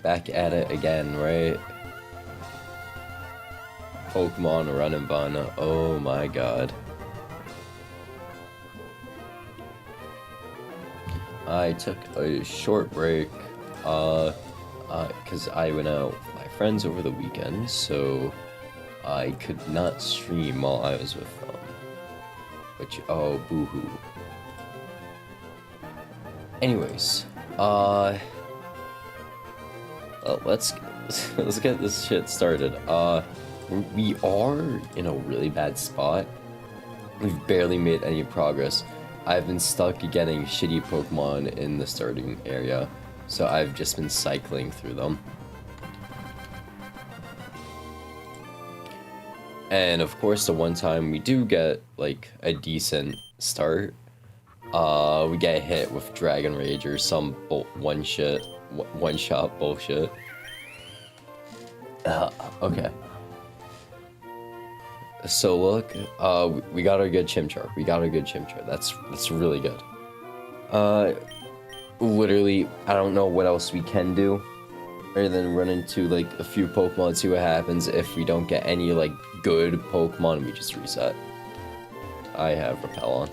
Back at it again, right? Pokemon Run Bun. Oh my god. I took a short break, because I went out with my friends over the weekend, so I could not stream while I was with them. Which, oh, boo-hoo. Anyways, let's get this shit started. We are in a really bad spot. We've barely made any progress. I've been stuck getting shitty Pokemon in the starting area, so I've just been cycling through them. And of course, the one time we do get like a decent start, we get hit with Dragon Rage or some one-shot bullshit. Okay. So look, we got a good Chimchar. That's really good. Literally, I don't know what else we can do other than run into like a few Pokemon and see what happens. If we don't get any like good Pokemon, we just reset. I have Repel on.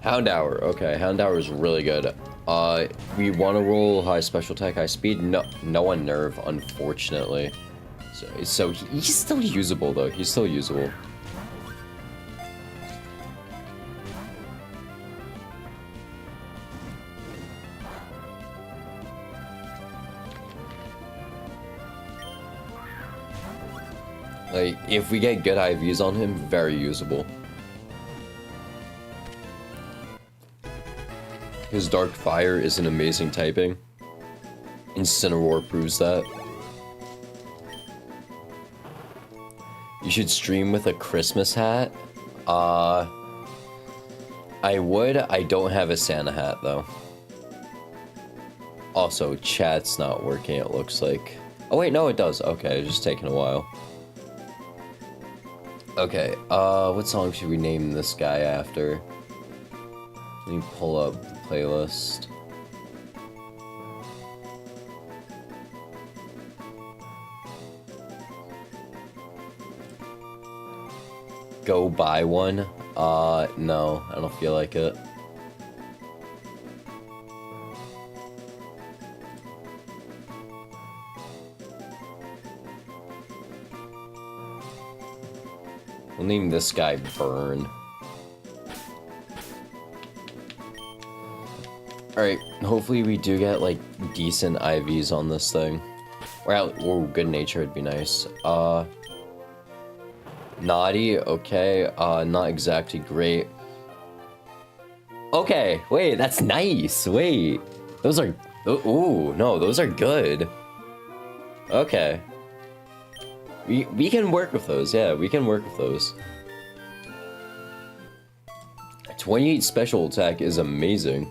Houndour, okay, Houndour is really good. We want to roll high special attack, high speed. No on Nerve, unfortunately. So he's still usable though. He's still usable. Like, if we get good IVs on him, very usable. His Dark Fire is an amazing typing. Incineroar proves that. You should stream with a Christmas hat. I would. I don't have a Santa hat, though. Also, chat's not working, it looks like. Oh, wait, no, it does. Okay, it's just taking a while. Okay, what song should we name this guy after? Let me pull up the playlist. Go buy one? No, I don't feel like it. We'll name this guy Burn. Alright, hopefully we do get, like, decent IVs on this thing. Or good nature would be nice. Naughty, okay. Not exactly great. Okay, wait, that's nice. Wait. Those are... Ooh, no, those are good. Okay. We can work with those, yeah, we can work with those. 28 special attack is amazing.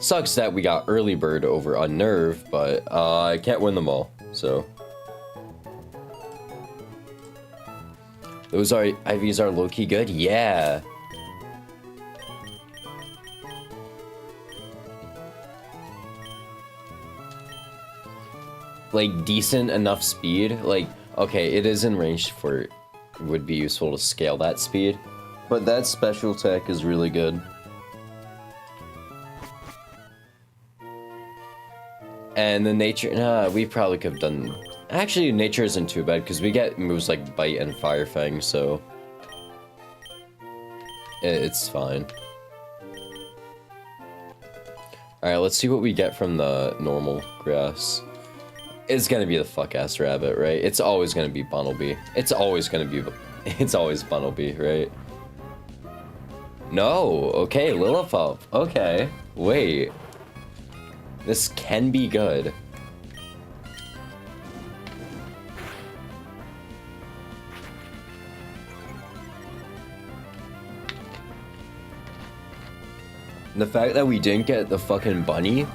Sucks that we got early bird over on Nerve, but I can't win them all, so. Those IVs are low-key good? Yeah. Like, decent enough speed. Like, okay, it is in range for... would be useful to scale that speed. But that special attack is really good. And the nature... Nah, we probably could have done... Actually, nature isn't too bad, because we get moves like Bite and Fire Fang, so... It's fine. Alright, let's see what we get from the normal grass. It's gonna be the fuck-ass rabbit, right? It's always gonna be Bunnelby. It's always gonna be... It's always Bunnelby, right? No! Okay, Lillipup. Okay. Wait. This can be good. The fact that we didn't get the fucking bunny.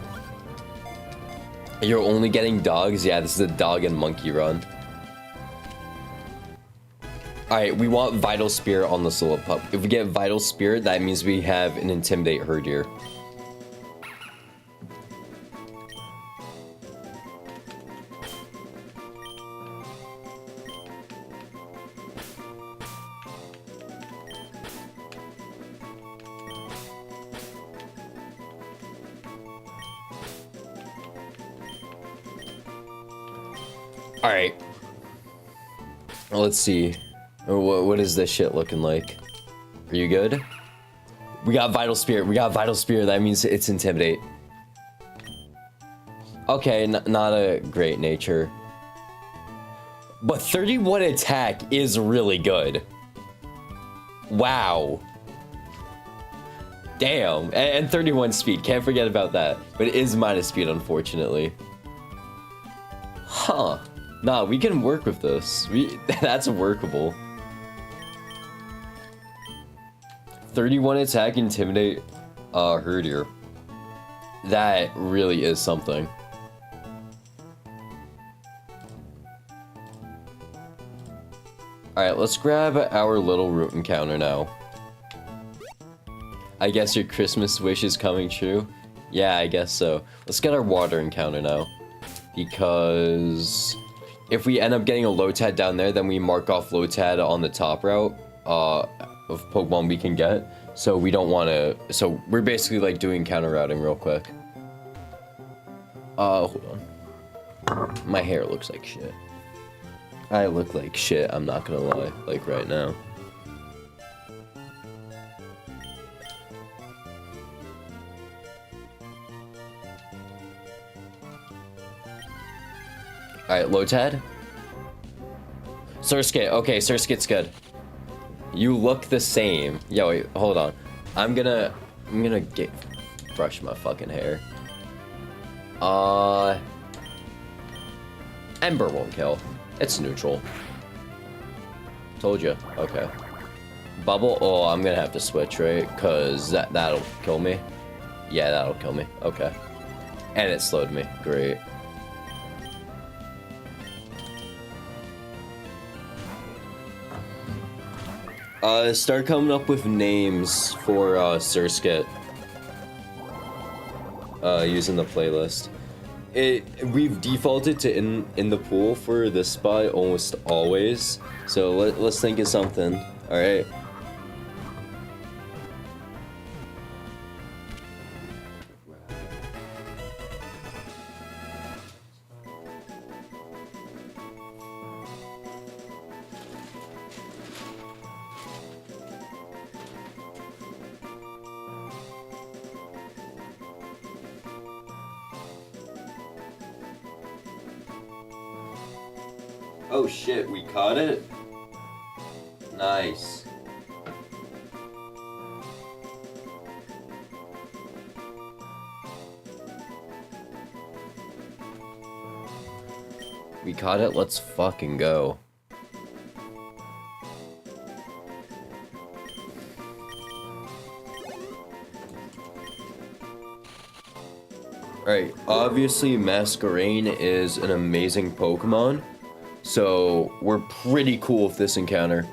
You're only getting dogs? Yeah, this is a dog and monkey run. Alright, we want Vital Spirit on the Solo Pup. If we get Vital Spirit, that means we have an Intimidate Herdier. Alright. Let's see. What is this shit looking like? Are you good? We got Vital Spirit. We got Vital Spirit. That means it's Intimidate. Okay, not a great nature. But 31 attack is really good. Wow. Damn. And 31 speed. Can't forget about that. But it is minus speed, unfortunately. Huh. Nah, we can work with this. That's workable. 31 attack, Intimidate, Herdier. That really is something. Alright, let's grab our little root encounter now. I guess your Christmas wish is coming true? Yeah, I guess so. Let's get our water encounter now. Because if we end up getting a Lotad down there, then we mark off Lotad on the top route of Pokemon we can get. So we don't want to... So we're basically like doing counter routing real quick. Hold on. My hair looks like shit. I look like shit, I'm not gonna lie. Like right now. Alright, Lotad. Surskit. Okay, Surskit's good. You look the same. Yo, wait, hold on. I'm gonna brush my fucking hair. Ember won't kill. It's neutral. Told you. Okay. Bubble. Oh, I'm gonna have to switch, right? Cause that'll kill me. Yeah, that'll kill me. Okay. And it slowed me. Great. Start coming up with names for Surskit. Using the playlist. We've defaulted to in the pool for this spot almost always. So let's think of something. All right. Oh shit, we caught it? Nice. We caught it, let's fucking go. Alright, obviously Masquerain is an amazing Pokemon. So, we're pretty cool with this encounter.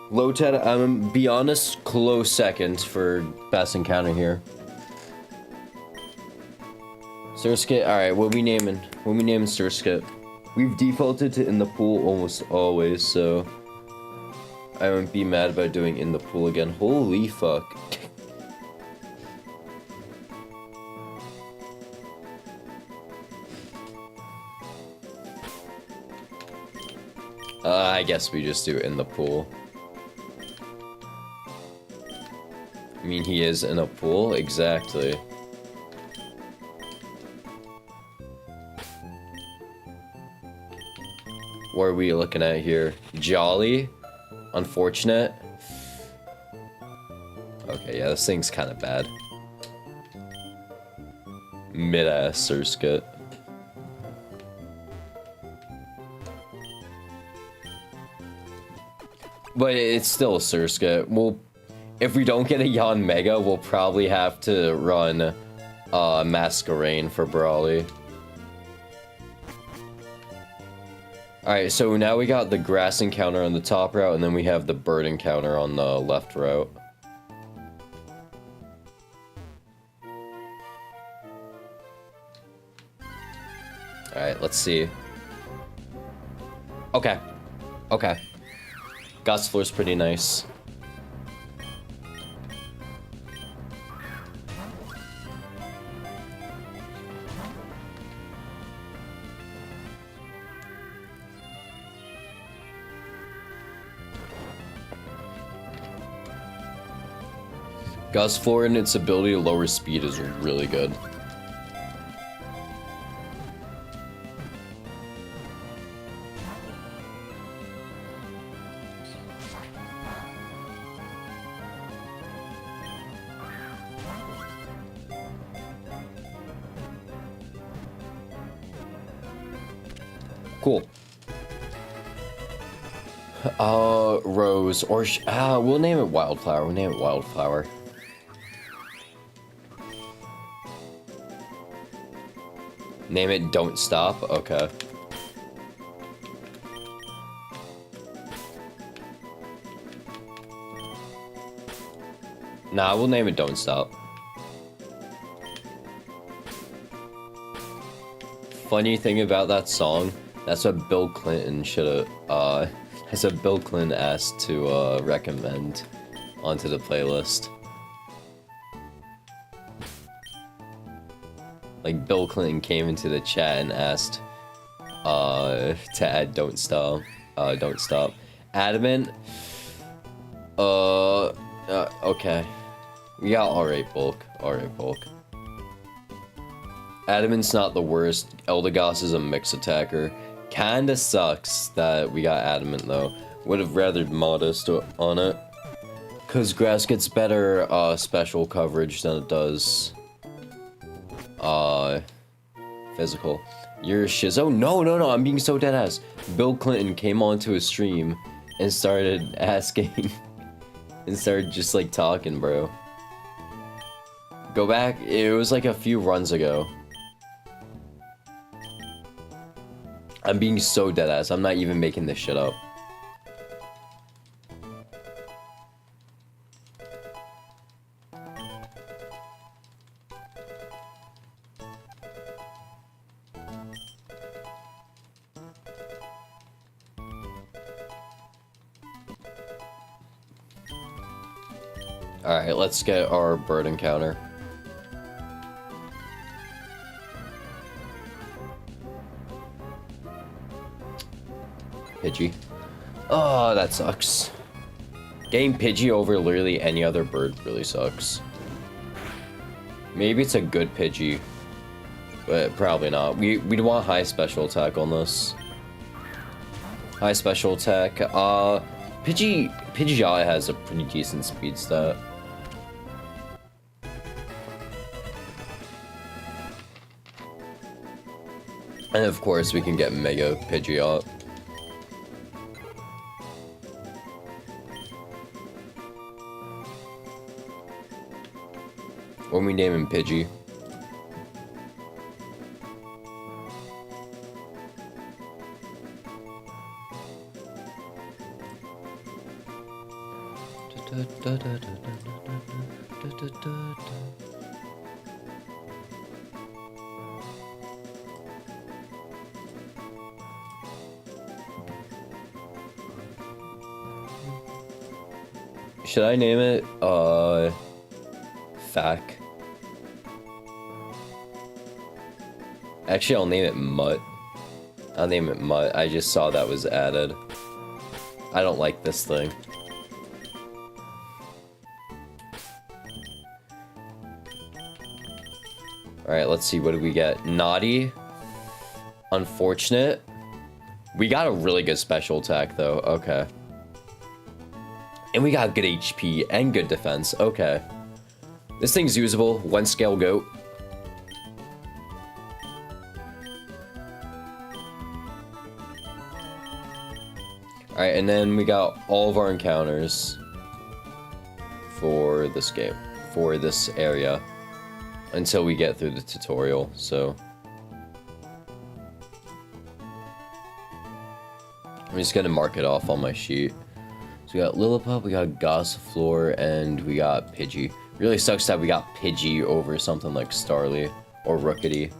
Lotad, I'm be honest, close second for best encounter here. Surskit, alright, what we naming? What we naming Surskit? We've defaulted to in the pool almost always, so I won't be mad about doing in the pool again. Holy fuck. I guess we just do it in the pool. I mean, he is in a pool, exactly. What are we looking at here? Jolly? Unfortunate? Okay, yeah, this thing's kind of bad. Mid-ass Surskit. But it's still a Surskit. If we don't get a Yon Mega, we'll probably have to run Masquerain for Brawly. Alright, so now we got the grass encounter on the top route, and then we have the bird encounter on the left route. Alright, let's see. Okay. Okay. Gossiflor's pretty nice. Gossiflor and its ability to lower speed is really good. Cool. Rose, or we'll name it Wildflower. We'll name it Wildflower. Name it Don't Stop? Okay. Nah, we'll name it Don't Stop. Funny thing about that song, that's what Bill Clinton should've, that's what Bill Clinton asked to, recommend onto the playlist. Like, Bill Clinton came into the chat and asked, to add Don't Stop, Don't Stop. Adamant? Okay. We got alright, Bulk. Alright, Bulk. Adamant's not the worst. Eldegoss is a mix attacker. Kinda sucks that we got Adamant, though. Would have rather Modest on it. Cause Grass gets better, special coverage than it does, physical. You're Shizzo? No, no, no, I'm being so deadass. Bill Clinton came onto a stream and started asking, and started just, like, talking, bro. Go back, it was like a few runs ago. I'm being so deadass, I'm not even making this shit up. Alright, let's get our bird encounter. Pidgey. Oh, that sucks. Getting Pidgey over literally any other bird really sucks. Maybe it's a good Pidgey, but probably not. We'd want high special attack on this. High special attack. Pidgeot has a pretty decent speed stat. And of course we can get Mega Pidgeot. When we name him Pidgey. Should I name it, Fack? Actually, I'll name it Mutt. I'll name it Mutt. I just saw that was added. I don't like this thing. Alright, let's see. What did we get? Naughty. Unfortunate. We got a really good special attack, though. Okay. And we got good HP and good defense. Okay. This thing's usable. 1 scale goat. Alright, and then we got all of our encounters for this game, for this area, until we get through the tutorial, so. I'm just gonna mark it off on my sheet. So we got Lillipup, we got Gossifleur, and we got Pidgey. Really sucks that we got Pidgey over something like Starly or Rookity.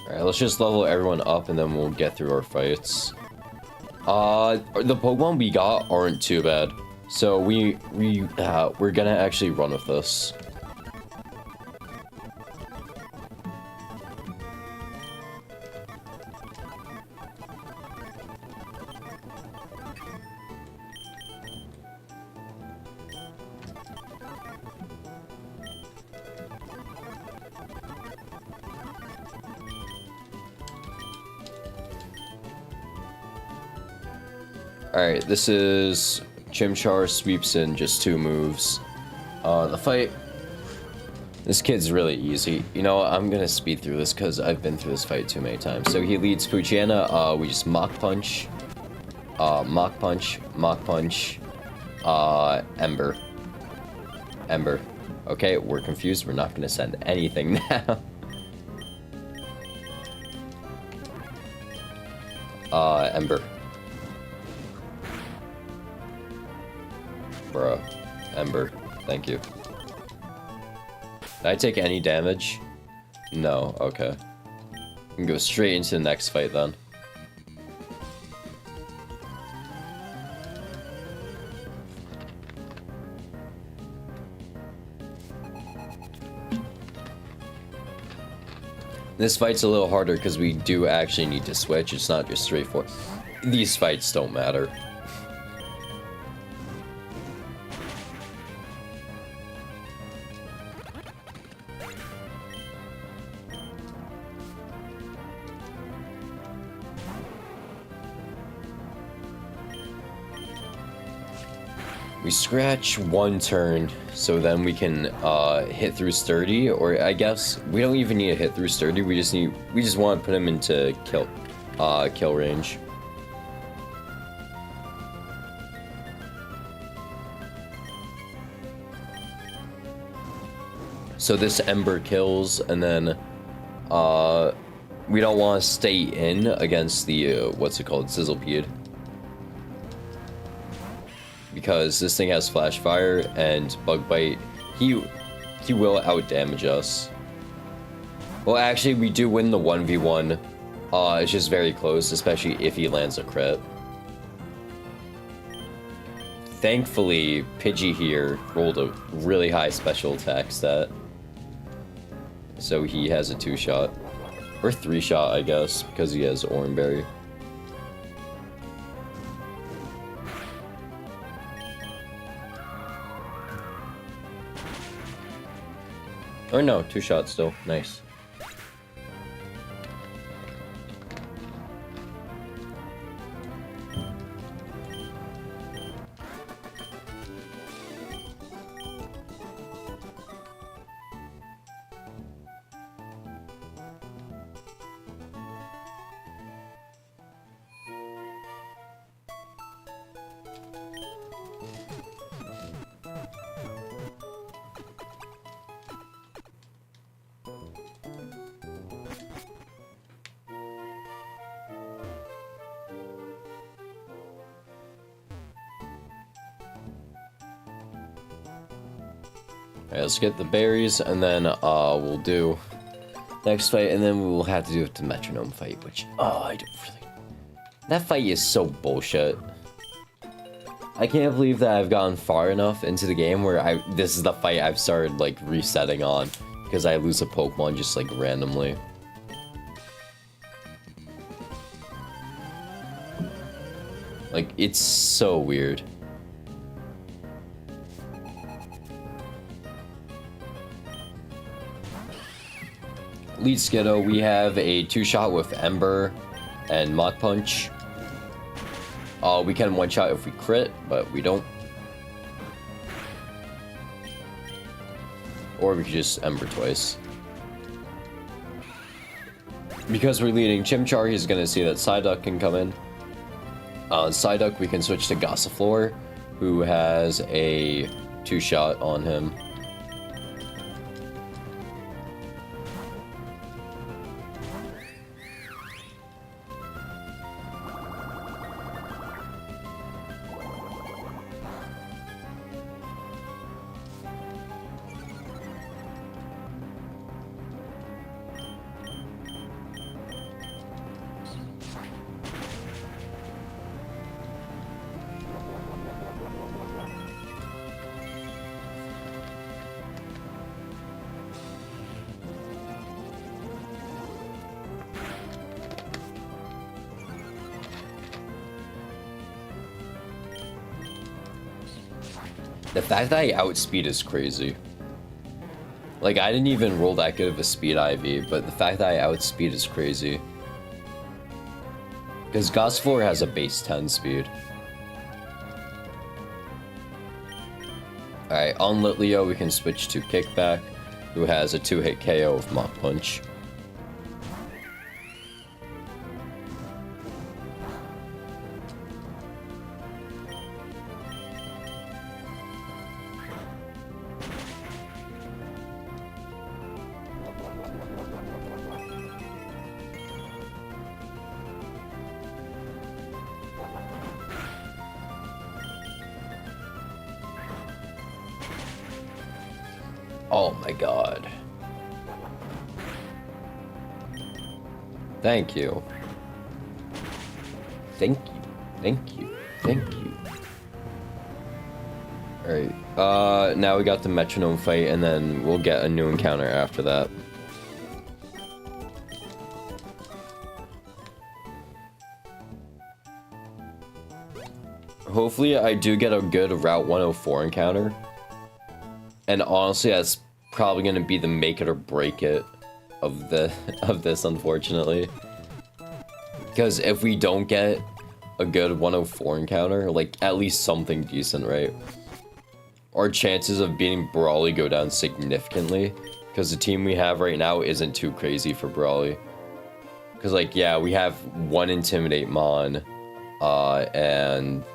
Alright, let's just level everyone up and then we'll get through our fights. The Pokemon we got aren't too bad. So we're gonna actually run with this. Alright, this is Chimchar sweeps in just 2 moves. The fight, this kid's really easy. You know, I'm gonna speed through this because I've been through this fight too many times. So he leads Poochyena, we just Mach Punch, Mach Punch, Mach Punch, Ember. Ember. Okay, we're confused, we're not gonna send anything now. Ember. Bruh. Ember. Thank you. Did I take any damage? No. Okay. We can go straight into the next fight then. This fight's a little harder because we do actually need to switch. It's not just straightforward. These fights don't matter. We scratch 1 turn, so then we can hit through sturdy, or I guess we don't even need to hit through sturdy. We just want to put him into kill range. So this Ember kills, and then we don't want to stay in against the what's it called, Sizzlepede. Because this thing has Flash Fire and Bug Bite, he will out-damage us. Well, actually, we do win the 1v1. It's just very close, especially if he lands a crit. Thankfully, Pidgey here rolled a really high special attack stat. So he has a 2-shot. Or 3-shot, I guess, because he has Oranberry. Or no, 2 shots still. Nice. Alright, let's get the berries, and then we'll do next fight, and then we will have to do the metronome fight, which, I don't really... That fight is so bullshit. I can't believe that I've gotten far enough into the game where this is the fight I've started, like, resetting on, because I lose a Pokemon just, like, randomly. Like, it's so weird. Lead Skiddo, we have a 2-shot with Ember and Mach Punch. We can 1-shot if we crit, but we don't. Or we could just Ember twice. Because we're leading Chimchar, he's gonna see that Psyduck can come in. Psyduck, we can switch to Gossifleur, who has a 2-shot on him. The fact that I outspeed is crazy. Like, I didn't even roll that good of a speed IV, but the fact that I outspeed is crazy. Because Gossifleur has a base 10 speed. Alright, on Litleo we can switch to Kickback, who has a 2-hit KO with Mach Punch. Oh my god. Thank you. Thank you. Thank you. Thank you. Alright, now we got the metronome fight, and then we'll get a new encounter after that. Hopefully I do get a good Route 104 encounter. And honestly, that's probably going to be the make it or break it of this, unfortunately. Because if we don't get a good 104 encounter, like, at least something decent, right? Our chances of beating Brawly go down significantly. Because the team we have right now isn't too crazy for Brawly. Because, like, yeah, we have 1 Intimidate Mon, and,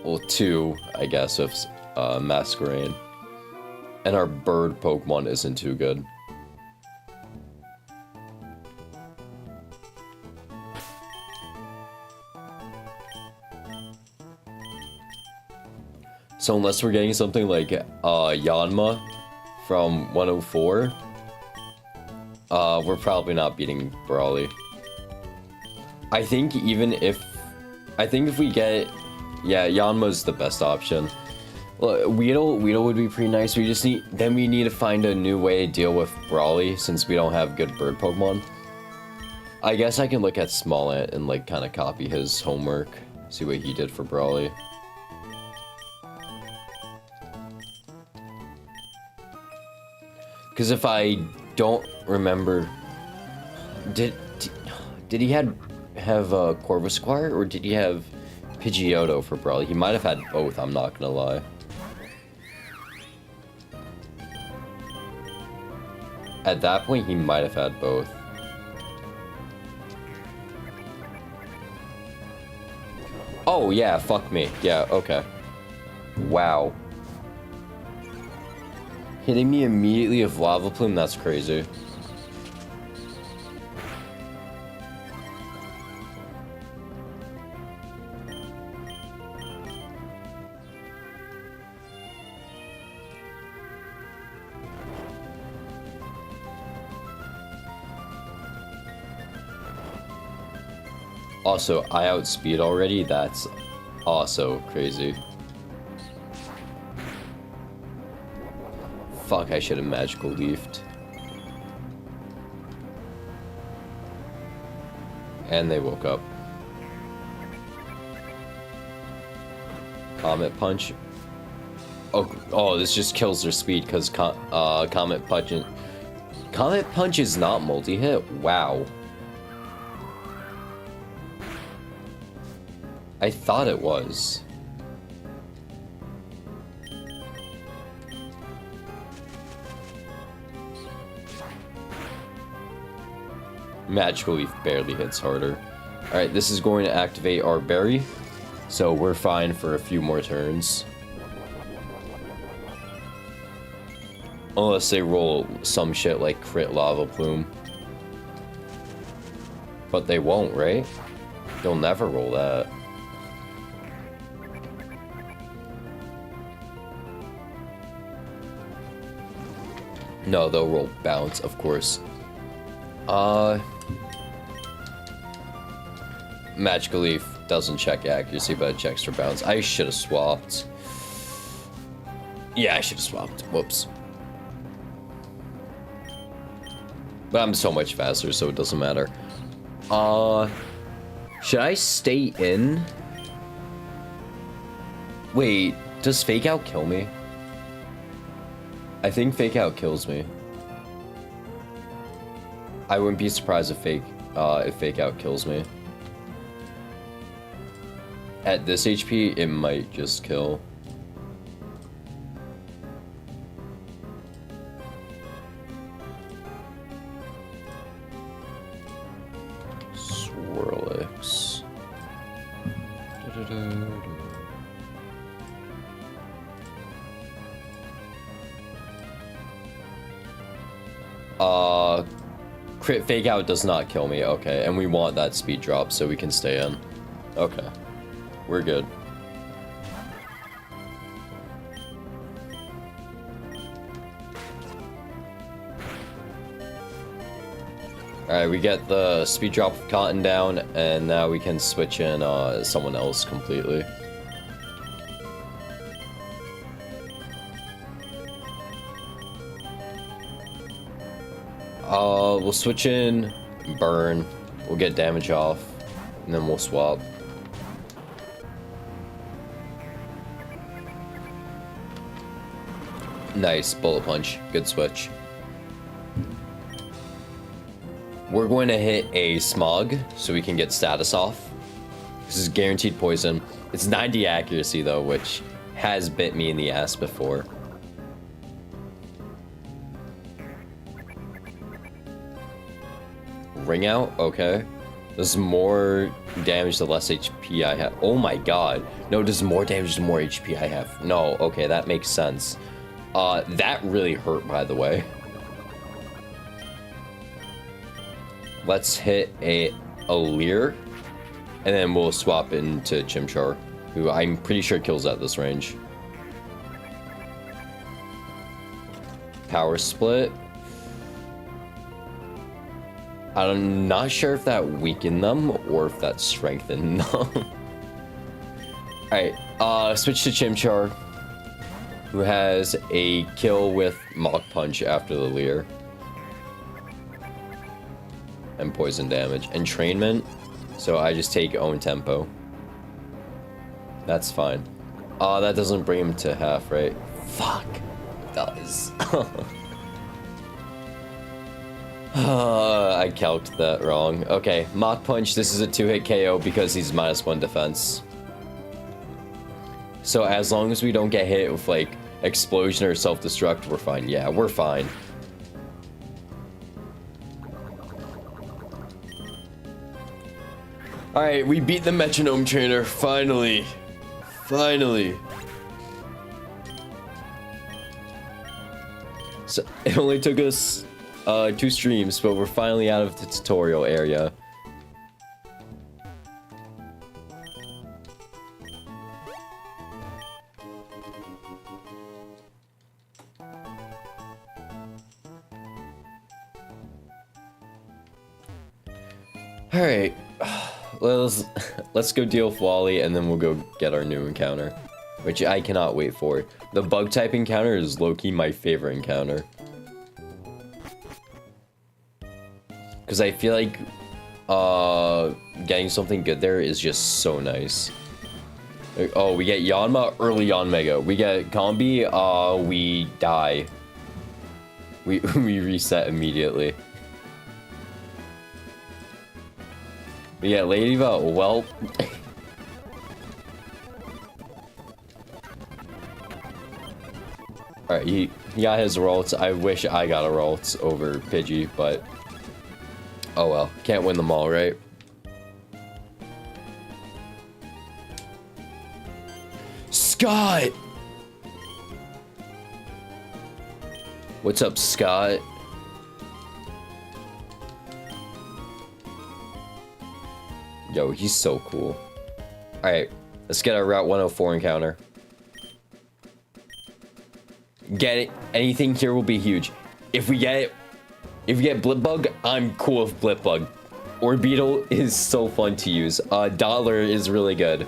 well, 2, I guess, with Masquerain. And our bird Pokemon isn't too good. So unless we're getting something like Yanma from 104, we're probably not beating Brawly. I think if we get, yeah, Yanma's the best option. Well, Weedle would be pretty nice. We need to find a new way to deal with Brawly since we don't have good bird Pokemon. I guess I can look at Smollett and like kind of copy his homework, see what he did for Brawly. Because if I don't remember, did he have Corvisquire or did he have Pidgeotto for Brawly? He might have had both. I'm not gonna lie. At that point, he might have had both. Oh, yeah, fuck me. Yeah, okay. Wow. Hitting me immediately with Lava Plume, that's crazy. Also, I outspeed already, that's also crazy. Fuck, I should have Magical Leafed. And they woke up. Comet Punch. Oh, this just kills their speed because Comet Punch Comet Punch is not multi-hit? Wow. I thought it was. Magical Leaf barely hits harder. Alright, this is going to activate our berry. So we're fine for a few more turns. Unless they roll some shit like crit lava plume. But they won't, right? They'll never roll that. No, they'll roll bounce, of course. Magical Leaf doesn't check accuracy, but it checks for bounce. I should have swapped. Yeah, I should have swapped. Whoops. But I'm so much faster, so it doesn't matter. Should I stay in? Wait, does Fake Out kill me? I think Fake Out kills me. I wouldn't be surprised if Fake Out kills me. At this HP, it might just kill. Swirlix. Crit Fake Out does not kill me. Okay, and we want that speed drop so we can stay in. Okay. We're good. Alright, we get the speed drop of Cotton down, and now we can switch in someone else completely. We'll switch in Burn. We'll get damage off, and then we'll swap. Nice, Bullet Punch. Good switch. We're going to hit a Smog so we can get status off. This is guaranteed poison. It's 90 accuracy though, which has bit me in the ass before. Ring Out? Okay. Does more damage the less HP I have. Oh my god. No, does more damage the more HP I have. No, okay, that makes sense. That really hurt, by the way. Let's hit a Leer, and then we'll swap into Chimchar, who I'm pretty sure kills at this range. Power Split. I'm not sure if that weakened them or if that strengthened them. Alright, switch to Chimchar, who has a kill with Mach Punch after the Leer. And poison damage. Entrainment, so I just take Own Tempo. That's fine. That doesn't bring him to half, right? Fuck. It does. I calced that wrong. Okay, Mach Punch, this is a 2-hit KO because he's -1 defense. So as long as we don't get hit with, like, Explosion or Self-Destruct, we're fine. Yeah, we're fine. Alright, we beat the Metronome Trainer, finally. Finally. So, it only took us 2 streams, but we're finally out of the tutorial area. Alright. Let's go deal with Wally, and then we'll go get our new encounter, which I cannot wait for. The bug type encounter is low-key my favorite encounter, because I feel like getting something good there is just so nice. Oh, we get Yanma, early Yanmega. We get Combi, we die. we reset immediately. But yeah, Ladybug, well... Alright, he got his Ralts. I wish I got a Ralts over Pidgey, but... Oh well, can't win them all, right? Scott! What's up, Scott? Yo, he's so cool. Alright, let's get our Route 104 encounter. Get it. Anything here will be huge. If we get Blipbug, I'm cool with Blipbug. Orbeetle is so fun to use. Dollar is really good.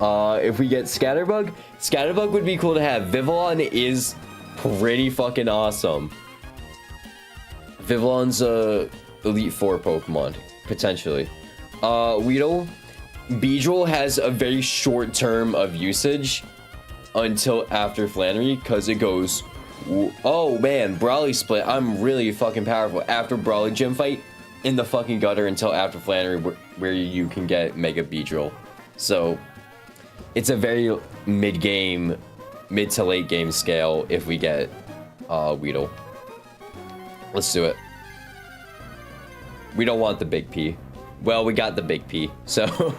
If we get Scatterbug, Scatterbug would be cool to have. Vivillon is pretty fucking awesome. Vivillon's a Elite Four Pokemon, potentially. Weedle, Beedrill has a very short term of usage until after Flannery, because it goes, oh man, Brawly Split, I'm really fucking powerful. After Brawly Gym fight, in the fucking gutter until after Flannery, where you can get Mega Beedrill. So, it's a very mid to late game scale if we get Weedle. Let's do it. We don't want the big P. Well, we got the big P, so...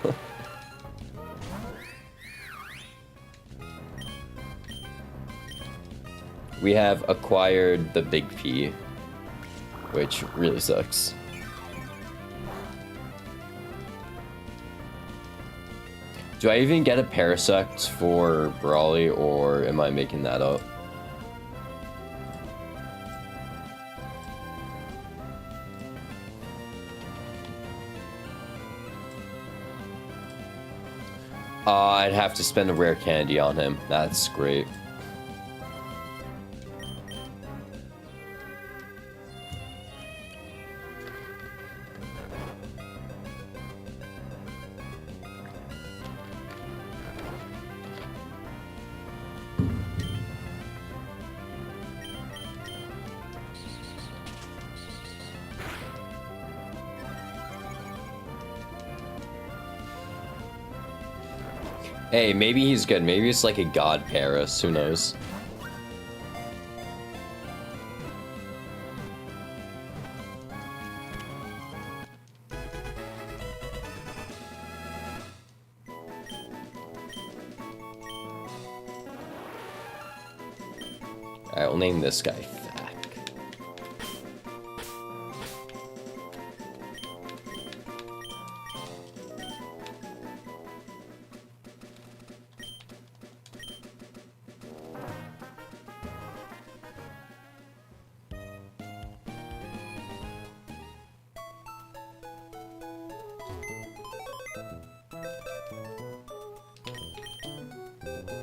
We have acquired the big P, which really sucks. Do I even get a Parasect for Brawly, or am I making that up? I'd have to spend a rare candy on him. That's great. Hey, maybe he's good. Maybe it's like a God Paris. Who knows? Alright, we'll name this guy Thack.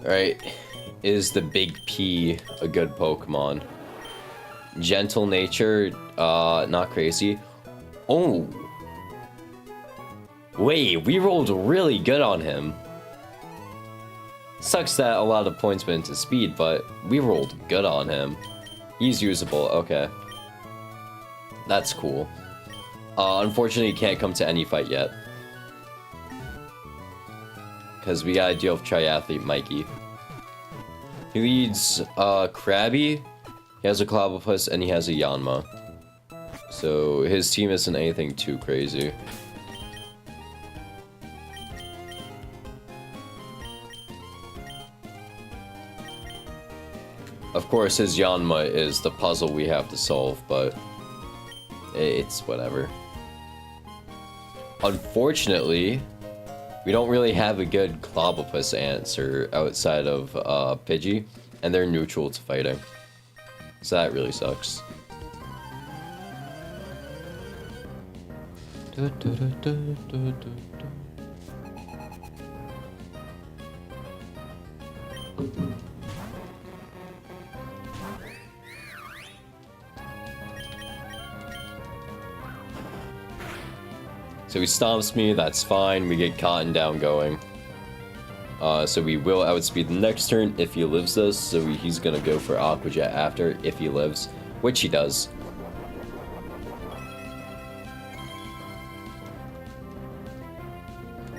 Alright, is the big P a good Pokemon? Gentle nature, not crazy. Oh! Wait, we rolled really good on him. Sucks that a lot of points went into speed, but we rolled good on him. He's usable, okay. That's cool. Unfortunately, he can't come to any fight yet. Because we gotta deal with Triathlete Mikey. He leads Krabby, he has a Clobbopus, and he has a Yanma. So his team isn't anything too crazy. Of course, his Yanma is the puzzle we have to solve, but it's whatever. Unfortunately, we don't really have a good Clobbopus answer outside of Pidgey, and they're neutral to fighting. So that really sucks. So he stomps me, that's fine, we get Cotton Down going. So we will outspeed the next turn if he lives this, so he's gonna go for Aqua Jet after, if he lives. which he does.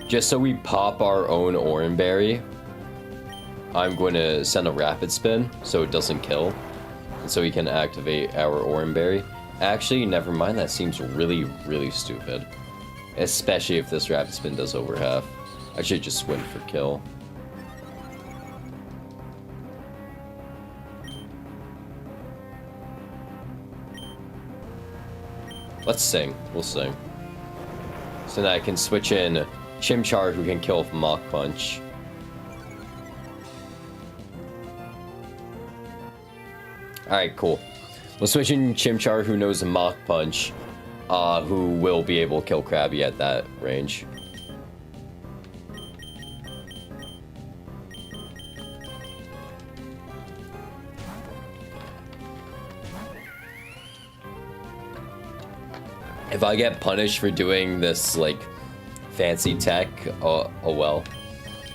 Just so we pop our own Oranberry, I'm going to send a rapid spin so it doesn't kill, and so we can activate our Oranberry. Actually, never mind, that seems really, really stupid. Especially if this rapid spin does over half. I should just win for kill. Let's sing. We'll sing. So that I can switch in Chimchar, who can kill with Mach Punch. Alright, cool. We'll switch in Chimchar, who knows a Mach Punch, who will be able to kill Krabby at that range. If I get punished for doing this, like, fancy tech, oh well.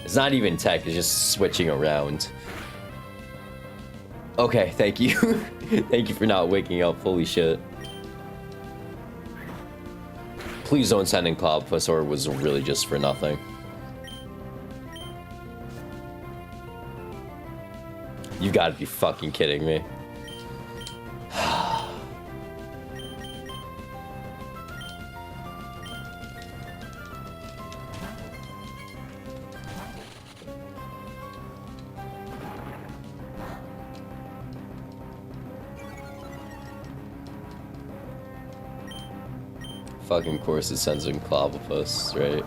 It's not even tech, it's just switching around. Okay, thank you. Thank you for not waking up, holy shit. Please don't send in Cloudpuss, or it was really just for nothing. You gotta be fucking kidding me. Fucking course it sends in Cloudpuss, right?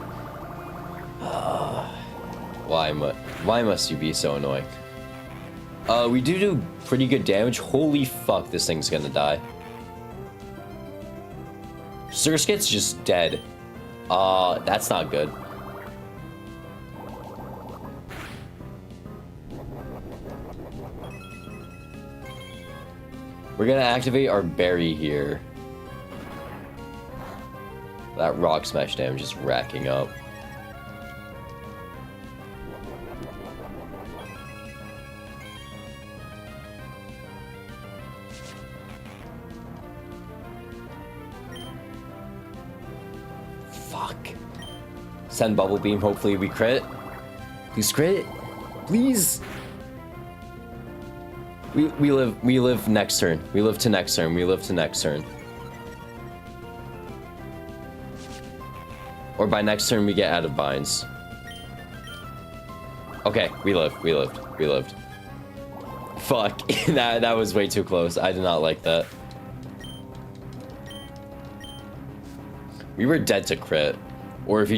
Why must you be so annoying? We do pretty good damage. Holy fuck, this thing's gonna die. Surskit's just dead. That's not good. We're gonna activate our berry here. That rock smash damage is racking up. Fuck. Send Bubble Beam, hopefully we crit. Please crit. Please. We live next turn. We live to next turn. We live to next turn. Or by next turn, we get out of binds. Okay, we lived. Fuck, that was way too close. I did not like that. We were dead to crit. Or if you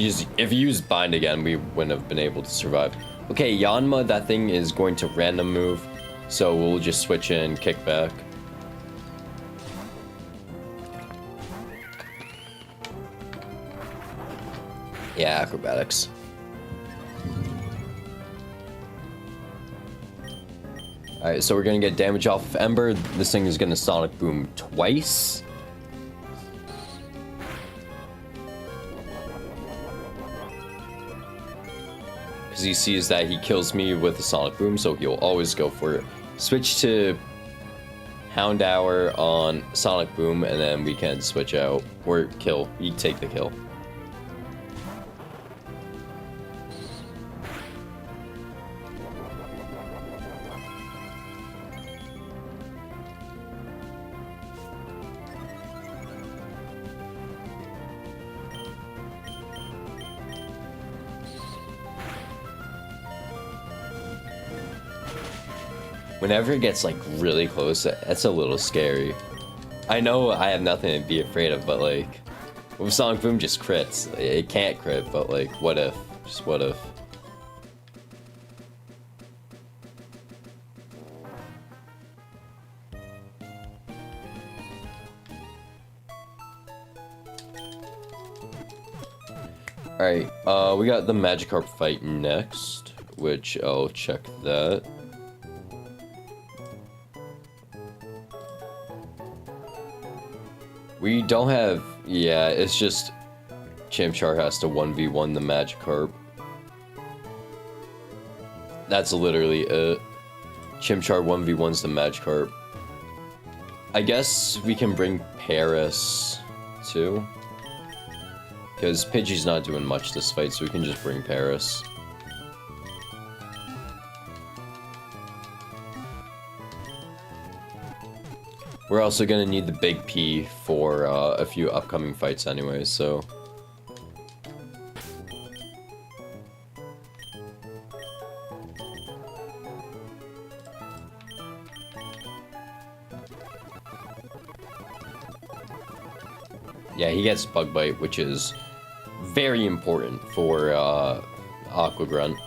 used bind again, we wouldn't have been able to survive. Okay, Yanma, that thing is going to random move. So we'll just switch in kickback. Yeah, acrobatics. Alright, so we're gonna get damage off of Ember. This thing is gonna Sonic Boom twice. Because he sees that he kills me with the Sonic Boom, so he'll always go for it. Switch to Hound Hour on Sonic Boom, and then we can switch out, or kill. You take the kill. Whenever it gets, like, really close, that's a little scary. I know I have nothing to be afraid of, but, like, with Sonic Boom just crits. It can't crit, but, like, what if? Just what if? Alright, we got the Magikarp fight next, which I'll check that. We don't have... Yeah, it's just... Chimchar has to 1v1 the Magikarp. That's literally it. Chimchar 1v1's the Magikarp. I guess we can bring Paris too. Because Pidgey's not doing much this fight, so we can just bring Paris. We're also gonna need the big P for a few upcoming fights anyway, so... Yeah, he gets Bug Bite, which is very important for Aqua Grunt.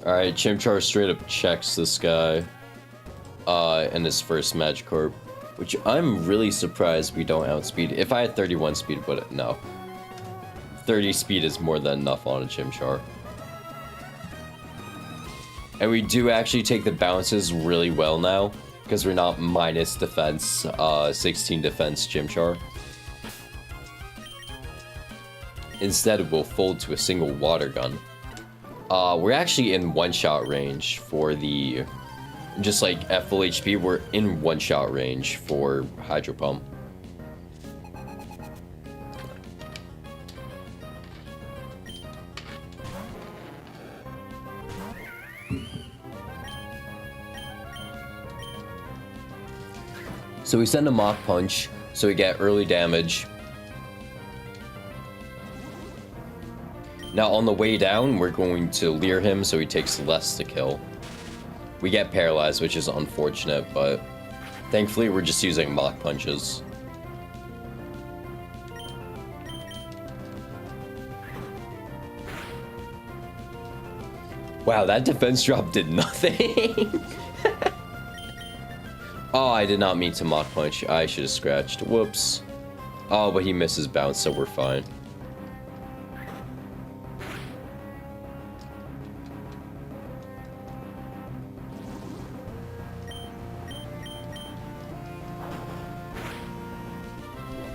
Alright, Chimchar straight up checks this guy in his first Magikarp, which I'm really surprised we don't outspeed. If I had 31 speed, but no. 30 speed is more than enough on a Chimchar. And we do actually take the bounces really well now, because we're not minus defense, 16 defense Chimchar. Instead, we'll fold to a single water gun. We're actually in one-shot range for the... Just like at full HP, we're in one-shot range for Hydro Pump. So we send a Mach Punch, so we get early damage. Now on the way down, we're going to Leer him so he takes less to kill. We get paralyzed, which is unfortunate, but thankfully we're just using Mach Punches. Wow, that defense drop did nothing. Oh, I did not mean to Mach Punch. I should have scratched. Whoops. Oh, but he misses bounce, so we're fine.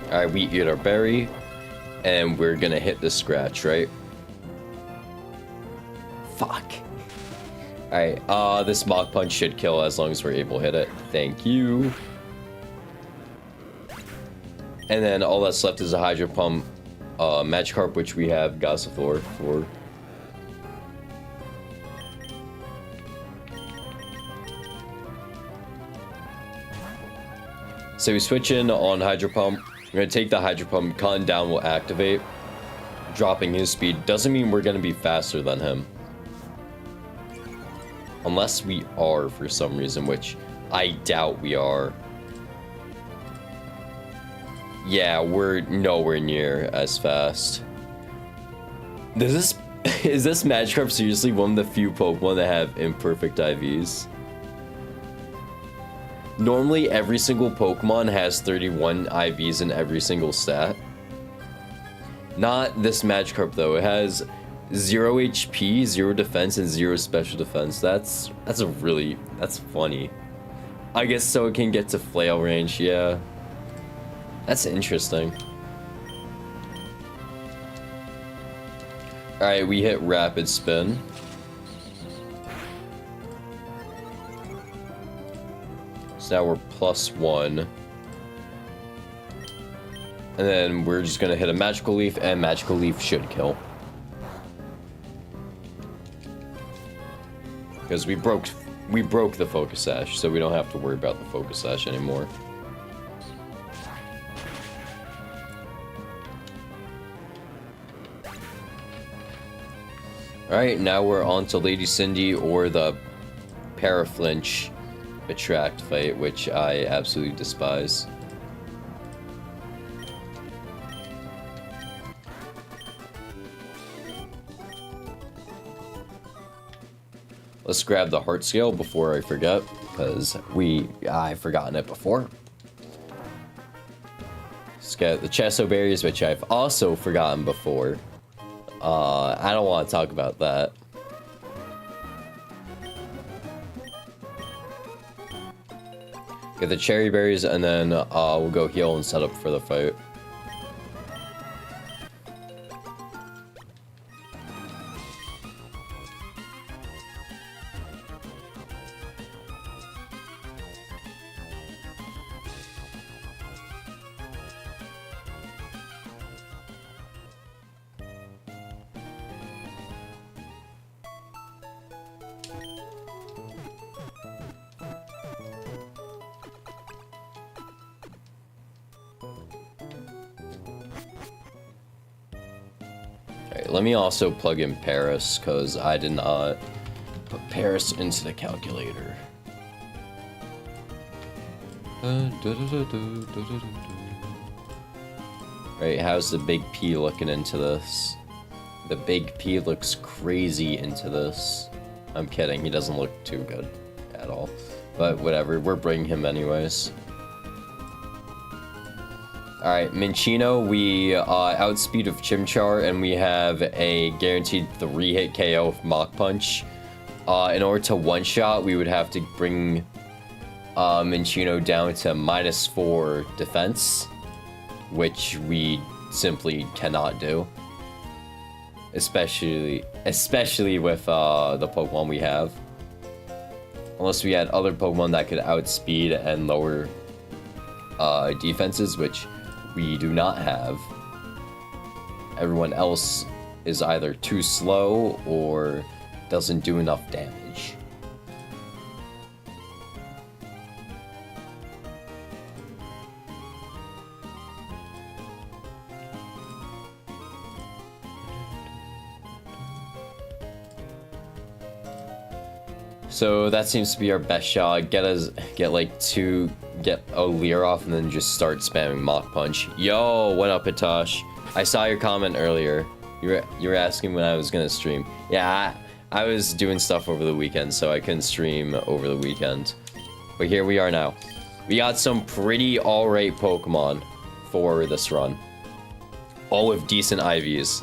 Alright, we eat our berry, and we're gonna hit the scratch, right? Fuck. Alright, this Mach Punch should kill as long as we're able to hit it. Thank you. And then all that's left is a Hydro Pump, Magikarp, which we have Gossifleur for. So we switch in on Hydro Pump. We're gonna take the Hydro Pump, Cotton Down will activate, dropping his speed. Doesn't mean we're gonna be faster than him. Unless we are for some reason, which I doubt we are. Yeah, we're nowhere near as fast. Is this Magikarp seriously one of the few Pokemon that have imperfect IVs? Normally, every single Pokemon has 31 IVs in every single stat. Not this Magikarp, though. It has 0 HP, 0 defense, and 0 special defense. That's funny. I guess so it can get to flail range, yeah. That's interesting. Alright, we hit Rapid Spin. So now we're +1. And then we're just gonna hit a Magical Leaf, and Magical Leaf should kill. Because we broke the Focus Sash, so we don't have to worry about the Focus Sash anymore. Alright, now we're on to Lady Cindy or the Paraflinch Attract fight, which I absolutely despise. Let's grab the heart scale before I forget, because I've forgotten it before. Let's get the chesto berries, which I've also forgotten before. I don't want to talk about that. Get the cherry berries, and then we'll go heal and set up for the fight. Let me also plug in Paris, because I did not put Paris into the calculator. Right, how's the big P looking into this? The big P looks crazy into this. I'm kidding, he doesn't look too good at all. But whatever, we're bringing him anyways. Alright, Minccino, we outspeed of Chimchar, and we have a guaranteed 3-hit KO of Mach Punch. In order to one-shot, we would have to bring Minccino down to -4 defense, which we simply cannot do. Especially with the Pokemon we have. Unless we had other Pokemon that could outspeed and lower defenses, which we do not have. Everyone else is either too slow or doesn't do enough damage. So that seems to be our best shot. Get a Leer off and then just start spamming Mach Punch. Yo, what up, Itosh? I saw your comment earlier. You were asking when I was gonna stream. Yeah, I was doing stuff over the weekend, so I couldn't stream over the weekend. But here we are now. We got some pretty alright Pokemon for this run. All with decent IVs.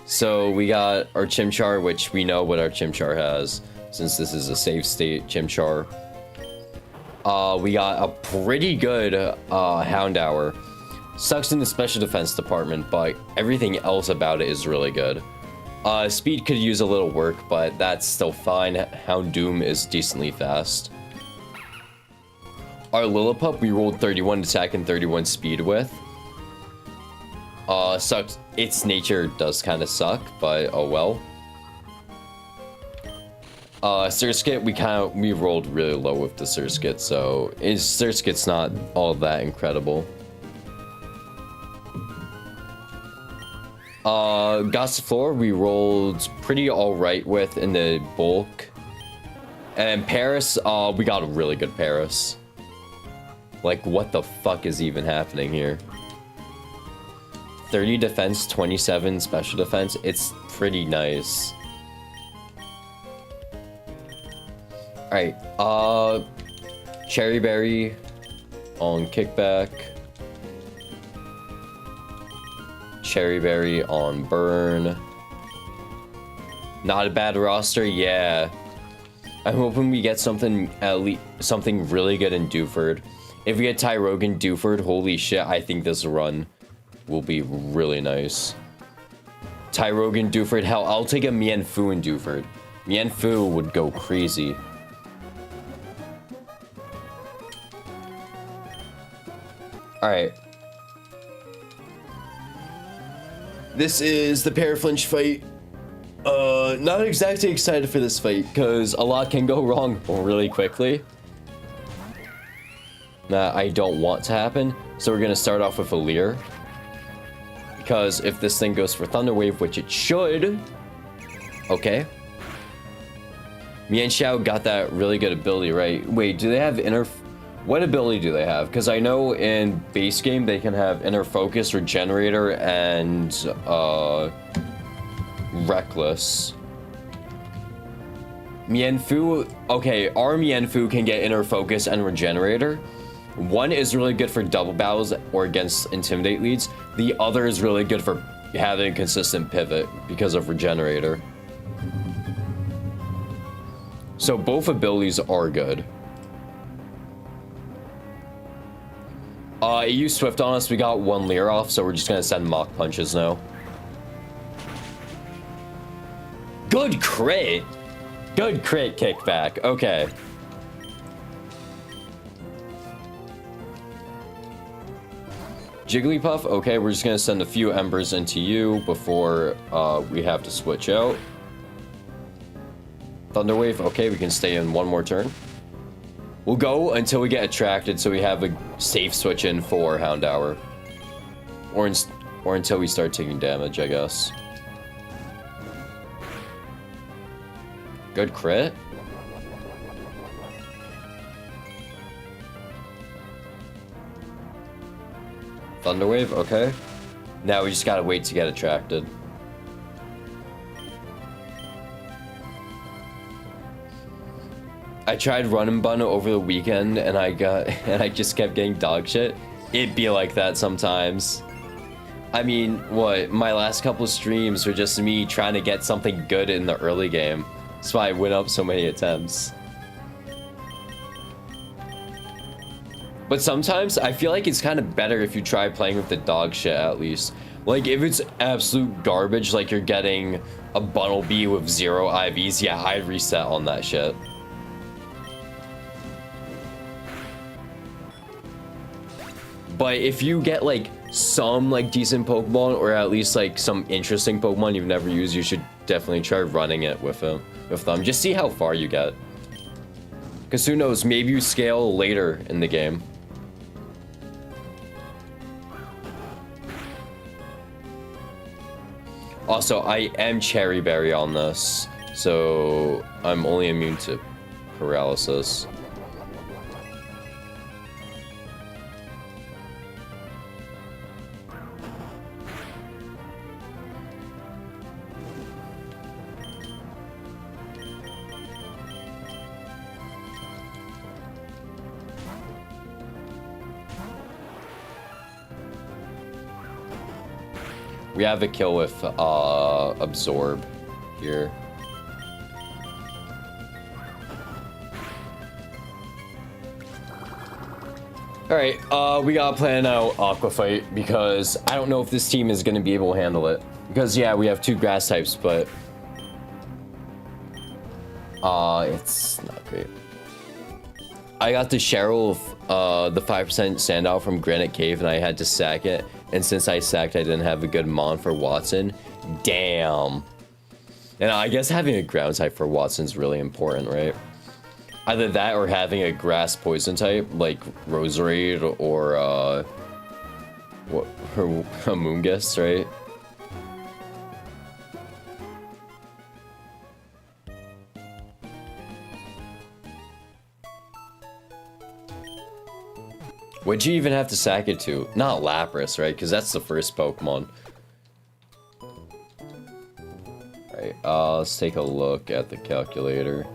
So we got our Chimchar, which we know what our Chimchar has, since this is a save state Chimchar. We got a pretty good Houndour. Sucks in the special defense department, but everything else about it is really good. Speed could use a little work, but that's still fine. Houndoom is decently fast. Our Lillipup, we rolled 31 attack and 31 speed with. Sucks. Its nature does kind of suck, but oh well. Surskit, we rolled really low with the Surskit, so Surskit's not all that incredible. Gossifleur, we rolled pretty alright with in the bulk. And Paris, we got a really good Paris. Like, what the fuck is even happening here? 30 defense, 27 special defense, it's pretty nice. Alright, Cherry Berry on Kickback. Cherry Berry on Burn. Not a bad roster, yeah. I'm hoping we get something, at least something really good in Dewford. If we get Tyrogue Dewford, holy shit, I think this run will be really nice. Tyrogue Dewford, hell, I'll take a Mienfoo in Dewford. Mienfoo would go crazy. Alright. This is the Paraflinch fight. Not exactly excited for this fight, because a lot can go wrong really quickly. That I don't want to happen. So we're gonna start off with a Leer. Because if this thing goes for Thunder Wave, which it should... Okay. Mienshao got that really good ability, right? Wait, do they have inner... What ability do they have? Because I know in base game they can have Inner Focus, Regenerator, and Reckless. Mienfu, okay, our Mienfu can get Inner Focus and Regenerator. One is really good for double battles or against Intimidate leads. The other is really good for having a consistent pivot because of Regenerator. So both abilities are good. It used Swift on us, we got 1 Leer off, so we're just gonna send Mach Punches now. Good crit! Good crit kickback, okay. Jigglypuff, okay, we're just gonna send a few Embers into you before we have to switch out. Thunderwave, okay, we can stay in 1 more turn. We'll go until we get attracted so we have a safe switch in for Houndour. Or until we start taking damage, I guess. Good crit. Thunderwave, okay. Now we just gotta wait to get attracted. I tried Run Bun over the weekend and I just kept getting dog shit. It'd be like that sometimes. I mean, what? My last couple streams were just me trying to get something good in the early game. That's why I went up so many attempts. But sometimes I feel like it's kind of better if you try playing with the dog shit at least. Like if it's absolute garbage, like you're getting a Bunnelby with 0 IVs, yeah, I'd reset on that shit. But if you get like some like decent Pokemon or at least like some interesting Pokemon you've never used, you should definitely try running it with them. Just see how far you get. Because who knows, maybe you scale later in the game. Also, I am Cherry Berry on this, so I'm only immune to paralysis. We have a kill with Absorb here. Alright, we gotta plan out Aqua Fight because I don't know if this team is gonna be able to handle it. Because yeah, we have 2 grass types, but it's not great. I got the Cheryl of the 5% standout from Granite Cave and I had to sack it. And since I sacked, I didn't have a good Mon for Watson. Damn. And I guess having a ground type for Watson is really important, right? Either that or having a grass poison type like Roserade or what, Amoonguss, right? What'd you even have to sack it to? Not Lapras, right? Because that's the first Pokemon. Alright, let's take a look at the calculator.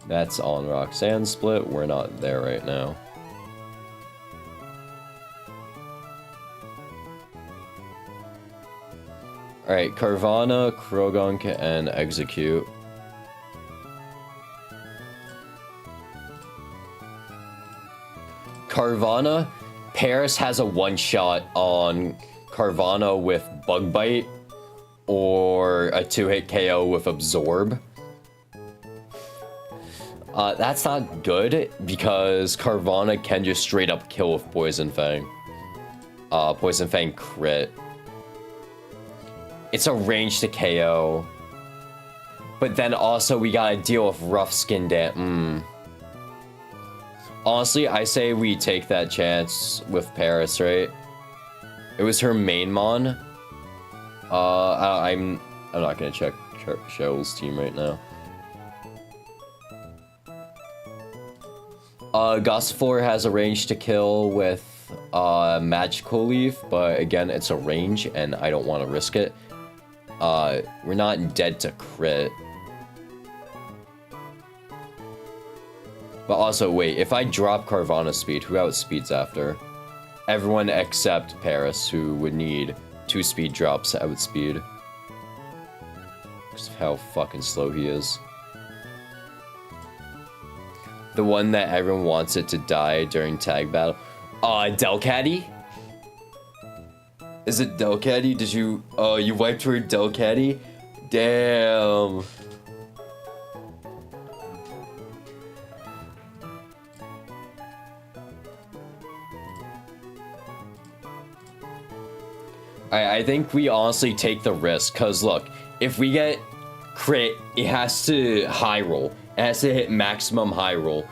That's on Roxanne Split. We're not there right now. Alright, Carvanha, Krogunk, and Execute. Carvanha, Paris has a one-shot on Carvanha with Bug Bite or a 2-hit KO with Absorb. That's not good because Carvanha can just straight up kill with Poison Fang. Poison Fang crit. It's a range to KO. But then also we gotta deal with rough skin damage. Honestly, I say we take that chance with Paris, right? It was her main Mon. I'm not gonna check Cheryl's team right now. Gossifleur has a range to kill with Magical Leaf, but again, it's a range, and I don't want to risk it. We're not dead to crit. But also, wait, if I drop Carvana speed, who outspeeds after? Everyone except Paris, who would need 2 speed drops to outspeed. Because of how fucking slow he is. The one that everyone wants it to die during tag battle. Delcatty? Is it Delcatty? Did you... Oh, you wiped her Delcatty? Damn. I think we honestly take the risk, because look, if we get crit, it has to high roll. It has to hit maximum high roll.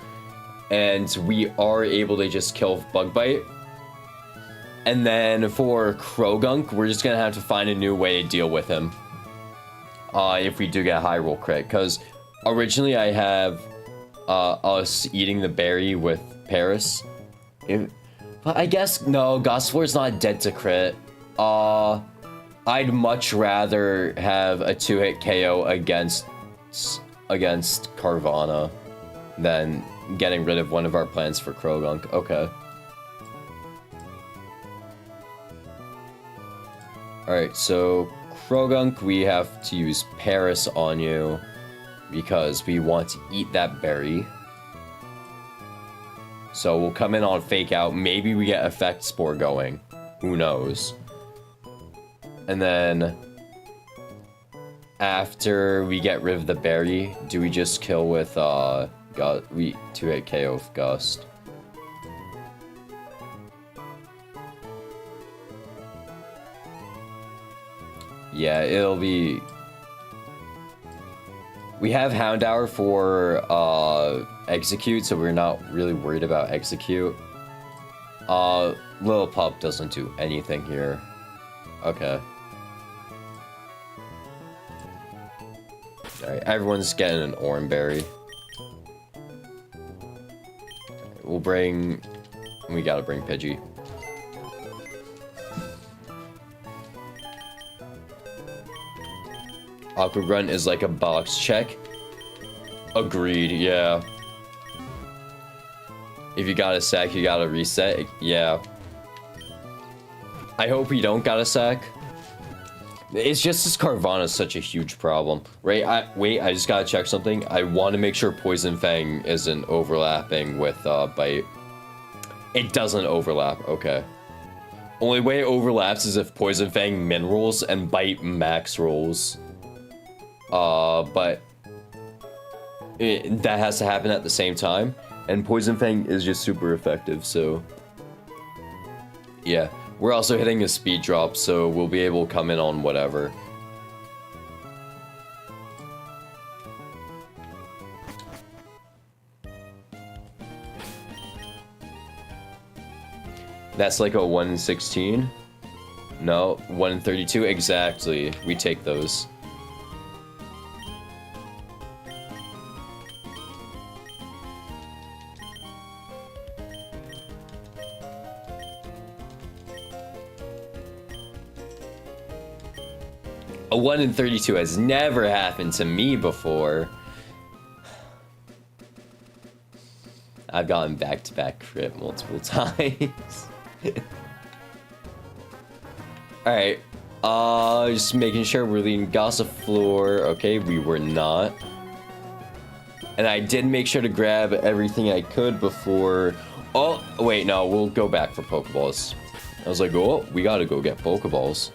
And we are able to just kill Bug Bite. And then for Krogunk, we're just going to have to find a new way to deal with him. If we do get a high roll crit. Because originally I have us eating the berry with Paris. But I guess, no, Gospelor's not dead to crit. I'd much rather have a 2-hit KO against Carvana than getting rid of one of our plans for Krogunk. Okay. Alright, so Krogunk, we have to use Paris on you because we want to eat that berry. So we'll come in on Fake Out. Maybe we get Effect Spore going. Who knows? And then after we get rid of the berry, do we just kill with we 2-hit KO with Gust? Yeah, it'll be... We have Houndour for Execute, so we're not really worried about Execute. Little Pup doesn't do anything here. Okay. Alright, everyone's getting an Oranberry. We'll bring... We gotta bring Pidgey. Aqua Grunt is like a box check. Agreed, yeah. If you got a sack, you gotta reset. Yeah. I hope we don't got a sack. It's just this Carvana is such a huge problem, right? Wait, I just gotta check something. I want to make sure Poison Fang isn't overlapping with Bite. It doesn't overlap. Okay. Only way it overlaps is if Poison Fang min rolls and Bite max rolls. But that has to happen at the same time, and Poison Fang is just super effective. So yeah. We're also hitting a speed drop, so we'll be able to come in on whatever. That's like a 1 in 16? No, 1 in 32? Exactly. We take those. A 1 in 32 has never happened to me before. I've gotten back-to-back crit multiple times. Alright. Just making sure we're leading Gossifleur. Okay, we were not. And I did make sure to grab everything I could before... Oh, wait, no, we'll go back for Pokeballs. I was like, oh, we gotta go get Pokeballs.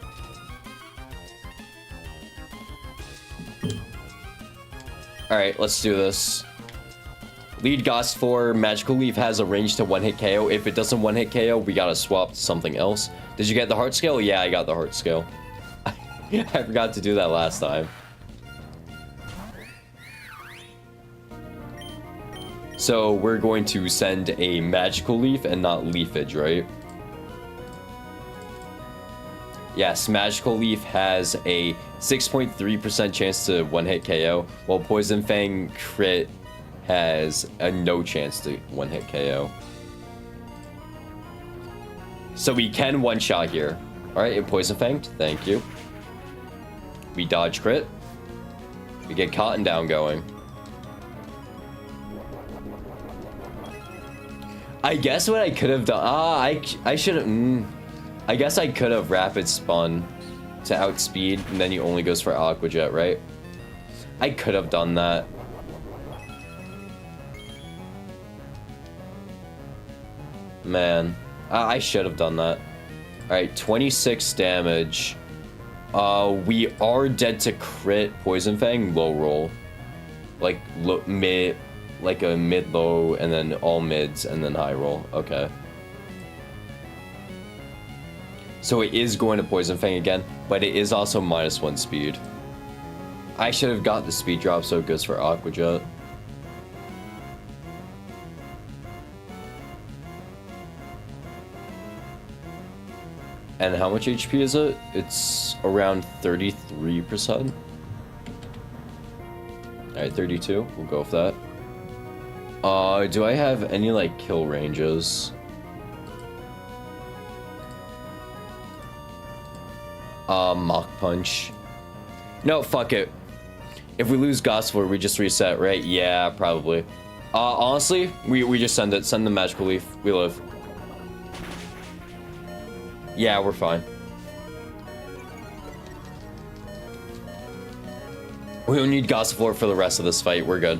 Alright, let's do this. Lead Gossifleur, Magical Leaf has a range to 1-hit KO. If it doesn't 1-hit KO, we gotta swap to something else. Did you get the Heart Scale? Yeah, I got the Heart Scale. I forgot to do that last time. So we're going to send a Magical Leaf and not Leafage, right? Yes, Magical Leaf has a 6.3% chance to 1-hit KO, while Poison Fang crit has a no chance to 1-hit KO. So we can one-shot here. Alright, it Poison Fanged. Thank you. We dodge crit. We get caught and down going. I guess what I could have done... I should have... I guess I could have Rapid Spun to outspeed, and then he only goes for Aqua Jet, right? I could have done that. Man, I should have done that. Alright, 26 damage. We are dead to crit Poison Fang, low roll. Like, mid... Like a mid-low, and then all mids, and then high roll. Okay. So it is going to Poison Fang again, but it is also -1 speed. I should have got the speed drop so it goes for Aqua Jet. And how much HP is it? It's around 33%. Alright, 32. We'll go with that. Do I have any, like, kill ranges? Mach Punch. No, fuck it. If we lose Gospel, we just reset, right? Yeah, probably. Honestly, we just send it. Send the Magical Leaf. We live. Yeah, we're fine. We don't need Gospel for the rest of this fight. We're good.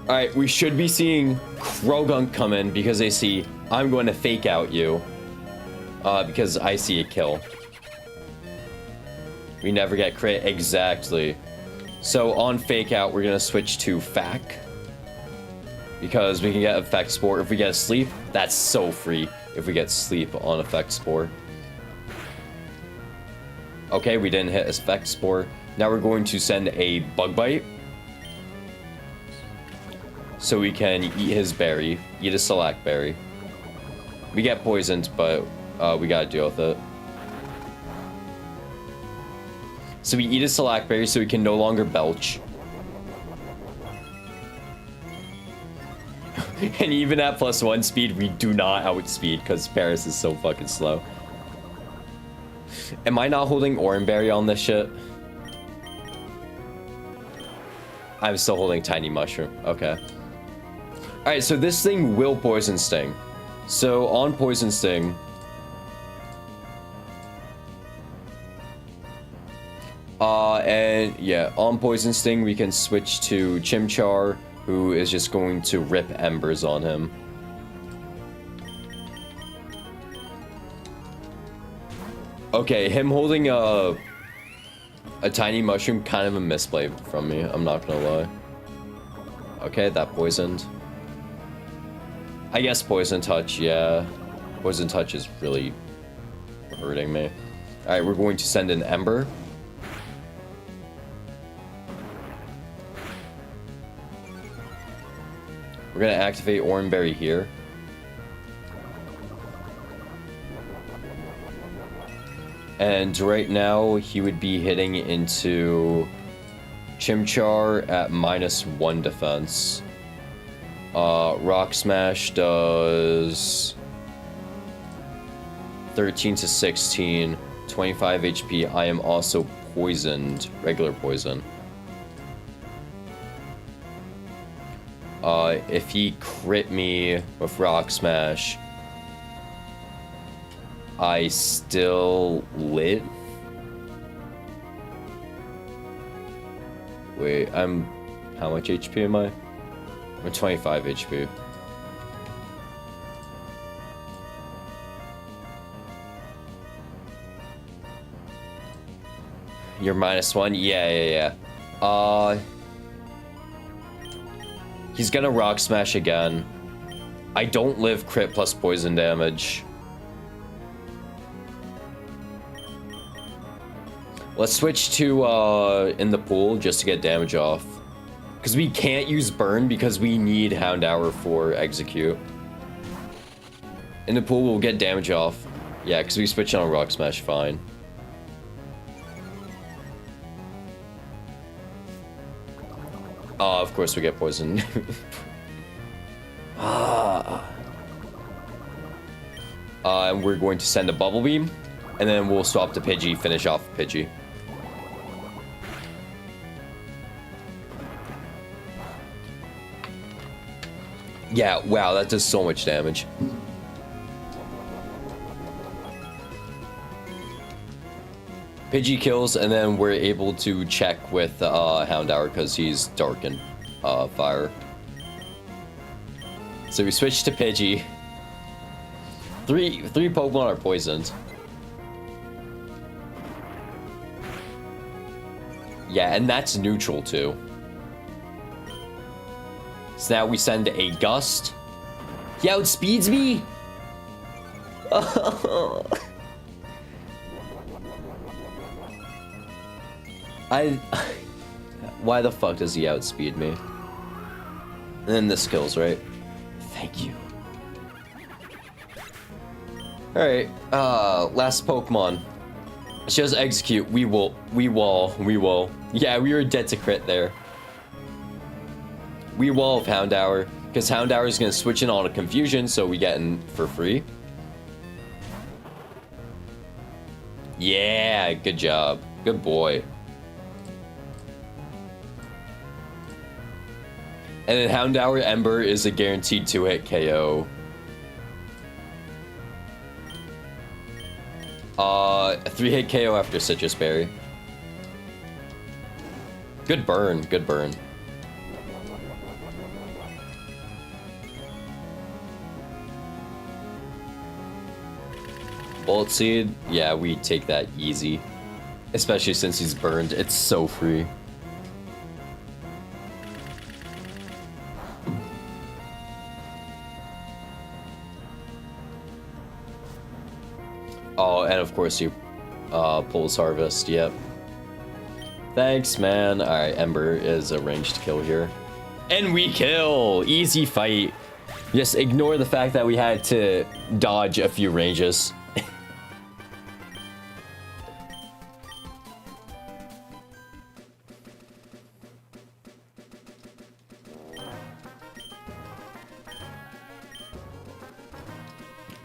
Alright, we should be seeing Krogunk come in because they see I'm going to fake out you. Because I see a kill. We never get crit. Exactly. So on fake out, we're going to switch to Fac. Because we can get Effect Spore. If we get Sleep, that's so free if we get Sleep on Effect Spore. Okay, we didn't hit Effect Spore. Now we're going to send a Bug Bite. So we can eat his berry. Eat a Select Berry. We get poisoned, but we gotta deal with it. So we eat a Select Berry so we can no longer belch. And even at +1 speed, we do not outspeed because Paris is so fucking slow. Am I not holding Oran Berry on this shit? I'm still holding Tiny Mushroom. Okay. Alright, so this thing will Poison Sting. So on Poison Sting... and yeah, on Poison Sting we can switch to Chimchar, who is just going to rip Embers on him. Okay, him holding a Tiny Mushroom, kind of a misplay from me, I'm not gonna lie. Okay, that poisoned. I guess Poison Touch, yeah. Poison Touch is really hurting me. Alright, we're going to send an Ember. We're gonna activate Oranberry here. And right now, he would be hitting into Chimchar at -1 defense. Rock Smash does 13 to 16, 25 HP. I am also poisoned, regular poison. If he crit me with Rock Smash, I still live? Wait, how much HP am I? I'm 25 HP. You're -1? Yeah. He's gonna Rock Smash again. I don't live crit plus poison damage. Let's switch to in the pool just to get damage off. Because we can't use burn because we need Hound Hour for execute. In the pool, we'll get damage off. Yeah, because we switch on Rock Smash, fine. Of course we get poisoned. And we're going to send a Bubble Beam. And then we'll swap to Pidgey, finish off Pidgey. Yeah, wow, that does so much damage. Pidgey kills, and then we're able to check with Houndour because he's dark and fire. So we switch to Pidgey. Three Pokemon are poisoned. Yeah, and that's neutral too. So now we send a Gust. He outspeeds me! Why the fuck does he outspeed me? And then this kills, right? Thank you. Alright, last Pokemon. She does execute. We will. Yeah, we were dead to crit there. We wall of Houndour, because Houndour is going to switch in on a Confusion, so we get in for free. Yeah, good job. Good boy. And then Houndour Ember is a guaranteed 2-hit KO. 3-hit KO after Citrus Berry. Good burn, good burn. Bullet Seed, yeah, we take that easy. Especially since he's burned, it's so free. Oh, and of course you pulls Harvest, yep. Thanks, man. Alright, Ember is a ranged kill here. And we kill! Easy fight. Just ignore the fact that we had to dodge a few ranges.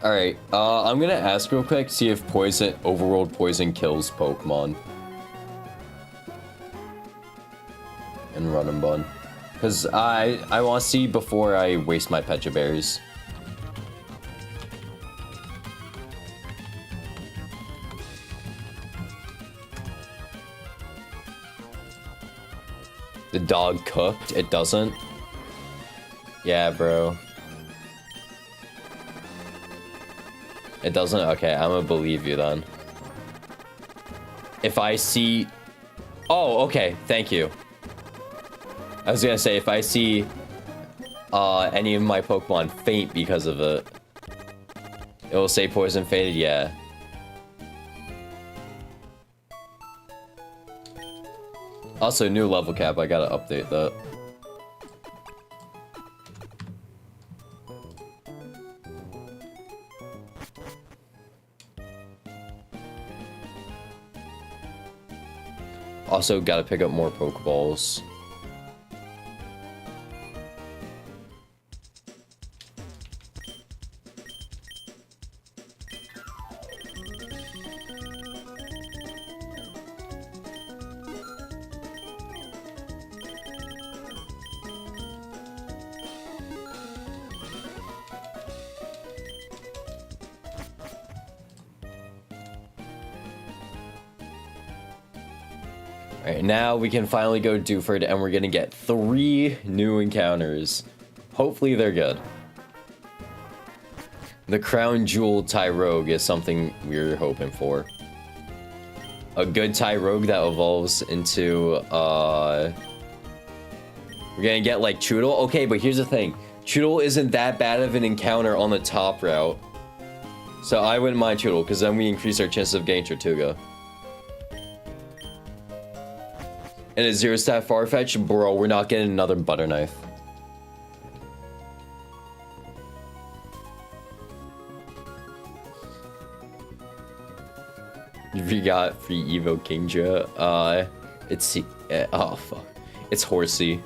Alright, I'm gonna ask real quick, see if Overworld Poison kills Pokemon. And Run Bun. Because I want to see before I waste my Pecha Berries. The dog cooked? It doesn't? Yeah, bro. It doesn't? Okay, I'm gonna believe you then. If I see... Oh, okay, thank you. I was gonna say, if I see any of my Pokemon faint because of it, it will say poison fainted, yeah. Also, new level cap, I gotta update that. Also, gotta pick up more Pokeballs. Alright, now we can finally go to Dewford, and we're gonna get 3 new encounters. Hopefully they're good. The Crown Jewel Tyrogue is something we're hoping for. A good Tyrogue that evolves into, we're gonna get, like, Choodle. Okay, but here's the thing. Choodle isn't that bad of an encounter on the top route. So I wouldn't mind Choodle, because then we increase our chances of getting Tortuga. And a 0-stat Farfetch? Bro, we're not getting another Butter Knife. We got free Evo Kingdra. It's... oh, fuck. It's Horsey.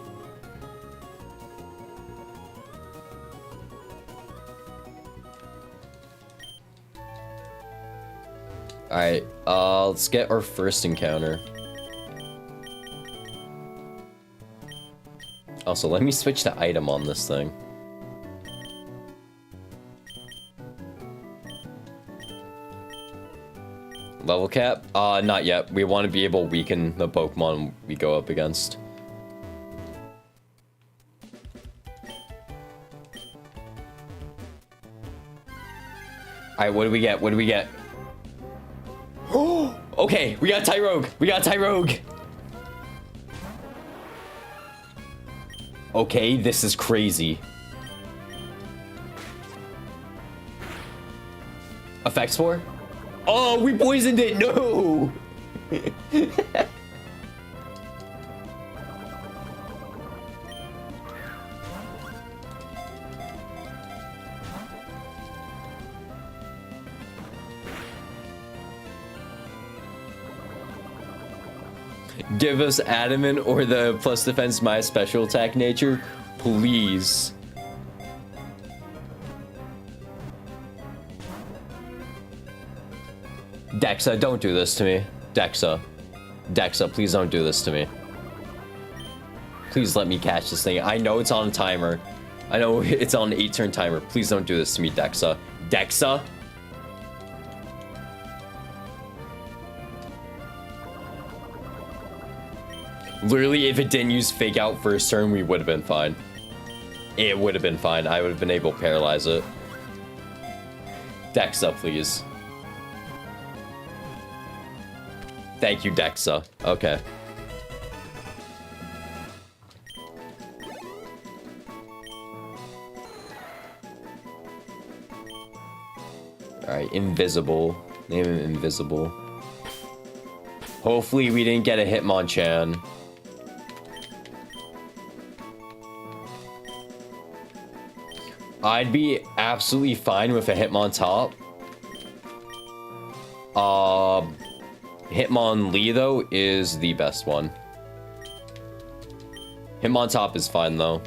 Alright, let's get our first encounter. Also, let me switch to item on this thing. Level cap? Not yet. We want to be able to weaken the Pokemon we go up against. Alright, what do we get? What do we get? Oh, okay, we got Tyrogue. We got Tyrogue. Okay, this is crazy. Effects 4? Oh, we poisoned it. No. Give us adamant or the plus defense my special attack nature, please. Dexa, don't do this to me. Dexa. Dexa, please don't do this to me. Please let me catch this thing. I know it's on a timer. I know it's on an 8-turn timer. Please don't do this to me, Dexa. Dexa? Literally, if it didn't use fake out first turn, we would have been fine. It would have been fine. I would have been able to paralyze it. Dexa, please. Thank you, Dexa. Okay. Alright, invisible. Name him invisible. Hopefully we didn't get a Hitmonchan. I'd be absolutely fine with a Hitmontop. Hitmonlee, though, is the best one. Hitmontop is fine, though.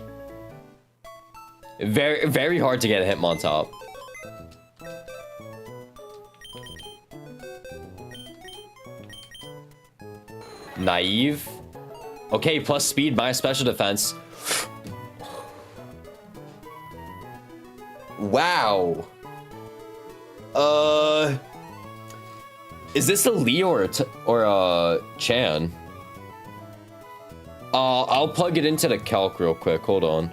Very, very hard to get a Hitmontop. Naive. Okay, plus speed, my special defense. Wow. Is this a Lee or a Chan? I'll plug it into the calc real quick. Hold on.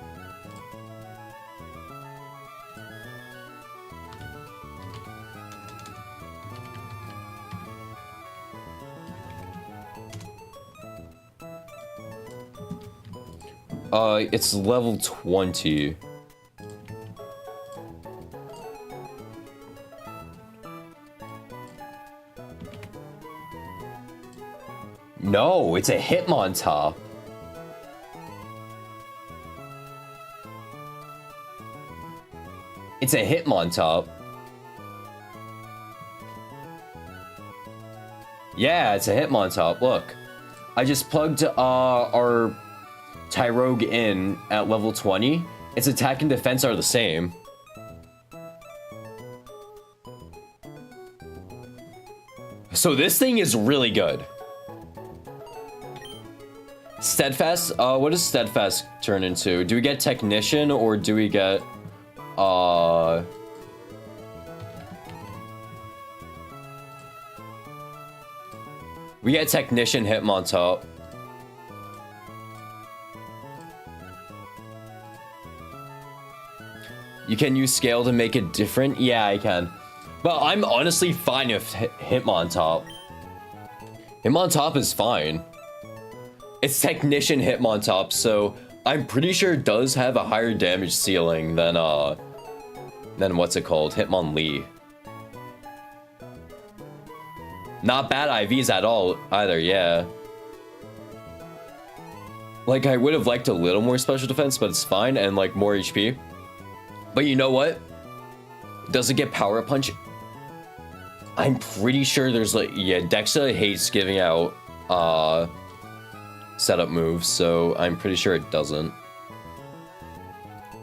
It's level 20. No, it's a Hitmontop. It's a Hitmontop. Yeah, it's a Hitmontop. Look, I just plugged our Tyrogue in at level 20. Its attack and defense are the same. So this thing is really good. Steadfast? What does Steadfast turn into? Do we get Technician or do we get, we get Technician Hitmontop. You can use Scale to make it different? Yeah, I can. But I'm honestly fine with Hitmontop. Hitmontop is fine. It's Technician Hitmontop, so I'm pretty sure it does have a higher damage ceiling than what's it called? Hitmonlee. Not bad IVs at all either, yeah. Like, I would have liked a little more special defense, but it's fine, and like more HP. But you know what? Does it get Power Punch? I'm pretty sure there's like, yeah, Dexa hates giving out setup moves, so I'm pretty sure it doesn't.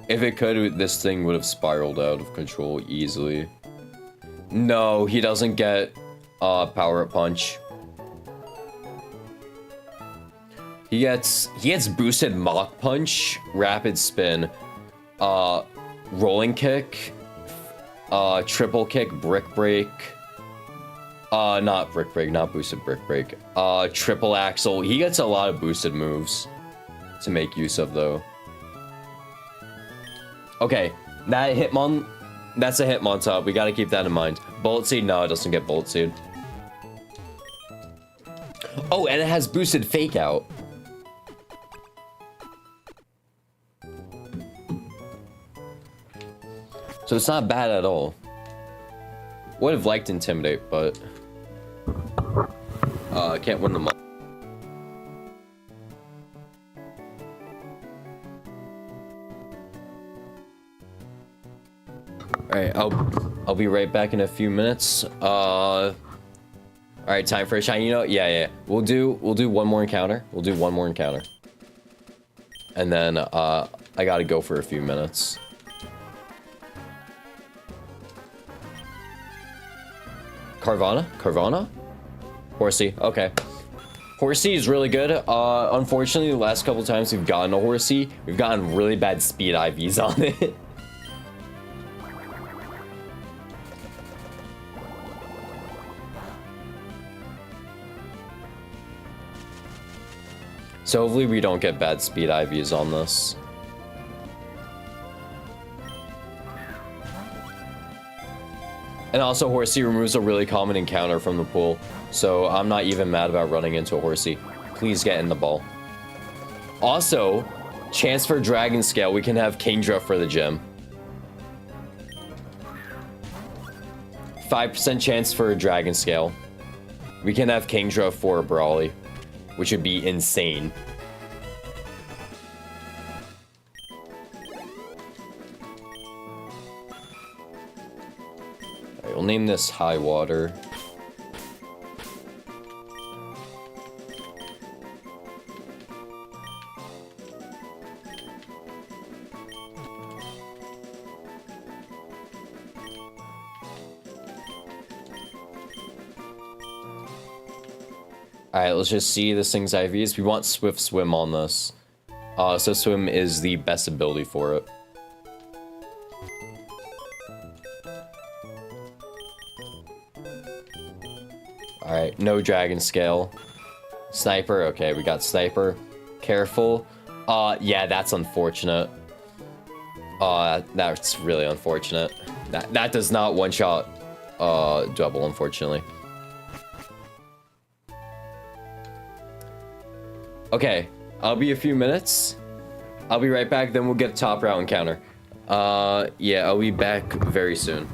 If it could, this thing would have spiraled out of control easily. No, he doesn't get Power Up Punch. He gets boosted Mach Punch, Rapid Spin, Rolling Kick, Triple Kick, Brick Break. Not Brick Break, not boosted Brick Break. Triple Axle. He gets a lot of boosted moves to make use of, though. Okay, that's a Hitmontop. We gotta keep that in mind. Bullet Seed, no, it doesn't get Bullet Seed. Oh, and it has boosted Fake Out. So it's not bad at all. Would have liked Intimidate, but I can't win them all. Alright, I'll be right back in a few minutes. Alright, time for a shine. You know, yeah. We'll do one more encounter. We'll do one more encounter. And then I gotta go for a few minutes. Carvana? Horsey, okay. Horsey is really good. Unfortunately, the last couple times we've gotten a Horsey, we've gotten really bad speed IVs on it. So hopefully we don't get bad speed IVs on this. And also, Horsey removes a really common encounter from the pool, so I'm not even mad about running into a Horsey. Please get in the ball. Also, chance for Dragon Scale, we can have Kingdra for the gym. 5% chance for a Dragon Scale. We can have Kingdra for a Brawly, which would be insane. We'll name this High Water. Alright, let's just see this thing's IVs. We want Swift Swim on this. So Swim is the best ability for it. Alright, no Dragon Scale. Sniper, okay, we got Sniper. Careful. Yeah, that's unfortunate. That's really unfortunate. That does not one-shot double, unfortunately. Okay, I'll be a few minutes. I'll be right back, then we'll get top route encounter. Yeah, I'll be back very soon.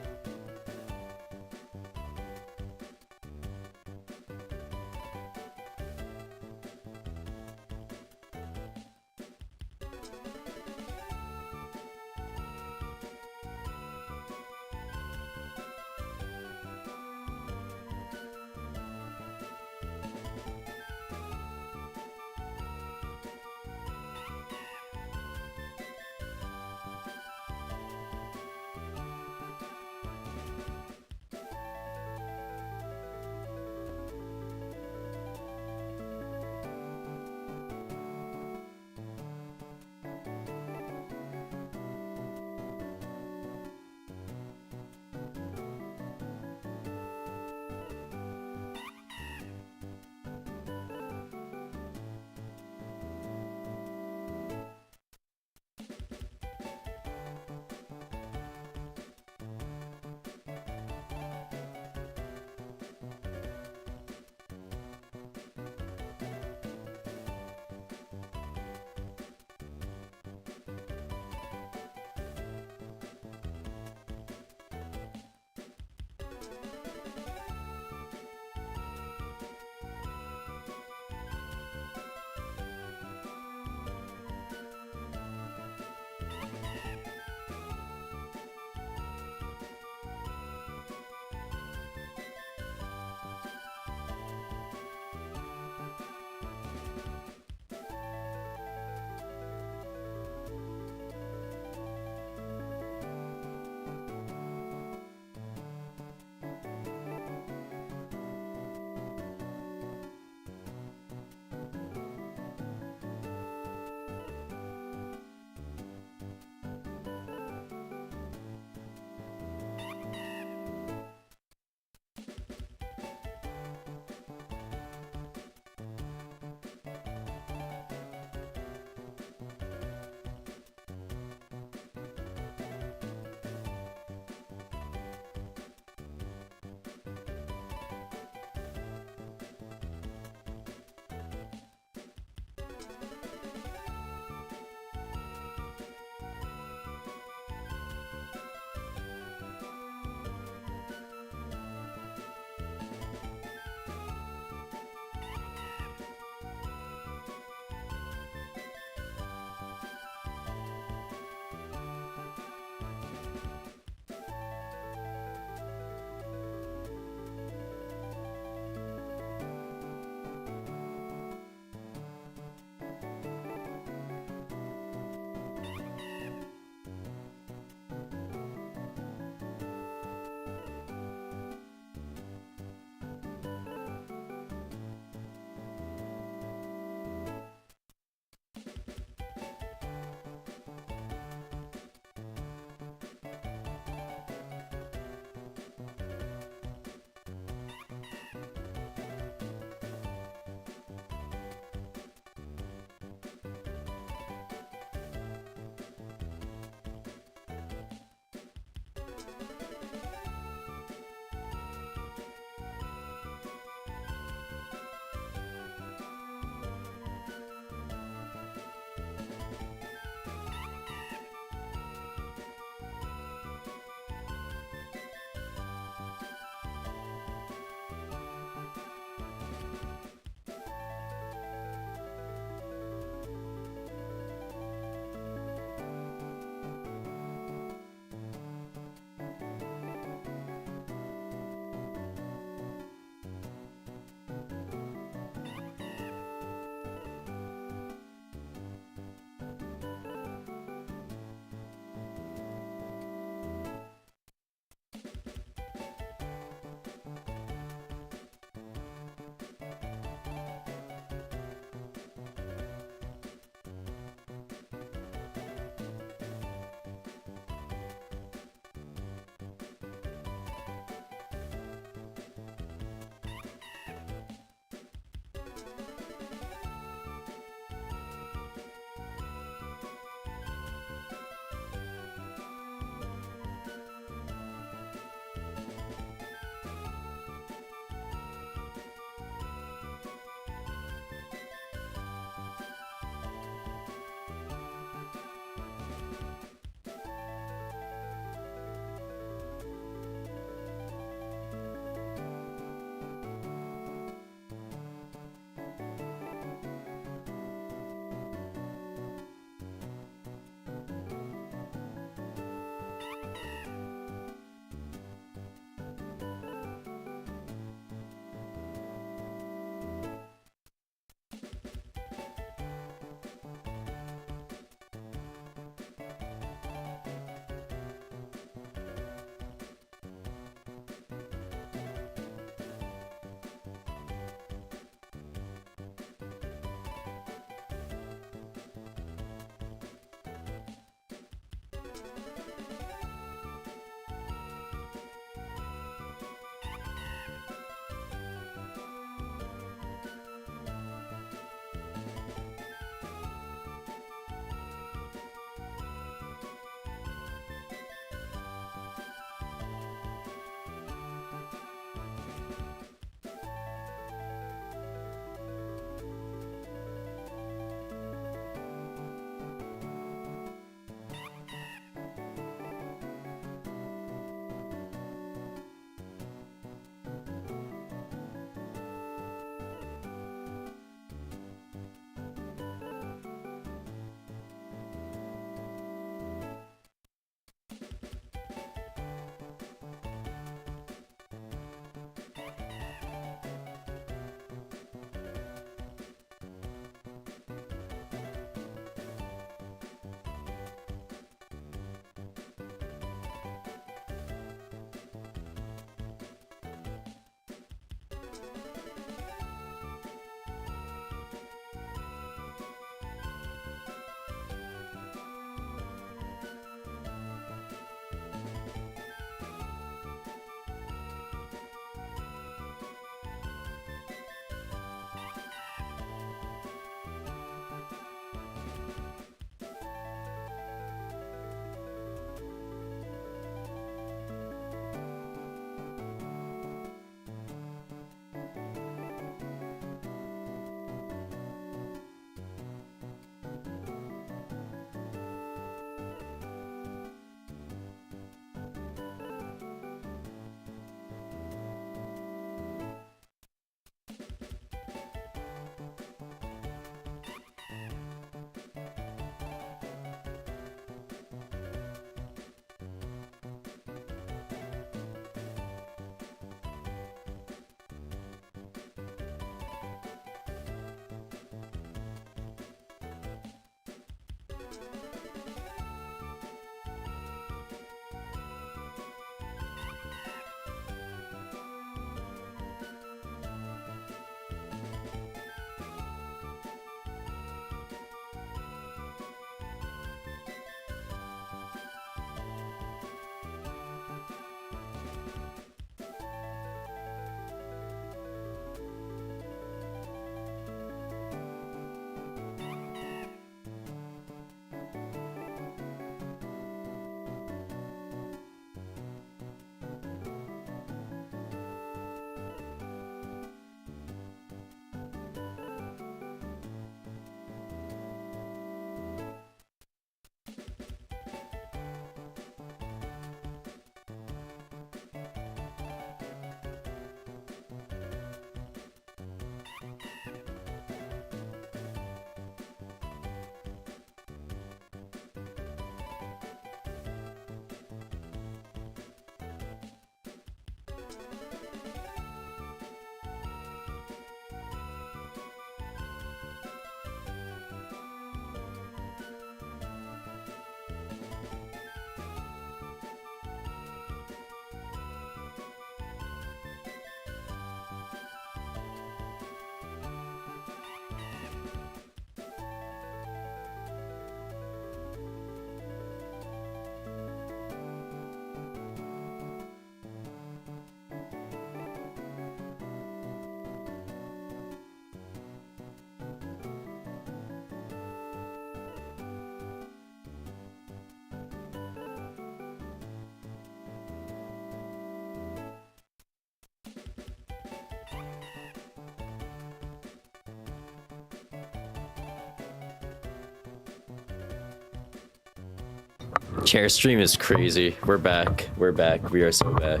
Chair stream is crazy. We're back. We're back. We are so back.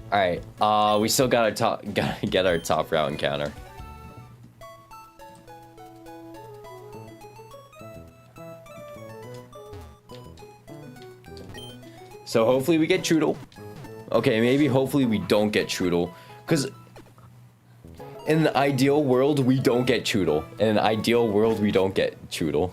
All right. We still gotta get our top route encounter. So hopefully we get Trudel. Okay, maybe hopefully we don't get Trudel, because in the ideal world we don't get Trudel. In an ideal world we don't get Trudel.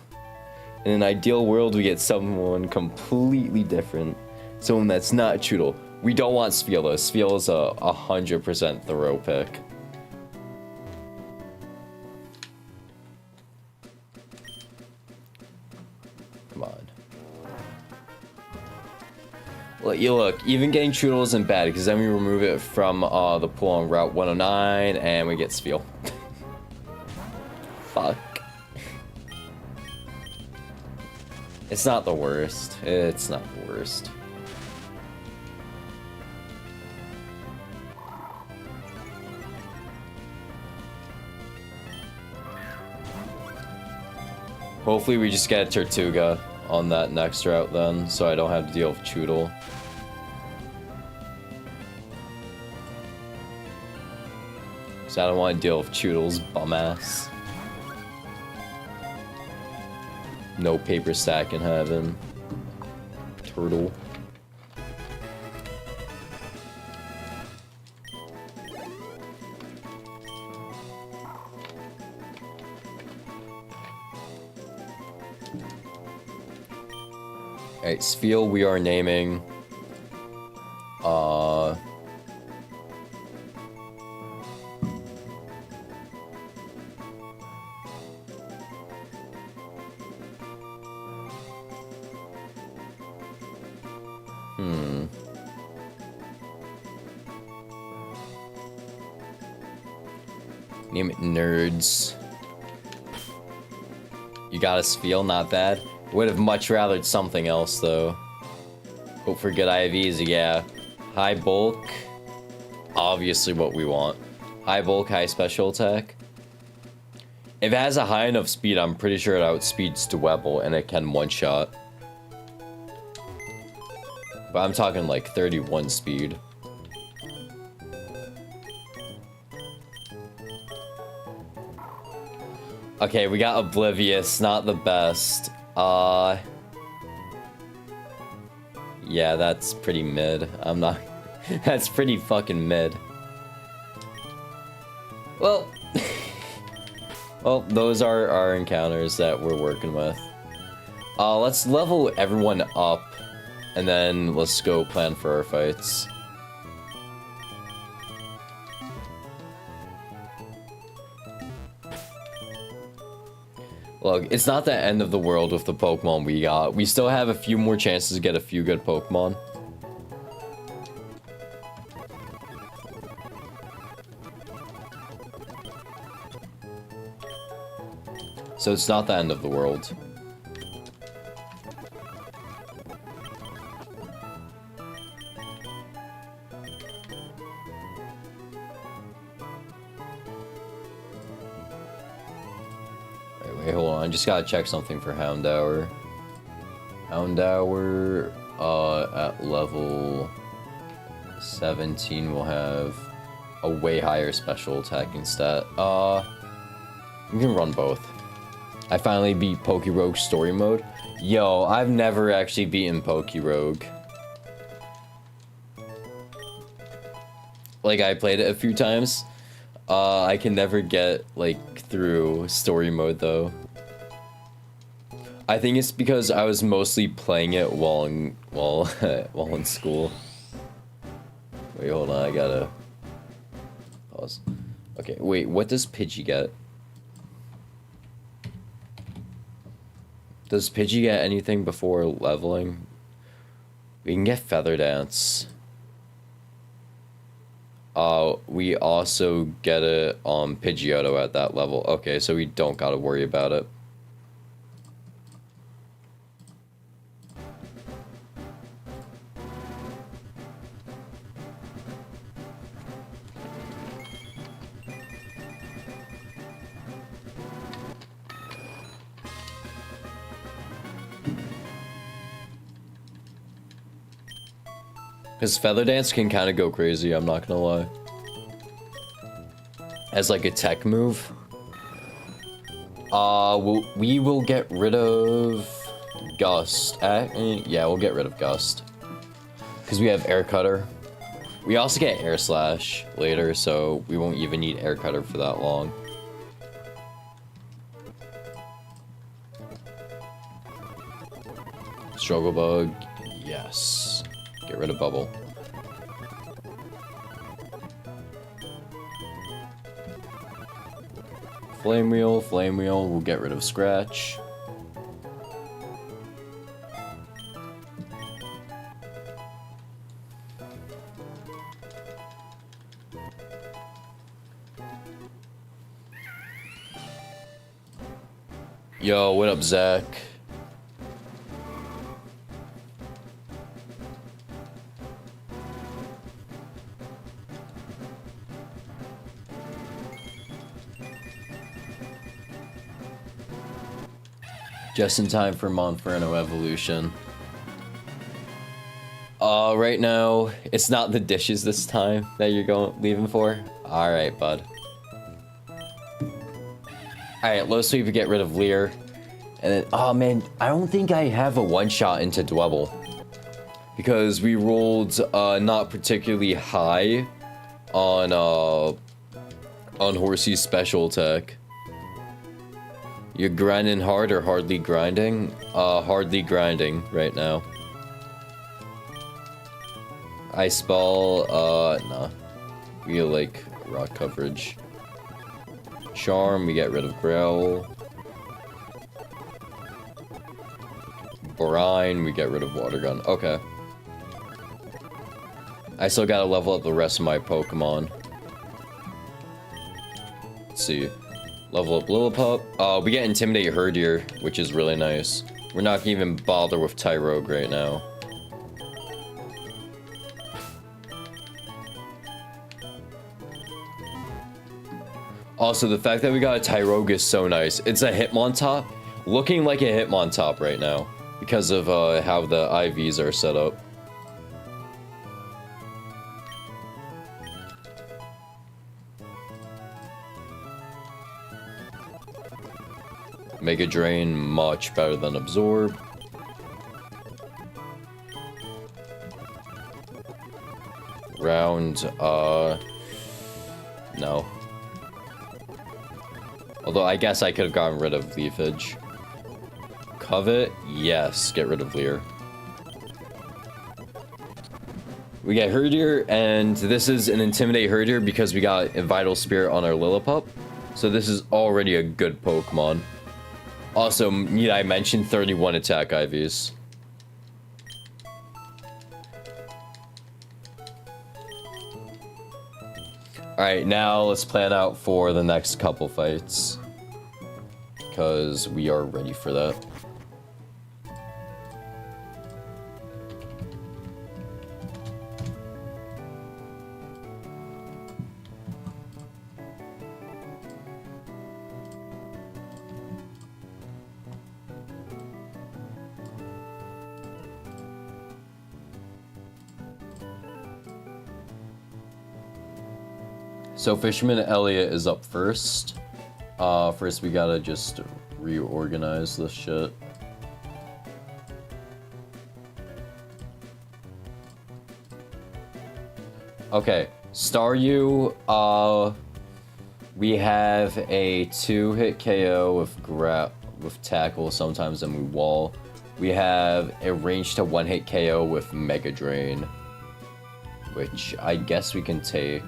In an ideal world we get someone completely different, someone that's not Trudel. We don't want Sphila. Sphila's a 100% throw pick. Look, even getting Choodle isn't bad, because then we remove it from the pool on Route 109, and we get Spheal. Fuck. It's not the worst. It's not the worst. Hopefully we just get a Tortuga on that next route then, so I don't have to deal with Choodle. So I don't want to deal with Choodle's bum ass. No paper stack in heaven. Turtle. Alright, Spheal we are naming. Name it Nerds. You got a Spheal, not bad. Would have much rathered something else though. Hope for good IVs, yeah. High bulk. Obviously what we want. High bulk, high special attack. If it has a high enough speed, I'm pretty sure it outspeeds Dwebble and it can one-shot. But I'm talking like 31 speed. Okay, we got Oblivious, not the best. Yeah, that's pretty mid. I'm not... That's pretty fucking mid. Well... Well, those are our encounters that we're working with. Let's level everyone up, and then let's go plan for our fights. Look, it's not the end of the world with the Pokemon we got. We still have a few more chances to get a few good Pokemon. So it's not the end of the world. Wait, hold on. I just gotta check something for Houndour. Houndour, at level 17 will have a way higher special attacking stat. We can run both. I finally beat Pokerogue story mode. Yo, I've never actually beaten Pokerogue. Like, I played it a few times. I can never get, like, through story mode, though. I think it's because I was mostly playing it while in school. Wait, hold on, I gotta pause. Okay, wait, what does Pidgey get? Does Pidgey get anything before leveling? We can get Feather Dance. We also get it on Pidgeotto at that level. Okay, so we don't gotta worry about it. Because Feather Dance can kind of go crazy, I'm not gonna lie. As like a tech move. We will get rid of Gust. Yeah, we'll get rid of Gust. Because we have Air Cutter. We also get Air Slash later, so we won't even need Air Cutter for that long. Struggle Bug, yes. Get rid of Bubble. Flame Wheel, we'll get rid of Scratch. Yo, what up, Zach? Just in time for Monferno evolution. Right now, it's not the dishes this time that you're leaving for? Alright, bud. Alright, low sweep to get rid of Lear. And then, oh man, I don't think I have a one-shot into Dwebble. Because we rolled, not particularly high on Horsey's special attack. You're grinding hard or hardly grinding? Hardly grinding right now. Ice Ball, nah. We get, like, rock coverage. Charm, we get rid of Growl. Brine, we get rid of Water Gun. Okay. I still gotta level up the rest of my Pokemon. Let's see. Level up Lillipup. We get Intimidate Herdier, which is really nice. We're not gonna even bother with Tyrogue right now. Also, the fact that we got a Tyrogue is so nice. It's a Hitmontop, looking like a Hitmontop right now because of how the IVs are set up. Mega Drain, much better than Absorb. Round, no. Although I guess I could have gotten rid of Leafage. Covet, yes, get rid of Leer. We get Herdier, and this is an Intimidate Herdier because we got a Vital Spirit on our Lillipup. So this is already a good Pokemon. Also, need I mention 31 attack IVs. Alright, now let's plan out for the next couple fights. Because we are ready for that. So Fisherman Elliot is up first. First we gotta just reorganize this shit. Okay, Staryu, we have a 2-hit KO with Tackle, sometimes then we wall. We have a range to 1-hit KO with Mega Drain, which I guess we can take.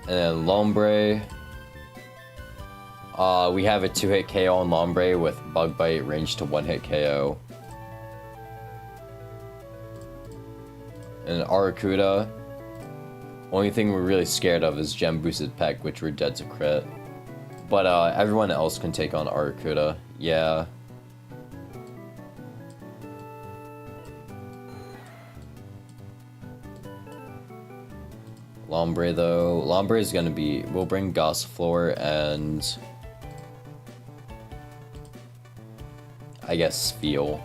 And then Lombre. We have a 2-hit KO on Lombre with Bug Bite, range to 1-hit KO. And Arcuda. Only thing we're really scared of is Gem Boosted Peck, which we're dead to crit. But everyone else can take on Arcuda. Yeah. Lombre though. Lombre is gonna be. We'll bring Gossifleur and I guess Feel.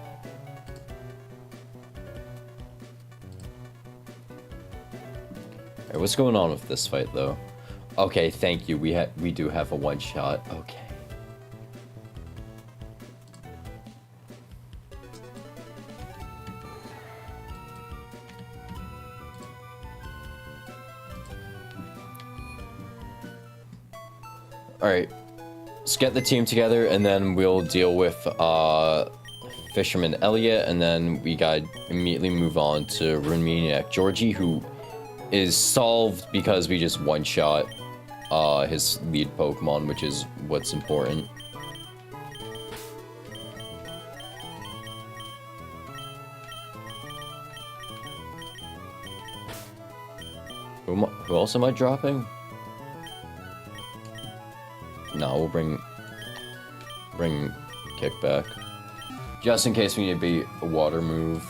Alright, what's going on with this fight though? Okay, thank you. We do have a one-shot. Okay. Alright, let's get the team together and then we'll deal with Fisherman Elliot, and then we gotta immediately move on to Rune Maniac Georgie, who is solved because we just one-shot his lead Pokemon, which is what's important. Who else am I dropping? No, we'll bring Kickback. Just in case we need to beat a water move.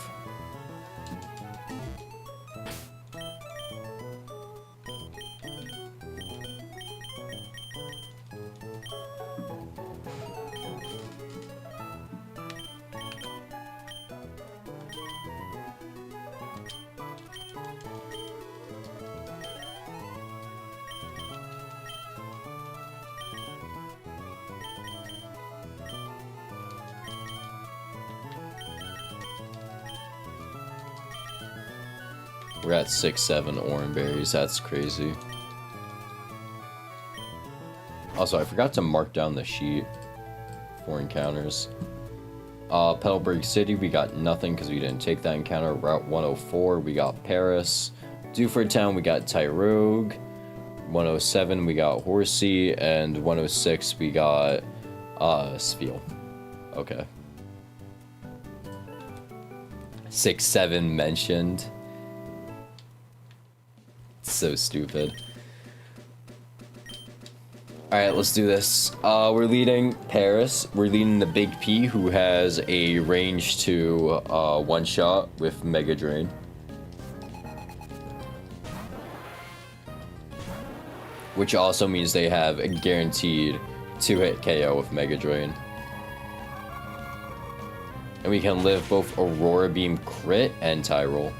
We're at 6-7 orange berries. That's crazy. Also, I forgot to mark down the sheet for encounters. Petalburg City, we got nothing because we didn't take that encounter. Route 104, we got Paris. Dewford Town, we got Tyrogue. 107, we got Horsey. And 106, we got Spiel. Okay. 6-7 mentioned. So stupid. Alright, let's do this. We're leading Paris. We're leading the Big P, who has a range to one-shot with Mega Drain. Which also means they have a guaranteed 2-hit KO with Mega Drain. And we can live both Aurora Beam Crit and Tyrol.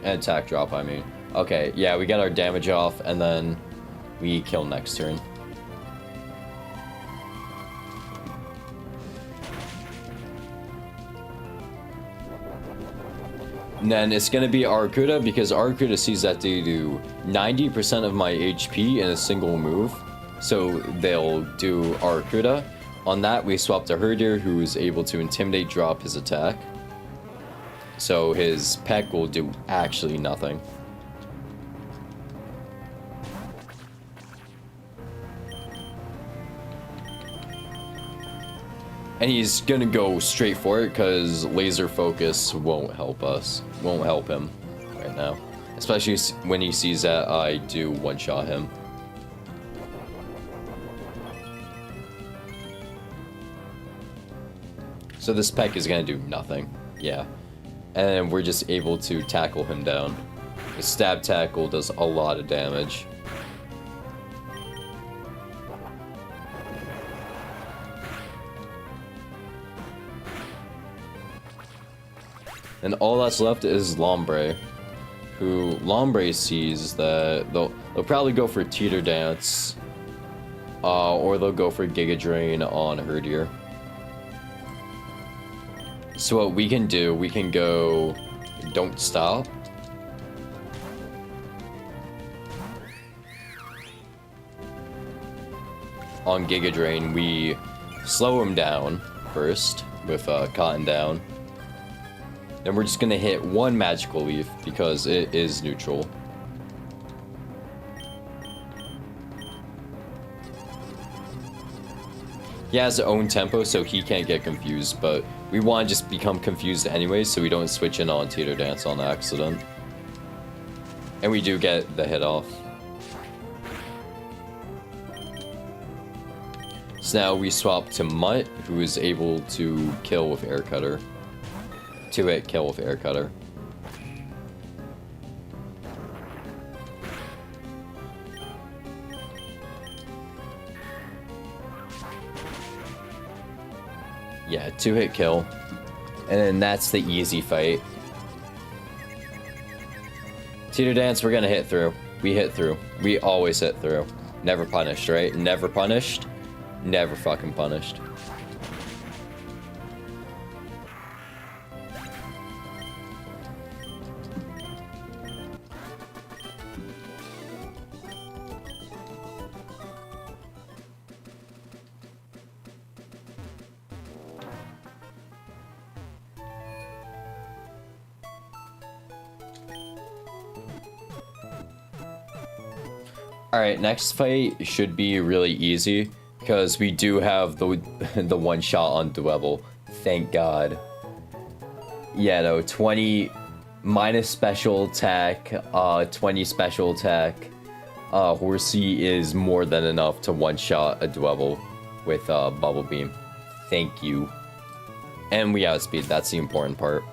And attack drop, I mean. Okay, yeah, we get our damage off, and then we kill next turn. And then it's gonna be Arcuda, because Arcuda sees that they do 90% of my HP in a single move. So they'll do Arcuda. On that, we swap to Herdier, who is able to Intimidate drop his attack. So his peck will do actually nothing. And he's gonna go straight for it because laser focus won't help us. Won't help him right now. Especially when he sees that I do one-shot him. So this peck is gonna do nothing. Yeah. And we're just able to tackle him down. The stab tackle does a lot of damage. And all that's left is Lombre, who Lombre sees that they'll probably go for Teeter Dance, or they'll go for Giga Drain on Herdier. So what we can do, we can go Don't Stop. On Giga Drain, we slow him down first with Cotton Down. Then we're just gonna hit one Magical Leaf because it is neutral. He has his own tempo, so he can't get confused, but we want to just become confused anyway, so we don't switch in on Teeter Dance on accident. And we do get the hit off. So now we swap to Mutt, who is able to kill with Air Cutter. 2-hit kill with Air Cutter. Yeah, 2-hit kill. And then that's the easy fight. Teeter Dance, we're gonna hit through. We hit through. We always hit through. Never punished, right? Never punished. Never fucking punished. Alright, next fight should be really easy, because we do have the one shot on Dwebble. Thank God. Yeah, no, 20 minus special attack, 20 special attack. Horsey is more than enough to one-shot a Dwebble with Bubble Beam. Thank you. And we outspeed, that's the important part.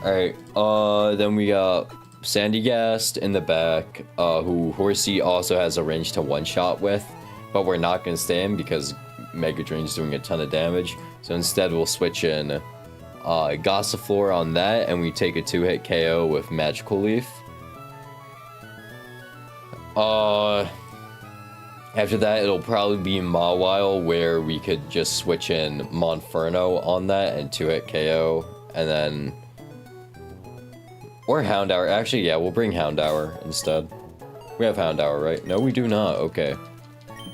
Alright, then we got Sandygast in the back, who Horsey also has a range to one-shot with, but we're not going to stay in because Mega Drain's doing a ton of damage, so instead we'll switch in Gossifleur on that, and we take a 2-hit KO with Magical Leaf. After that, it'll probably be Mawile, where we could just switch in Monferno on that and 2-hit KO, and then... Or Houndour. Actually, yeah, we'll bring Houndour instead. We have Houndour, right? No, we do not. Okay.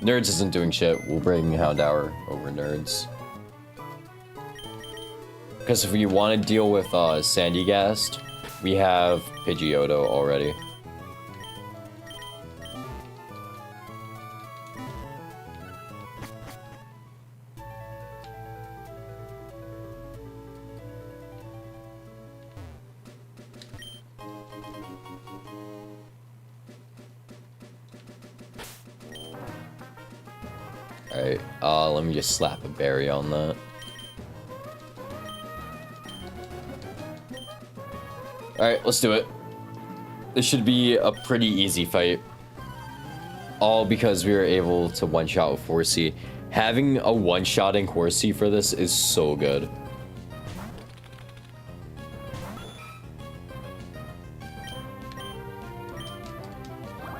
Nerds isn't doing shit. We'll bring Houndour over Nerds. Because if we want to deal with Sandygast, we have Pidgeotto already. Alright, let me just slap a berry on that. Alright, let's do it. This should be a pretty easy fight. All because we were able to one-shot with Horsey. Having a one-shotting Horsey for this is so good.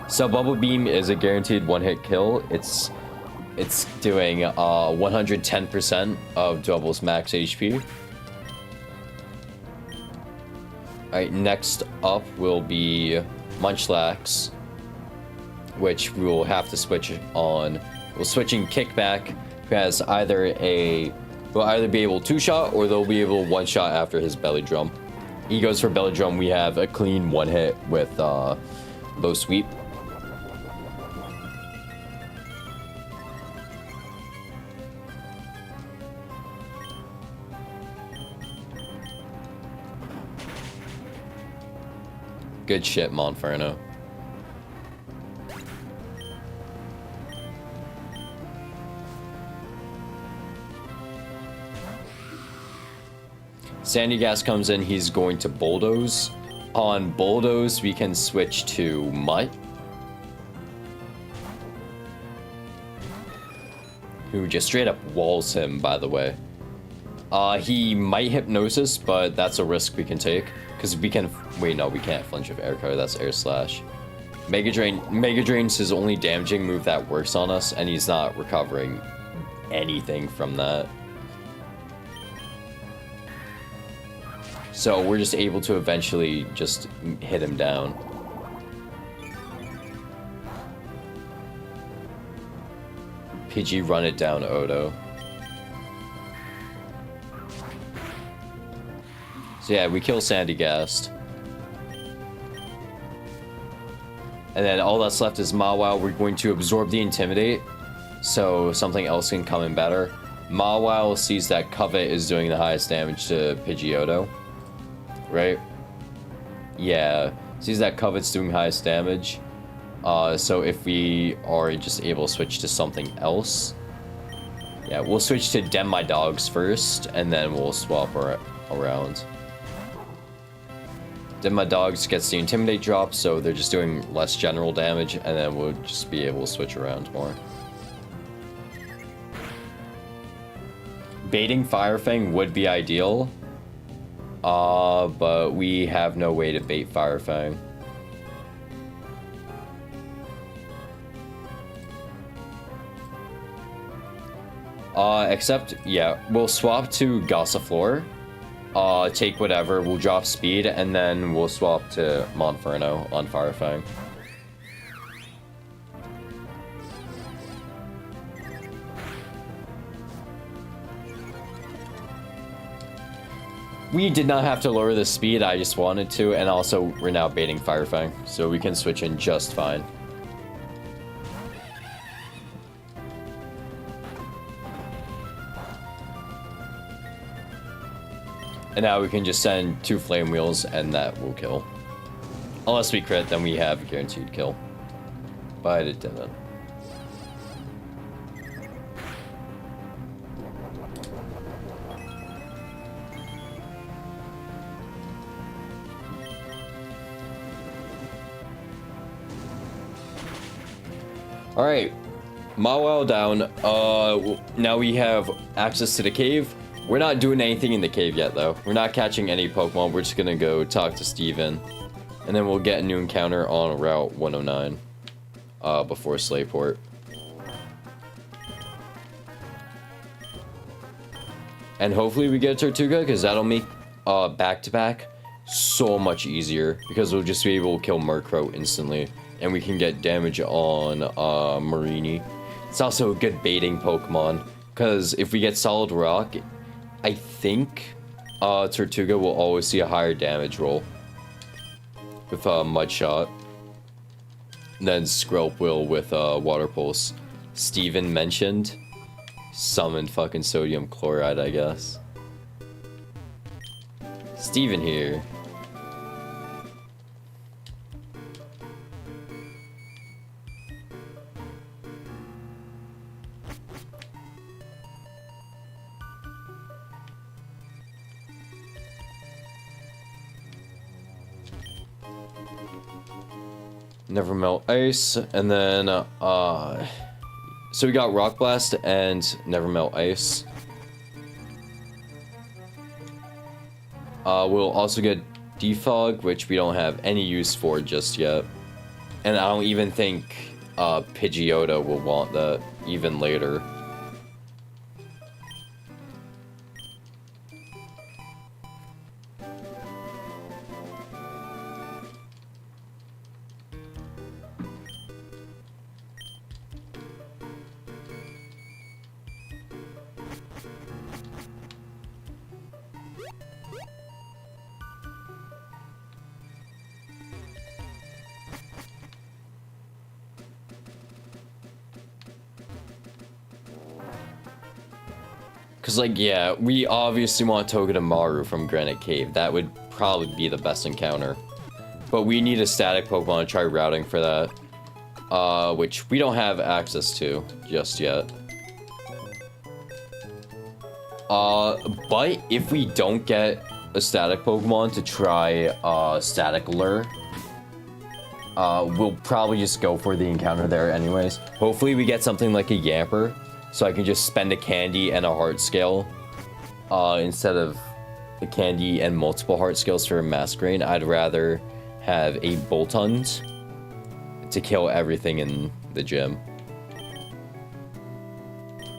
So Bubble Beam is a guaranteed one-hit kill. It's doing 110% of Dwebble's max HP. Alright, next up will be Munchlax, which we will have to switch on. We'll switch in Kickback, who has will either be able to two-shot or they'll be able to one-shot after his Belly Drum. He goes for Belly Drum, we have a clean one-hit with Low Sweep. Good shit, Monferno. Sandygast comes in, he's going to Bulldoze. On Bulldoze, we can switch to Mutt, who just straight up walls him, by the way. He might Hypnosis, but that's a risk we can take. Because we can... Wait, no, we can't flinch with Air Cover. That's Air Slash. Mega Drain's his only damaging move that works on us, and he's not recovering anything from that. So we're just able to eventually just hit him down. Pidgey, run it down, Odo. So yeah, we kill Sandygast. And then all that's left is Mawile. We're going to absorb the Intimidate, so something else can come in better. Mawile sees that Covet is doing the highest damage to Pidgeotto. Right? Yeah, sees that Covet's doing highest damage. So if we are just able to switch to something else. Yeah, we'll switch to Dem My Dogs first, and then we'll swap around. Then my dogs gets the Intimidate drop, so they're just doing less general damage, and then we'll just be able to switch around more. Baiting Fire Fang would be ideal, but we have no way to bait Fire Fang. Except, yeah, we'll swap to Gossifleur. take whatever, we'll drop speed, and then we'll swap to Monferno on Fire Fang. We did not have to lower the speed, I just wanted to, and also we're now baiting Fire Fang, so we can switch in just fine. And now we can just send 2 Flame Wheels, and that will kill. Unless we crit, then we have a guaranteed kill. But it didn't. Alright, Mawile down. Now we have access to the cave. We're not doing anything in the cave yet, though. We're not catching any Pokemon. We're just gonna go talk to Steven. And then we'll get a new encounter on Route 109 before Slayport. And hopefully we get Tortuga, because that'll make back-to-back so much easier. Because we'll just be able to kill Murkrow instantly. And we can get damage on Marini. It's also a good baiting Pokemon. Because if we get Solid Rock, I think Tortuga will always see a higher damage roll with Mud Shot. And then Skrelp will with Water Pulse. Steven mentioned summoned fucking sodium chloride, I guess. Steven here. Never Melt Ice, and then, so we got Rock Blast and Never Melt Ice. We'll also get Defog, which we don't have any use for just yet. And I don't even think, Pidgeotto will want that even later. Because, like, yeah, we obviously want Togedemaru from Granite Cave. That would probably be the best encounter. But we need a static Pokemon to try routing for that. Which we don't have access to just yet. But if we don't get a static Pokemon to try, Static Lure, we'll probably just go for the encounter there anyways. Hopefully we get something like a Yamper. So I can just spend a candy and a heart scale instead of a candy and multiple heart scales for a Masquerain. I'd rather have a Boltund to kill everything in the gym.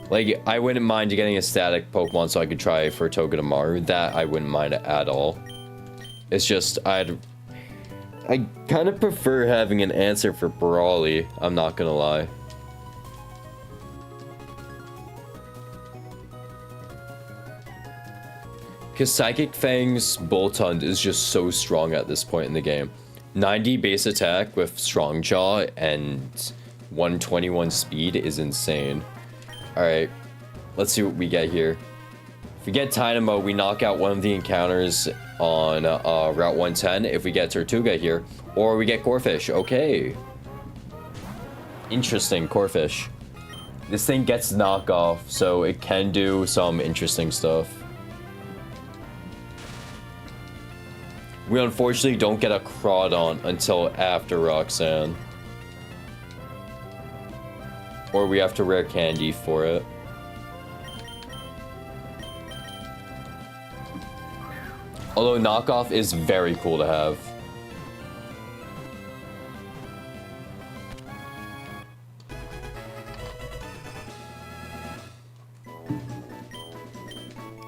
Like, I wouldn't mind getting a static Pokemon so I could try for Togedemaru. That I wouldn't mind at all. It's just, I kind of prefer having an answer for Brawly, I'm not gonna lie. Because Psychic Fang's Boltund is just so strong at this point in the game. 90 base attack with Strong Jaw and 121 speed is insane. Alright, let's see what we get here. If we get Dynamo, we knock out one of the encounters on Route 110 if we get Tortuga here. Or we get Corphish, okay. Interesting, Corphish. This thing gets knockoff, so it can do some interesting stuff. We unfortunately don't get a Crawdon until after Roxanne. Or we have to rare candy for it. Although knockoff is very cool to have.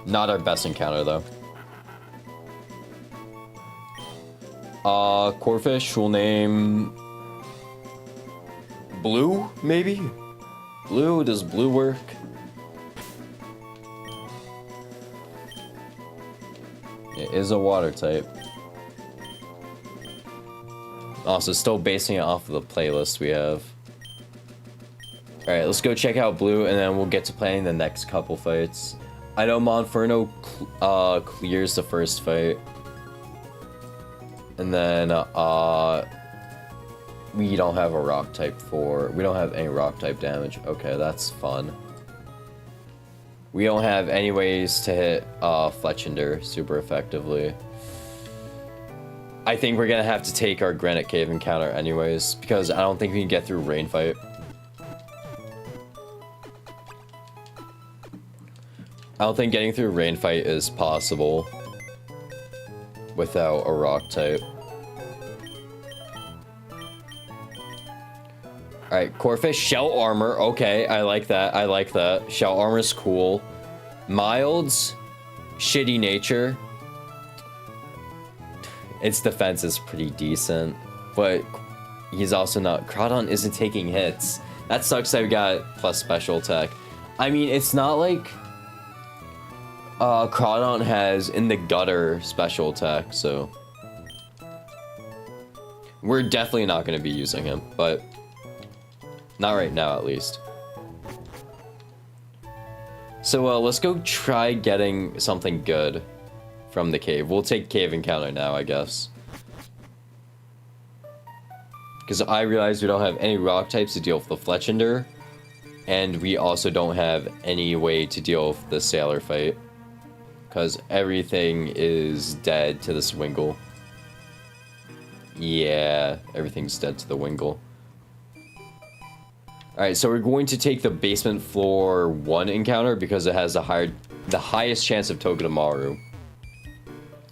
Not our best encounter though. Corphish will name... Blue, maybe? Blue, does blue work? It is a water type. Also, still basing it off of the playlist we have. Alright, let's go check out blue, and then we'll get to playing the next couple fights. I know Monferno clears the first fight. And then, we don't have a rock type we don't have any rock type damage. Okay, that's fun. We don't have any ways to hit Fletchinder super effectively. I think we're gonna have to take our Granite Cave encounter anyways, because I don't think we can get through Rain Fight. I don't think getting through Rain Fight is possible without a rock type. Alright, Corphish, Shell Armor. Okay, I like that. I like that. Shell Armor's cool. Mild's shitty nature. Its defense is pretty decent, but he's also not... Crawdon isn't taking hits. That sucks that we got plus special attack. I mean, it's not like... Crawdon has in the gutter special attack, so... We're definitely not going to be using him, but... Not right now, at least. So, let's go try getting something good from the cave. We'll take cave encounter now, I guess. Because I realize we don't have any rock types to deal with the Fletchinder. And we also don't have any way to deal with the Sailor fight. Because everything is dead to the Swingle. Yeah, everything's dead to the Wingle. Alright, so we're going to take the basement floor 1 encounter because it has the highest chance of Togedemaru.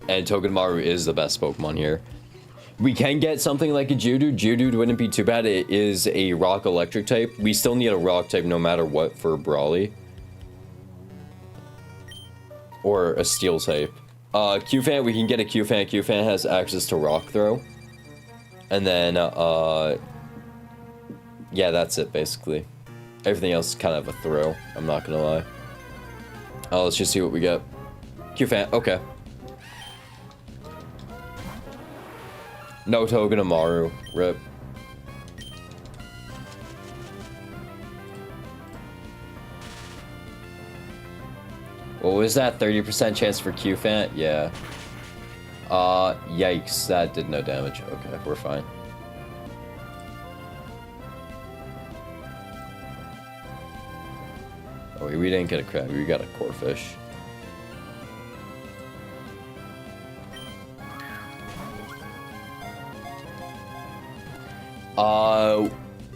And Togedemaru is the best Pokemon here. We can get something like a Geodude. Geodude wouldn't be too bad. It is a rock electric type. We still need a rock type no matter what for Brawly. Or a steel type. Q-Fan, we can get a Q-Fan. Q-Fan has access to Rock Throw. And then, yeah, that's it, basically. Everything else is kind of a throw, I'm not gonna lie. Let's just see what we get. Q-Fan, okay. No Togedemaru, rip. What was that, 30% chance for Q-Fan? Yeah. Yikes, that did no damage. Okay, we're fine. Oh, we didn't get a crab, we got a Corphish.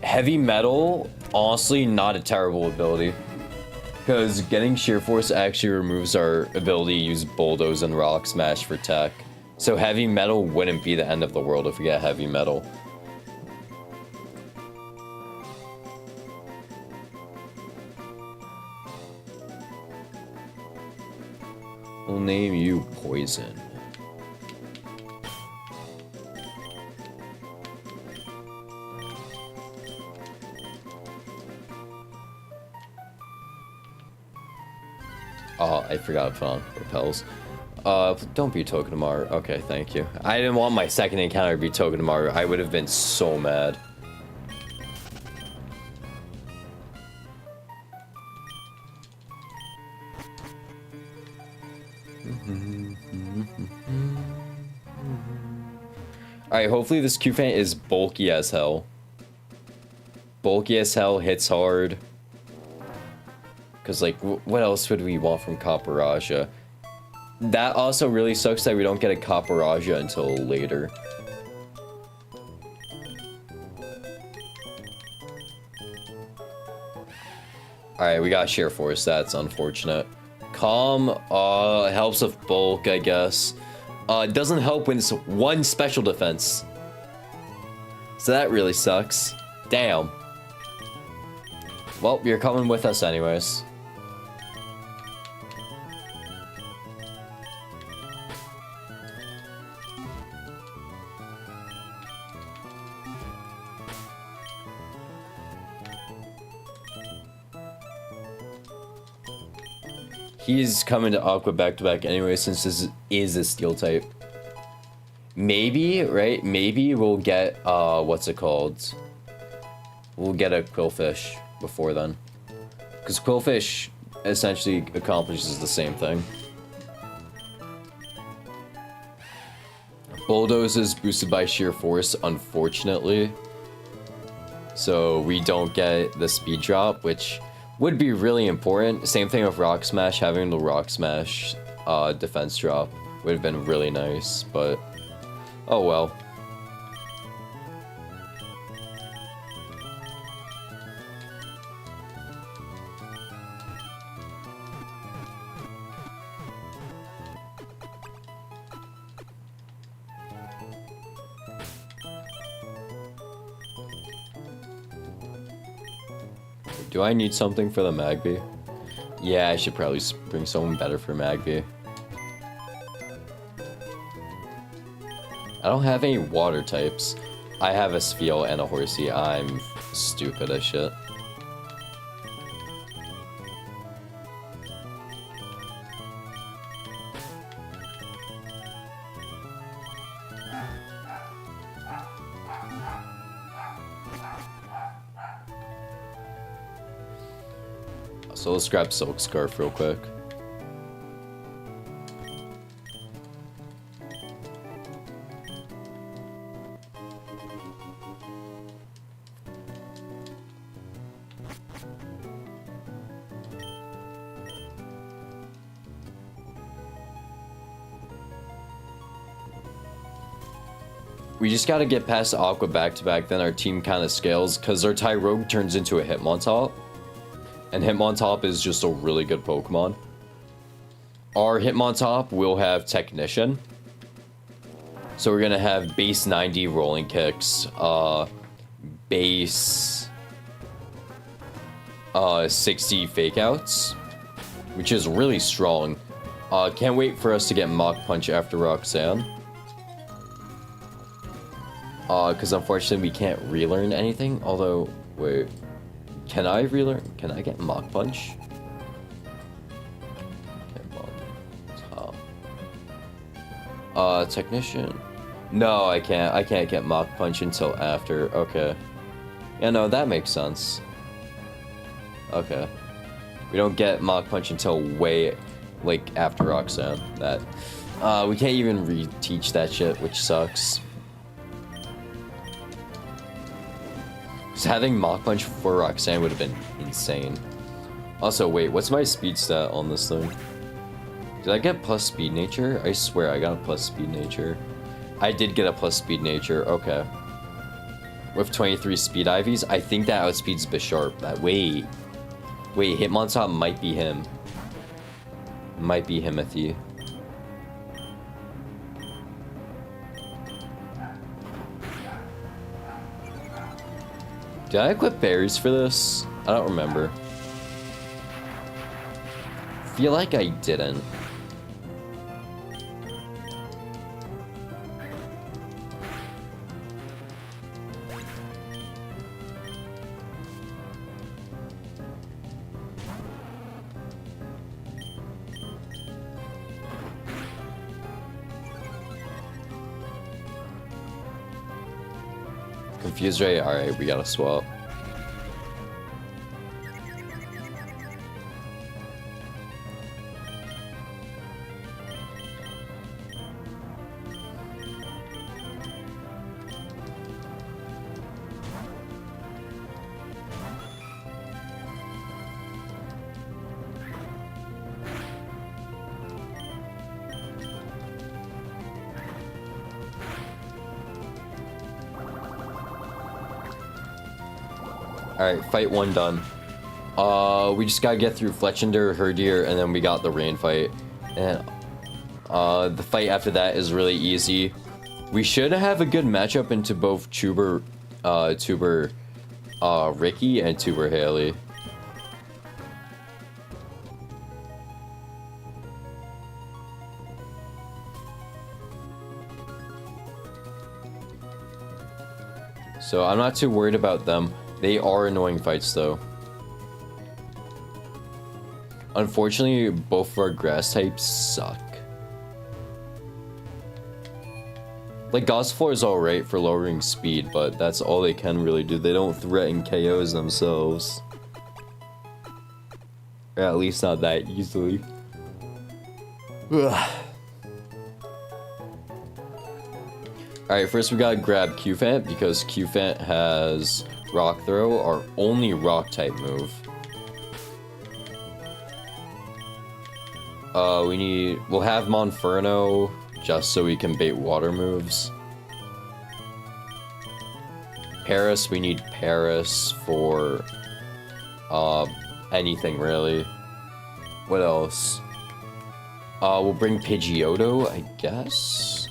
Heavy Metal, honestly, not a terrible ability. Because getting Sheer Force actually removes our ability to use Bulldoze and Rock Smash for tech. So Heavy Metal wouldn't be the end of the world if we get Heavy Metal. We'll name you Poison. Oh, I forgot to put on repels. Don't be Togedemaru. Okay, thank you. I didn't want my second encounter to be Togedemaru. I would have been so mad. Alright, hopefully this Q-Fan is bulky as hell. Bulky as hell, hits hard. Because, like, what else would we want from Copperajah? That also really sucks that we don't get a Copperajah until later. Alright, we got Sheer Force. That's unfortunate. Calm, helps with bulk, I guess. It doesn't help when it's 1 special defense. So that really sucks. Damn. Well, you're coming with us anyways. He's coming to Aqua back-to-back anyway, since this is a Steel type. Maybe, right? Maybe we'll get, what's it called? We'll get a Quillfish before then. Because Quillfish essentially accomplishes the same thing. Bulldoze is boosted by sheer force, unfortunately. So we don't get the speed drop, which would be really important. Same thing with Rock Smash. Having the Rock Smash defense drop would have been really nice, but oh well. Do I need something for the Magby? Yeah, I should probably bring someone better for Magby. I don't have any water types. I have a Spheal and a Horsey. I'm stupid as shit. So let's grab Silk Scarf real quick. We just gotta get past Aqua back-to-back, then our team kind of scales, because our Tyrogue turns into a Hitmontop. And Hitmontop is just a really good Pokemon. Our Hitmontop will have Technician. So we're gonna have base 90 Rolling Kicks, base 60 Fake Outs, which is really strong. Can't wait for us to get Mach Punch after Roxanne. Because unfortunately we can't relearn anything, although, wait. Can I relearn? Can I get Mach Punch? Technician? No, I can't. I can't get Mach Punch until after. Okay. Yeah, no, that makes sense. Okay. We don't get Mach Punch until way, like, after Roxanne. That, we can't even reteach that shit, which sucks. Because having Mach Punch for Roxanne would have been insane. Also, wait, what's my speed stat on this thing? Did I get plus speed nature? I swear I got a plus speed nature. I did get a plus speed nature, okay. With 23 speed IVs, I think that outspeeds Bisharp. Wait, Hitmontop might be him. Might be Himothy. Did I equip berries for this? I don't remember. Feel like I didn't. Confused Ray? Alright, we gotta swap. Alright, fight one done. We just gotta get through Fletchinder, Herdier, and then we got the rain fight. And the fight after that is really easy. We should have a good matchup into both Tuber Ricky and Tuber Haley. So I'm not too worried about them. They are annoying fights, though. Unfortunately, both of our grass types suck. Like, Gossifleur is alright for lowering speed, but that's all they can really do. They don't threaten KOs themselves. Or at least not that easily. Ugh. Alright, first we gotta grab Q-Fant, because Q-Fant has Rock Throw, our only rock type move. We'll have Monferno just so we can bait water moves. Paris, we need Paris for anything really. What else? We'll bring Pidgeotto, I guess.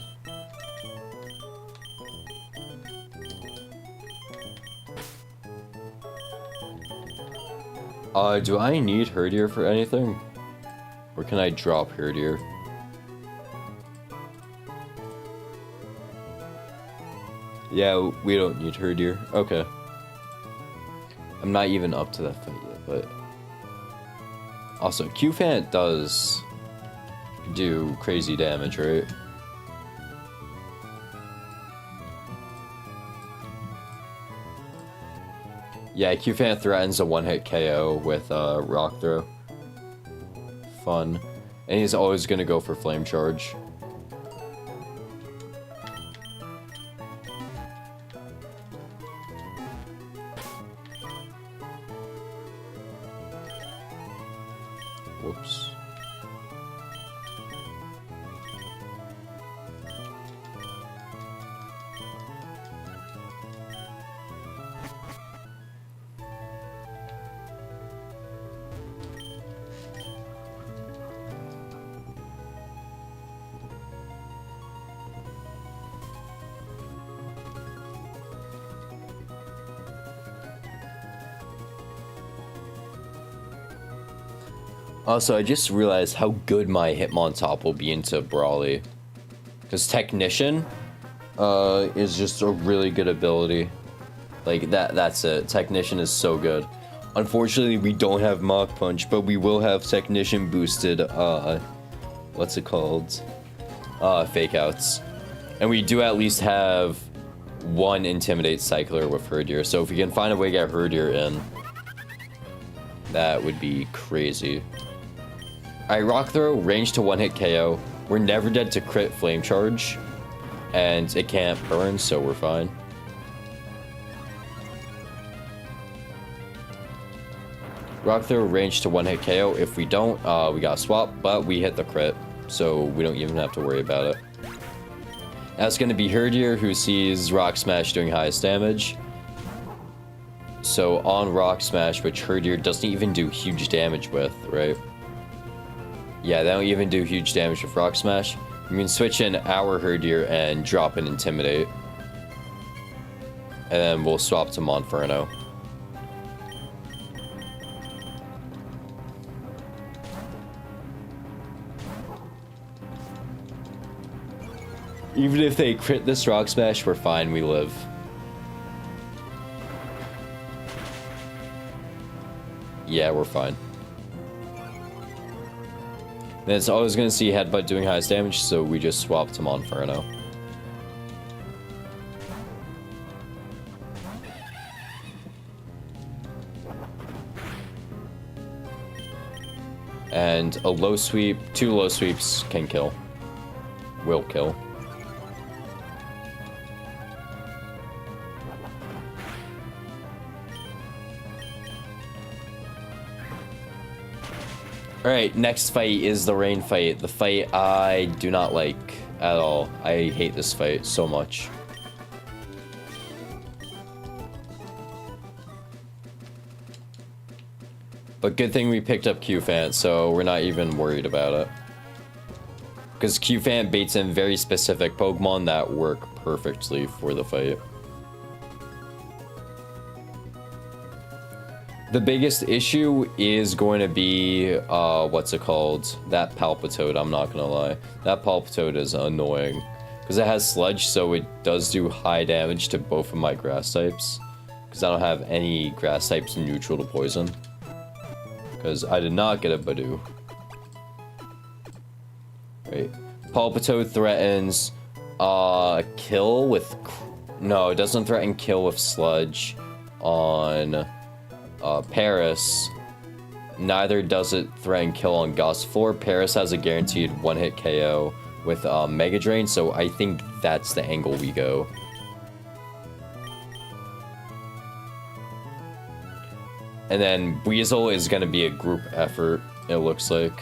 Do I need Herdier for anything? Or can I drop Herdier? Yeah, we don't need Herdier. Okay. I'm not even up to that fight yet, but... Also, Q-Fant does do crazy damage, right? Yeah, Q-Fant threatens a one-hit KO with Rock Throw. Fun. And he's always gonna go for Flame Charge. Whoops. Also, I just realized how good my Hitmontop will be into Brawly. Because Technician is just a really good ability. Like, that's it. Technician is so good. Unfortunately, we don't have Mach Punch, but we will have Technician boosted, what's it called? Fake Outs. And we do at least have one Intimidate Cycler with Herdier, so if we can find a way to get Herdier in, that would be crazy. Alright, Rock Throw, range to one-hit KO. We're never dead to crit Flame Charge, and it can't burn, so we're fine. Rock Throw, range to one-hit KO. If we don't, we got swap, but we hit the crit, so we don't even have to worry about it. That's going to be Herdier, who sees Rock Smash doing highest damage. So on Rock Smash, which Herdier doesn't even do huge damage with, right? Yeah, they don't even do huge damage with Rock Smash. We can switch in our Herdier and drop an Intimidate. And then we'll swap to Monferno. Even if they crit this Rock Smash, we're fine, we live. Yeah, we're fine. Then it's always going to see Headbutt doing highest damage, so we just swap to Monferno. And a low sweep, 2 low sweeps can kill. Will kill. Alright, next fight is the rain fight. The fight I do not like at all. I hate this fight so much. But good thing we picked up Q-Fant, so we're not even worried about it. Because Q-Fant baits in very specific Pokemon that work perfectly for the fight. The biggest issue is going to be, what's it called? That Palpitoad, I'm not gonna lie. That Palpitoad is annoying. Because it has Sludge, so it does do high damage to both of my grass types. Because I don't have any grass types neutral to poison. Because I did not get a Badoo. Right. Palpitoad threatens kill with... No, it doesn't threaten kill with Sludge on Paris. Neither does it threaten kill on Gossifleur. Paris has a guaranteed one-hit KO with Mega Drain, so I think that's the angle we go. And then Weasel is going to be a group effort, it looks like.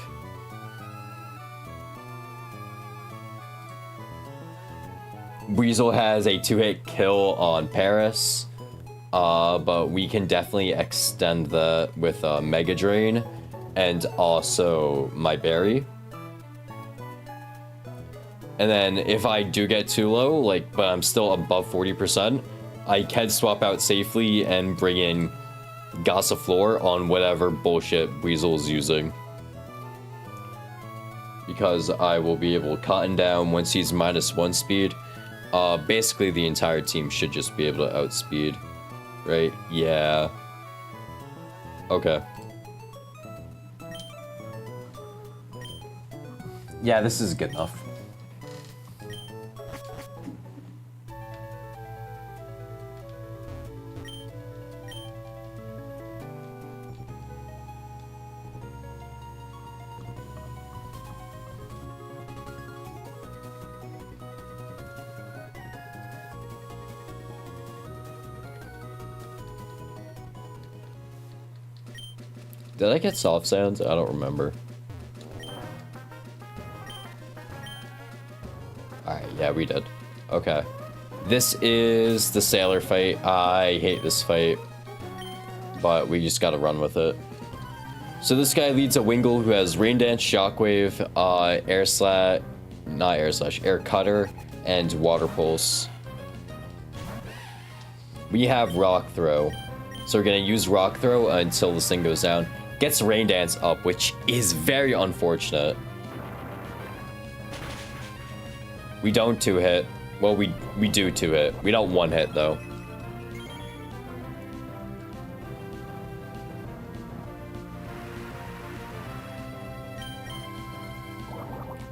Weasel has a 2-hit kill on Paris, but we can definitely extend that with Mega Drain and also my Berry. And then if I do get too low, like, but I'm still above 40%, I can swap out safely and bring in Gossifleur on whatever bullshit Weasel's using. Because I will be able to cotton down once he's -1 speed. Basically the entire team should just be able to outspeed, right? Yeah. Okay. Yeah, this is good enough. Did I get soft sounds? I don't remember. Alright, yeah, we did. Okay. This is the Sailor fight. I hate this fight, but we just gotta run with it. So this guy leads a Wingull who has Rain Dance, Shockwave, Air Cutter, and Water Pulse. We have Rock Throw. So we're gonna use Rock Throw until this thing goes down. Gets Rain Dance up, which is very unfortunate. We don't 2-hit. Well, we do 2-hit. We don't 1-hit, though.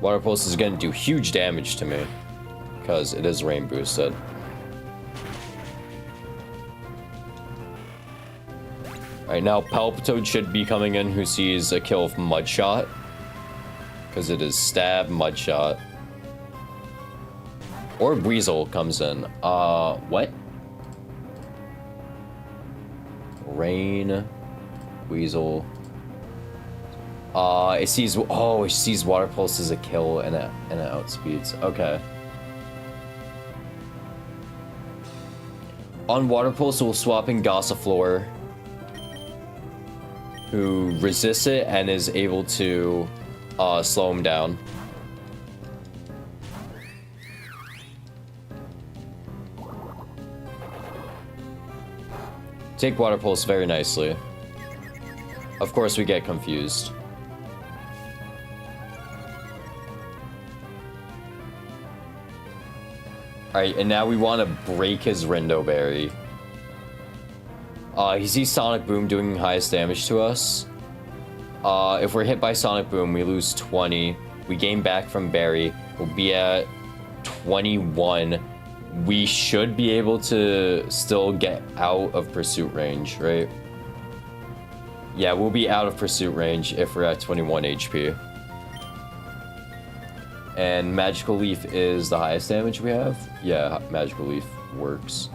Water Pulse is going to do huge damage to me, because it is rain boosted. Alright, now Palpitoad should be coming in, who sees a kill of Mudshot. Because it is Stab, Mudshot. Or Weasel comes in. What? Rain. Weasel. It sees Water Pulse as a kill and it outspeeds. Okay. On Water Pulse, we'll swap in Gossifleur, who resists it and is able to slow him down. Take Water Pulse very nicely. Of course, we get confused. Alright, and now we want to break his Rindo Berry. He sees Sonic Boom doing highest damage to us. If we're hit by Sonic Boom, we lose 20. We gain back from Berry. We'll be at 21. We should be able to still get out of pursuit range, right? Yeah, we'll be out of pursuit range if we're at 21 HP. And Magical Leaf is the highest damage we have? Yeah, Magical Leaf works.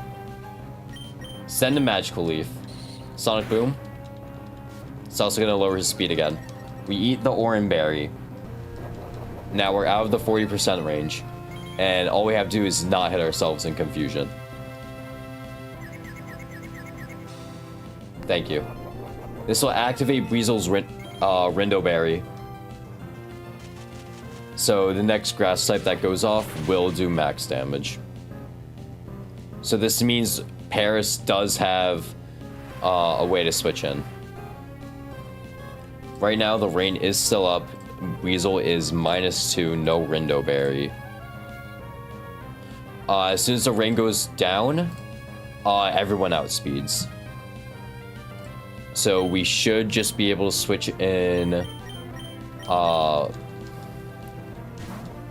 Send a Magical Leaf. Sonic Boom. It's also going to lower his speed again. We eat the Oran Berry. Now we're out of the 40% range. And all we have to do is not hit ourselves in confusion. Thank you. This will activate Weasel's Rindo Berry. So the next grass type that goes off will do max damage. So this means Paris does have a way to switch in. Right now the rain is still up. Weasel is -2, no Rindo Berry. As soon as the rain goes down, everyone outspeeds. So we should just be able to switch in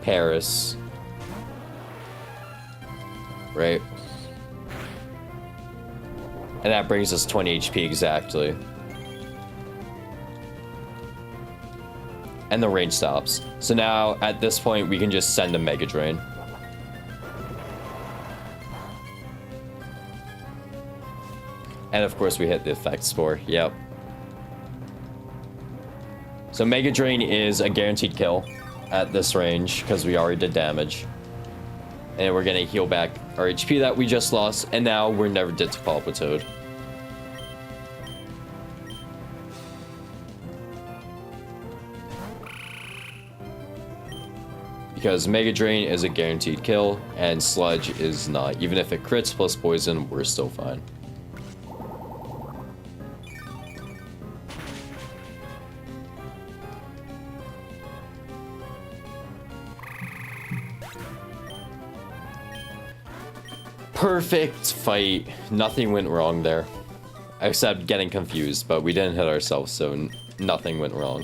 Paris. Right? And that brings us 20 HP exactly. And the range stops. So now, at this point, we can just send a Mega Drain. And of course, we hit the effect score. Yep. So Mega Drain is a guaranteed kill at this range, because we already did damage. And we're gonna heal back our HP that we just lost, and now we're never dead to Palpitoad. Because Mega Drain is a guaranteed kill, and Sludge is not. Even if it crits plus poison, we're still fine. Perfect fight. Nothing went wrong there. Except getting confused, but we didn't hit ourselves, so nothing went wrong.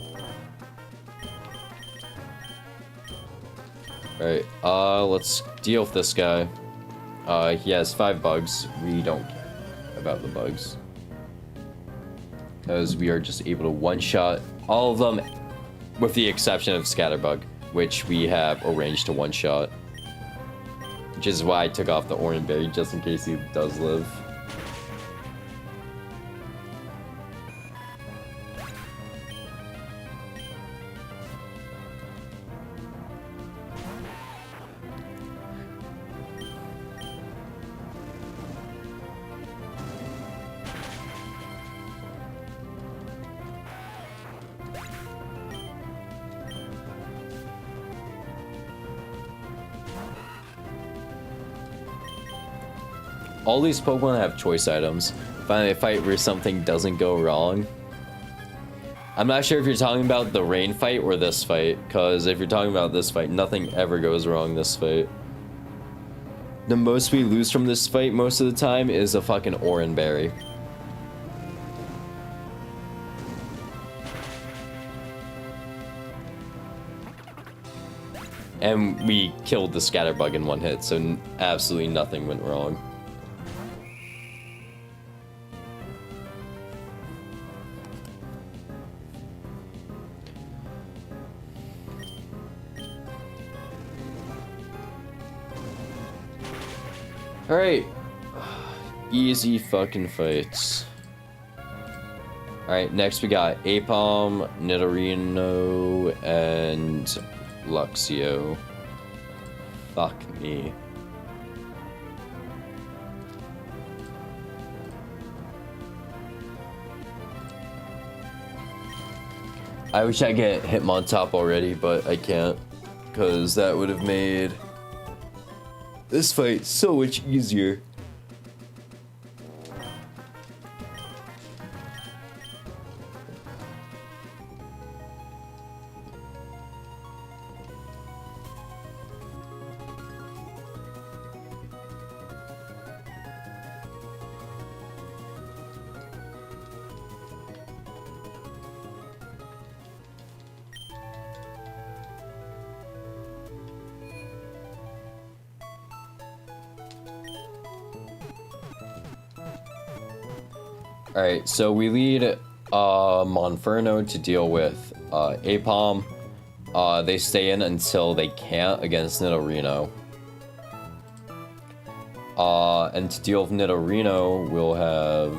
Alright, let's deal with this guy. He has 5 bugs. We don't care about the bugs. Because we are just able to one-shot all of them, with the exception of Scatterbug, which we have arranged to one-shot. Which is why I took off the Orange Berry, just in case he does live. All these Pokemon have choice items. Finally, a fight where something doesn't go wrong. I'm not sure if you're talking about the rain fight or this fight, because if you're talking about this fight, nothing ever goes wrong this fight. The most we lose from this fight most of the time is a fucking Orange Berry. And we killed the Scatterbug in one hit, so absolutely nothing went wrong. Alright. Easy fucking fights. Alright, next we got Apom, Nidorino, and Luxio. Fuck me. I wish I could get Hitmontop already, but I can't. Because that would have made this fight so much easier. Alright, so we lead Monferno to deal with Apom. They stay in until they can't against Nidorino. And to deal with Nidorino, we'll have...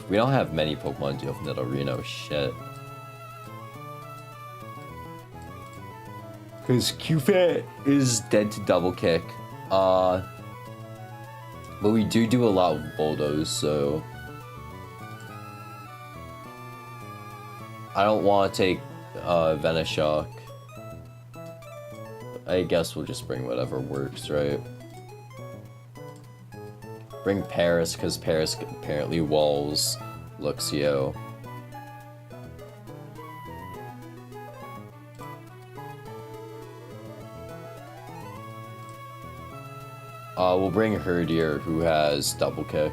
we don't have many Pokemon to deal with Nidorino, shit. Because Q-Fat is dead to Double Kick. But we do a lot with Bulldoze, so... I don't want to take Venoshock. I guess we'll just bring whatever works, right? Bring Paris, because Paris apparently walls Luxio. We'll bring Herdier, who has Double Kick.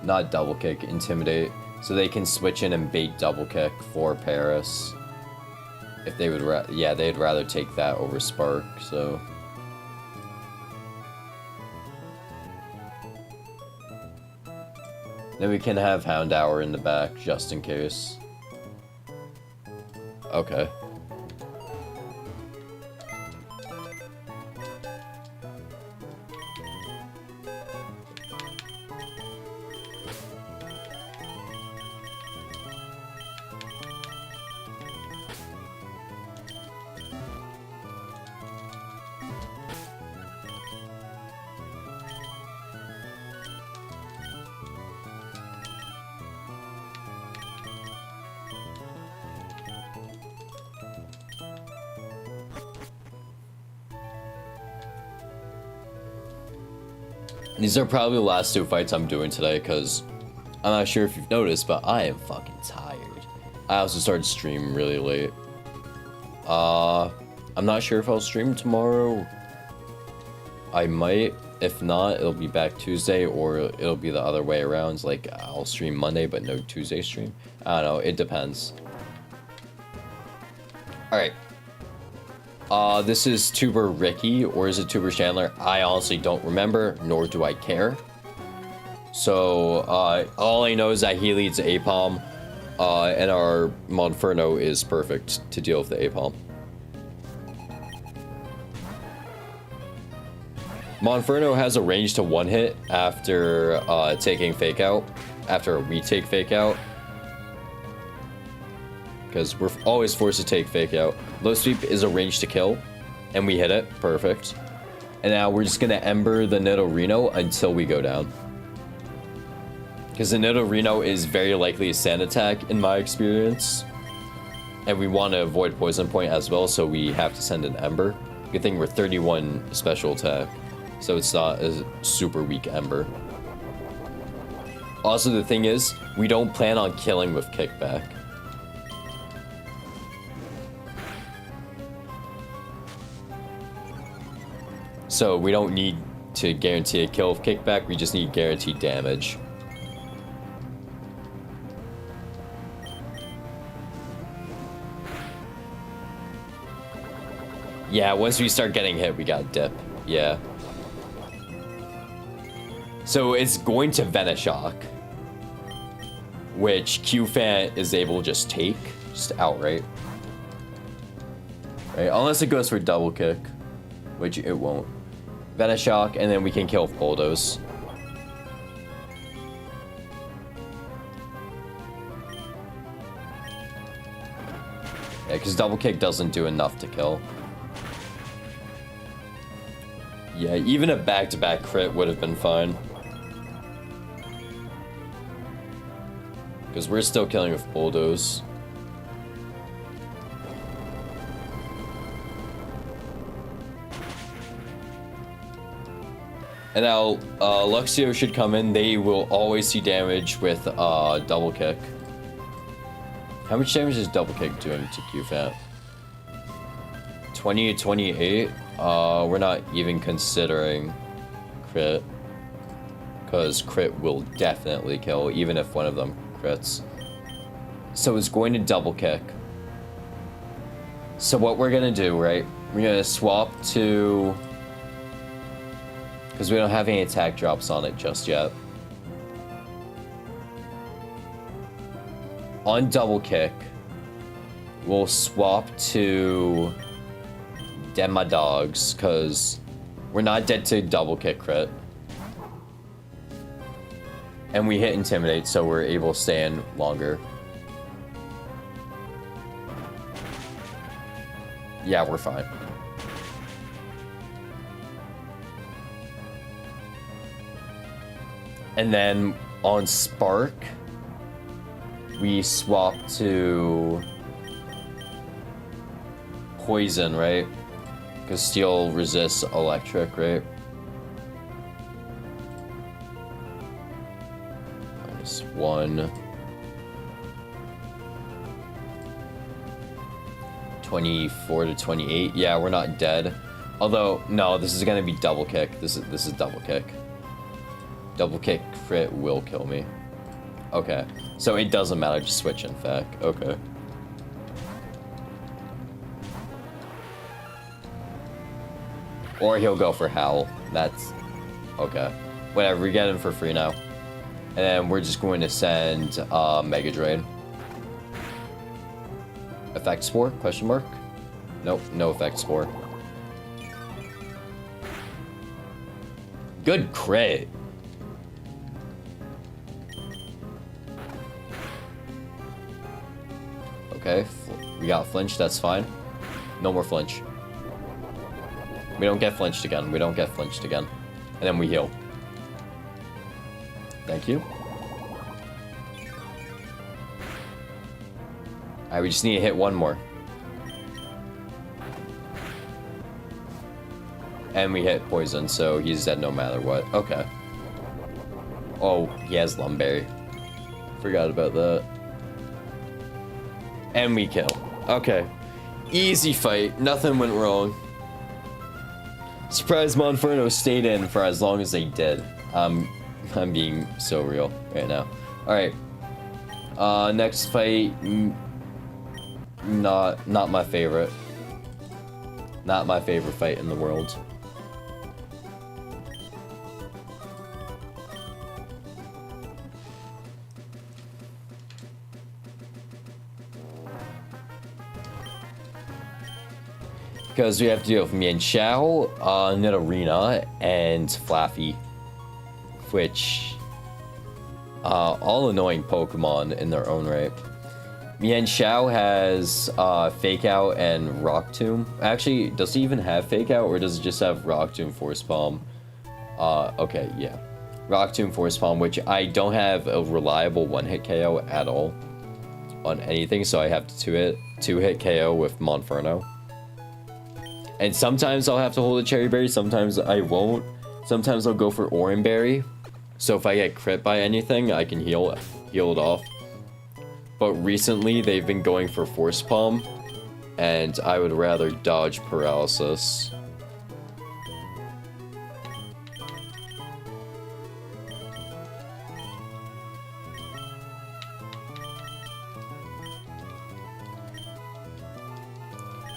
not double kick, intimidate. So they can switch in and bait double kick for Paris. If they would, yeah, they'd rather take that over Spark, so. Then we can have Houndour in the back, just in case. Okay. These are probably the last 2 fights I'm doing today, because I'm not sure if you've noticed, but I am fucking tired. I also started streaming really late. I'm not sure if I'll stream tomorrow. I might. If not, it'll be back Tuesday, or it'll be the other way around. Like, I'll stream Monday, but no Tuesday stream. I don't know. It depends. Alright. This is Tuber Ricky, or is it Tuber Chandler? I honestly don't remember, nor do I care. So, all I know is that he leads Apom, and our Monferno is perfect to deal with the Apom. Monferno has a range to one hit after taking Fake Out, after we take Fake Out. Because we're always forced to take Fake Out. Low Sweep is a range to kill, and we hit it. Perfect. And now we're just going to Ember the Nidorino until we go down. Because the Nidorino is very likely a sand attack in my experience. And we want to avoid Poison Point as well, so we have to send an Ember. Good thing we're 31 special attack, so it's not a super weak Ember. Also, the thing is, we don't plan on killing with Kickback. So we don't need to guarantee a kill with Kickback, we just need guaranteed damage. Yeah, once we start getting hit, we got dip. Yeah. So it's going to Venoshock, which Q-Fan is able to just take, just outright. Right, unless it goes for double kick, which it won't. Venoshock, and then we can kill with Bulldoze. Yeah, because double kick doesn't do enough to kill. Yeah, even a back-to-back crit would have been fine. Because we're still killing with Bulldoze. And now, Luxio should come in. They will always see damage with double kick. How much damage is double kick doing to Q-Fat? 20 to 28. We're not even considering crit. Because crit will definitely kill, even if one of them crits. So it's going to double kick. So what we're going to do, right? We're going to swap to... because we don't have any attack drops on it just yet. On double kick, we'll swap to Dead My Dogs, because we're not dead to double kick crit. And we hit Intimidate, so we're able to stay in longer. Yeah, we're fine. And then on Spark, we swap to Poison, right? Because Steel resists Electric, right? -1. 24 to 28. Yeah, we're not dead. Although, no, this is gonna be double kick. This is double kick. Double kick crit will kill me. Okay. So it doesn't matter to switch, in fact. Okay. Or he'll go for Howl. That's... Okay. Whatever, we get him for free now. And then we're just going to send Mega Drain. Effect Spore? Question mark? Nope, no Effect Spore. Good crit. Okay, we got flinched, that's fine. No more flinch. We don't get flinched again, we don't get flinched again. And then we heal. Thank you. Alright, we just need to hit one more. And we hit poison, so he's dead no matter what. Okay. Oh, he has Lumberry. Forgot about that. And we kill. Okay. Easy fight. Nothing went wrong. Surprised Monferno stayed in for as long as they did. I'm being so real right now. Alright. Next fight... Not my favorite. Not my favorite fight in the world. Because we have to deal with Mienshao, Nidorina, and Flaffy. Which... all annoying Pokemon in their own right. Mienshao has Fake Out and Rock Tomb. Actually, does he even have Fake Out, or does it just have Rock Tomb, Force Palm? Okay, yeah. Rock Tomb, Force Palm, which I don't have a reliable one-hit KO at all on anything, so I have to two-hit KO with Monferno. And sometimes I'll have to hold a Cherry Berry, sometimes I won't. Sometimes I'll go for Oranberry. So if I get crit by anything, I can heal it off. But recently, they've been going for Force Palm, and I would rather dodge Paralysis.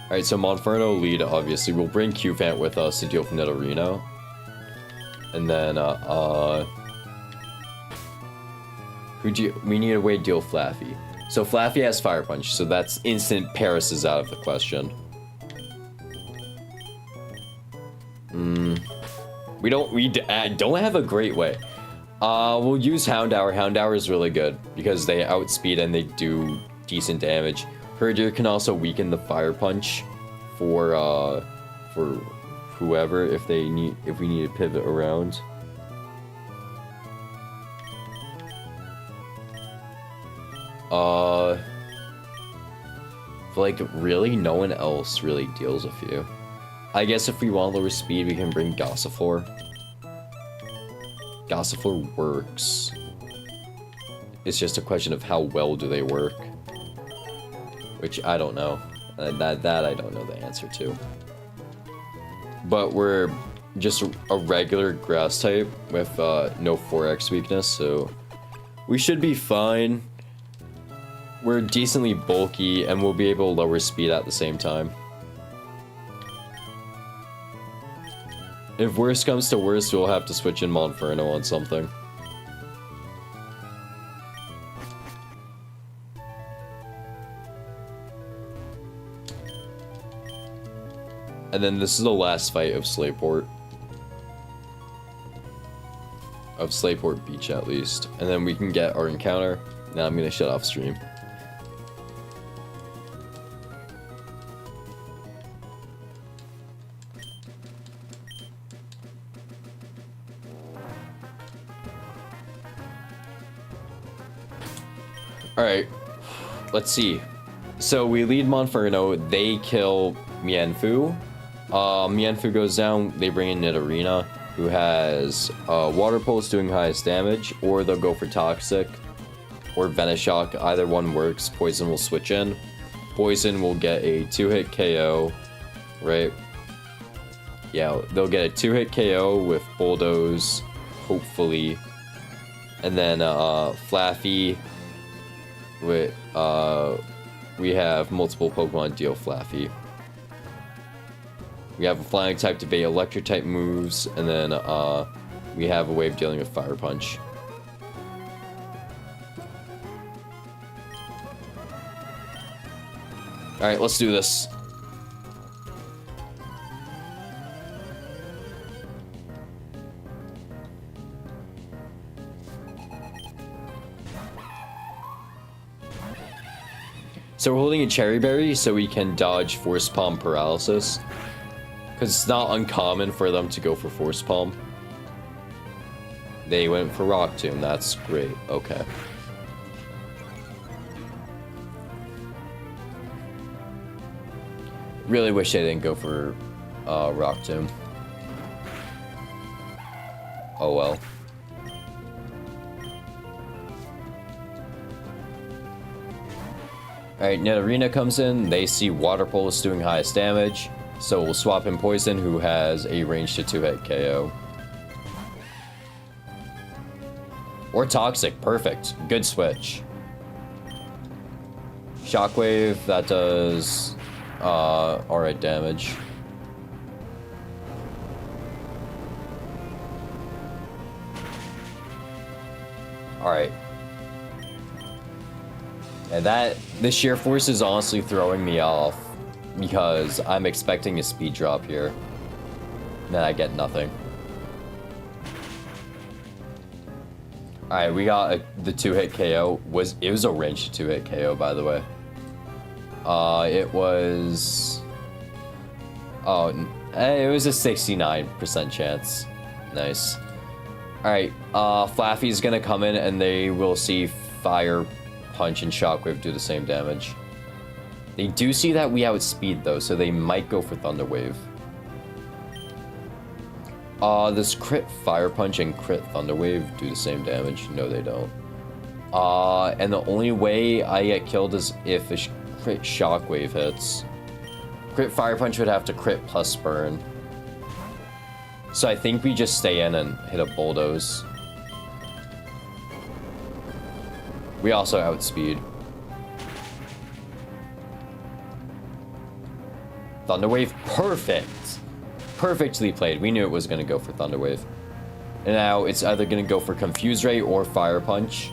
Alright, so Monferno lead, obviously. We'll bring Cufant with us to deal with Nidorino. And then, we need a way to deal with Flaffy. So Flaffy has Fire Punch, so that's instant Paris is out of the question. We don't have a great way. We'll use Houndour. Houndour is really good because they outspeed and they do decent damage. Herdier can also weaken the Fire Punch for whoever if we need to pivot around. Like, really, no one else really deals with you. I guess if we want lower speed, we can bring Gossifleur. Gossifleur works. It's just a question of how well do they work. Which I don't know. That I don't know the answer to. But we're just a regular grass type with no 4x weakness, so we should be fine. We're decently bulky, and we'll be able to lower speed at the same time. If worst comes to worst, we'll have to switch in Monferno on something. And then this is the last fight of Slayport. Of Slayport Beach, at least. And then we can get our encounter. Now I'm gonna shut off stream. Alright, let's see. So we lead Monferno, they kill Mienfoo. Mienfoo goes down, they bring in Nidorina, who has Water Pulse doing highest damage, or they'll go for Toxic, or Venoshock, either one works. Poison will switch in. Poison will get a 2-hit KO, right? Yeah, they'll get a 2-hit KO with Bulldoze, hopefully. And then Flaffy. We have multiple Pokemon deal Flaffy. We have a flying type to bait electric type moves, and then we have a way of dealing with Fire Punch. Alright, let's do this. So we're holding a Cherry Berry so we can dodge Force Palm Paralysis. Because it's not uncommon for them to go for Force Palm. They went for Rock Tomb, that's great, okay. Really wish they didn't go for Rock Tomb. Oh well. Alright, Nidorina comes in, they see Water Pulse doing highest damage, so we'll swap in Poison, who has a range to 2-hit KO. Or Toxic, perfect. Good switch. Shockwave, that does alright damage. Alright. And the sheer force is honestly throwing me off because I'm expecting a speed drop here. And then I get nothing. Alright, we got the 2-hit KO. It was a ranged 2-hit KO, by the way. It was... Oh, it was a 69% chance. Nice. Alright, Flaffy's gonna come in and they will see Fire Punch and Shockwave do the same damage. They do see that we outspeed though, so they might go for Thunder Wave. Does crit Fire Punch and crit Thunder Wave do the same damage? No, they don't. And the only way I get killed is if a crit Shockwave hits. Crit Fire Punch would have to crit plus burn. So I think we just stay in and hit a Bulldoze. We also outspeed. Thunder Wave, perfect! Perfectly played. We knew it was going to go for Thunder Wave. And now it's either going to go for Confuse Ray or Fire Punch.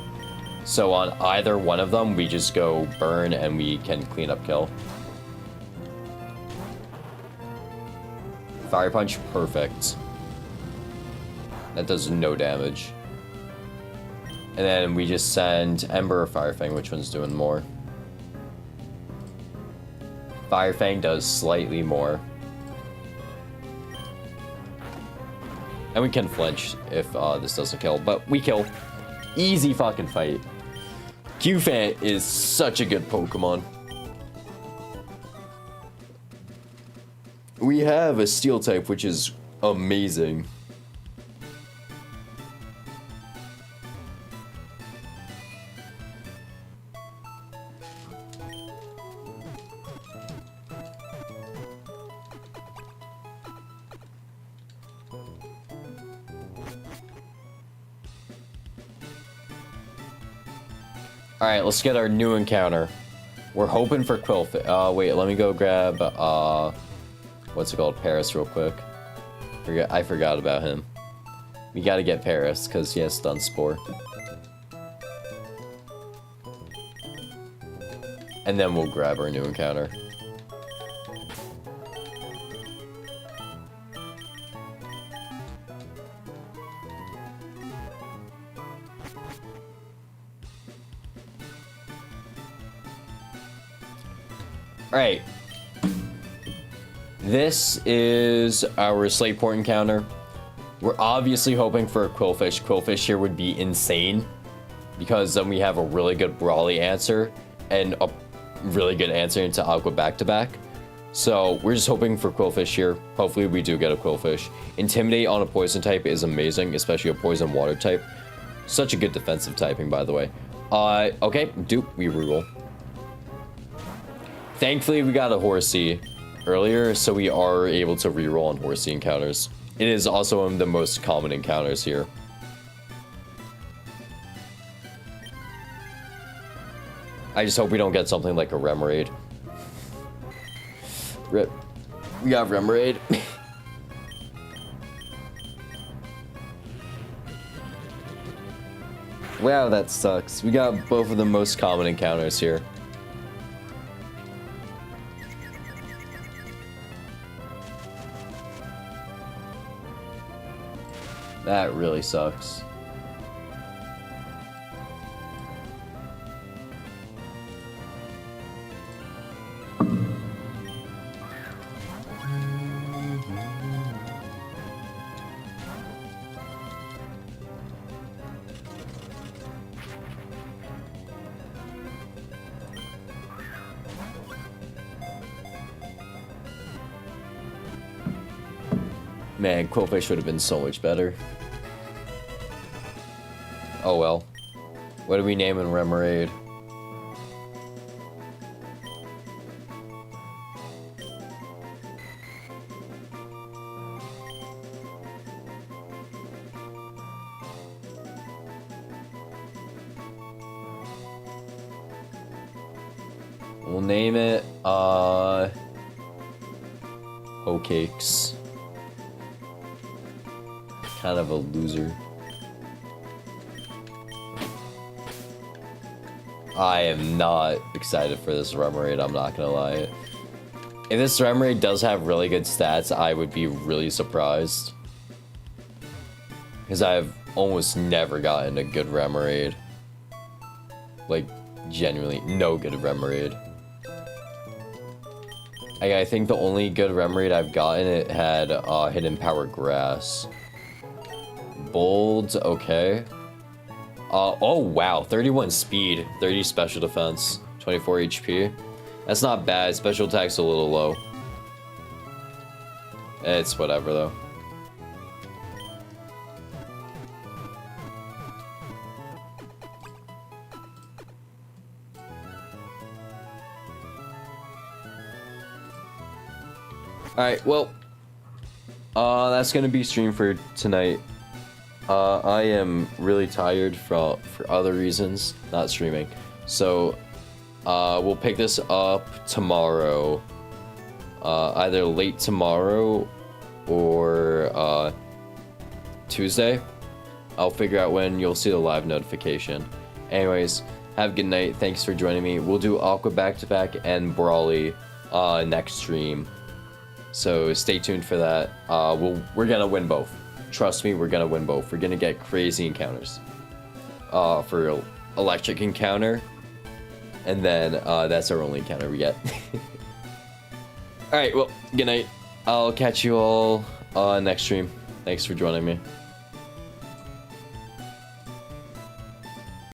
So on either one of them, we just go Burn and we can clean up kill. Fire Punch, perfect. That does no damage. And then we just send Ember or Fire Fang, which one's doing more? Fire Fang does slightly more. And we can flinch if this doesn't kill, but we kill. Easy fucking fight. Q-Fan is such a good Pokemon. We have a Steel type, which is amazing. Alright, let's get our new encounter. We're hoping for Qwilfish. Wait, let me go grab, what's it called? Paris real quick. I forgot about him. We gotta get Paris, because he has Stun Spore. And then we'll grab our new encounter. Alright. This is our Slateport encounter. We're obviously hoping for a Qwilfish. Qwilfish here would be insane, because then we have a really good Brawly answer and a really good answer into Aqua back-to-back. So we're just hoping for Qwilfish here. Hopefully we do get a Qwilfish. Intimidate on a Poison type is amazing, especially a Poison Water type. Such a good defensive typing, by the way. Okay, we reroll. Thankfully, we got a Horsey earlier, so we are able to reroll on Horsey encounters. It is also one of the most common encounters here. I just hope we don't get something like a Remoraid. Rip. We got Remoraid. Wow, that sucks. We got both of the most common encounters here. That really sucks. Man, Quillfish would have been so much better. Oh well. What are we naming Remoraid? We'll name it, Ho-Cakes. Kind of a loser. I am not excited for this Remoraid, I'm not gonna lie. If this Remoraid does have really good stats, I would be really surprised. Because I've almost never gotten a good Remoraid. Like, genuinely, no good Remoraid. I think the only good Remoraid I've gotten, it had Hidden Power Grass. Bold, okay. Oh wow, 31 speed, 30 special defense, 24 HP. That's not bad. Special attack's a little low. It's whatever though. Alright, well, that's gonna be stream for tonight. I am really tired for other reasons, not streaming. So, we'll pick this up tomorrow. Either late tomorrow or Tuesday. I'll figure out when you'll see the live notification. Anyways, have a good night. Thanks for joining me. We'll do Aqua back-to-back and Brawly next stream. So stay tuned for that. We're gonna win both. Trust me, we're gonna win both. We're gonna get crazy encounters. For electric encounter, and then that's our only encounter we get. Alright, well, good night. I'll catch you all next stream. Thanks for joining me.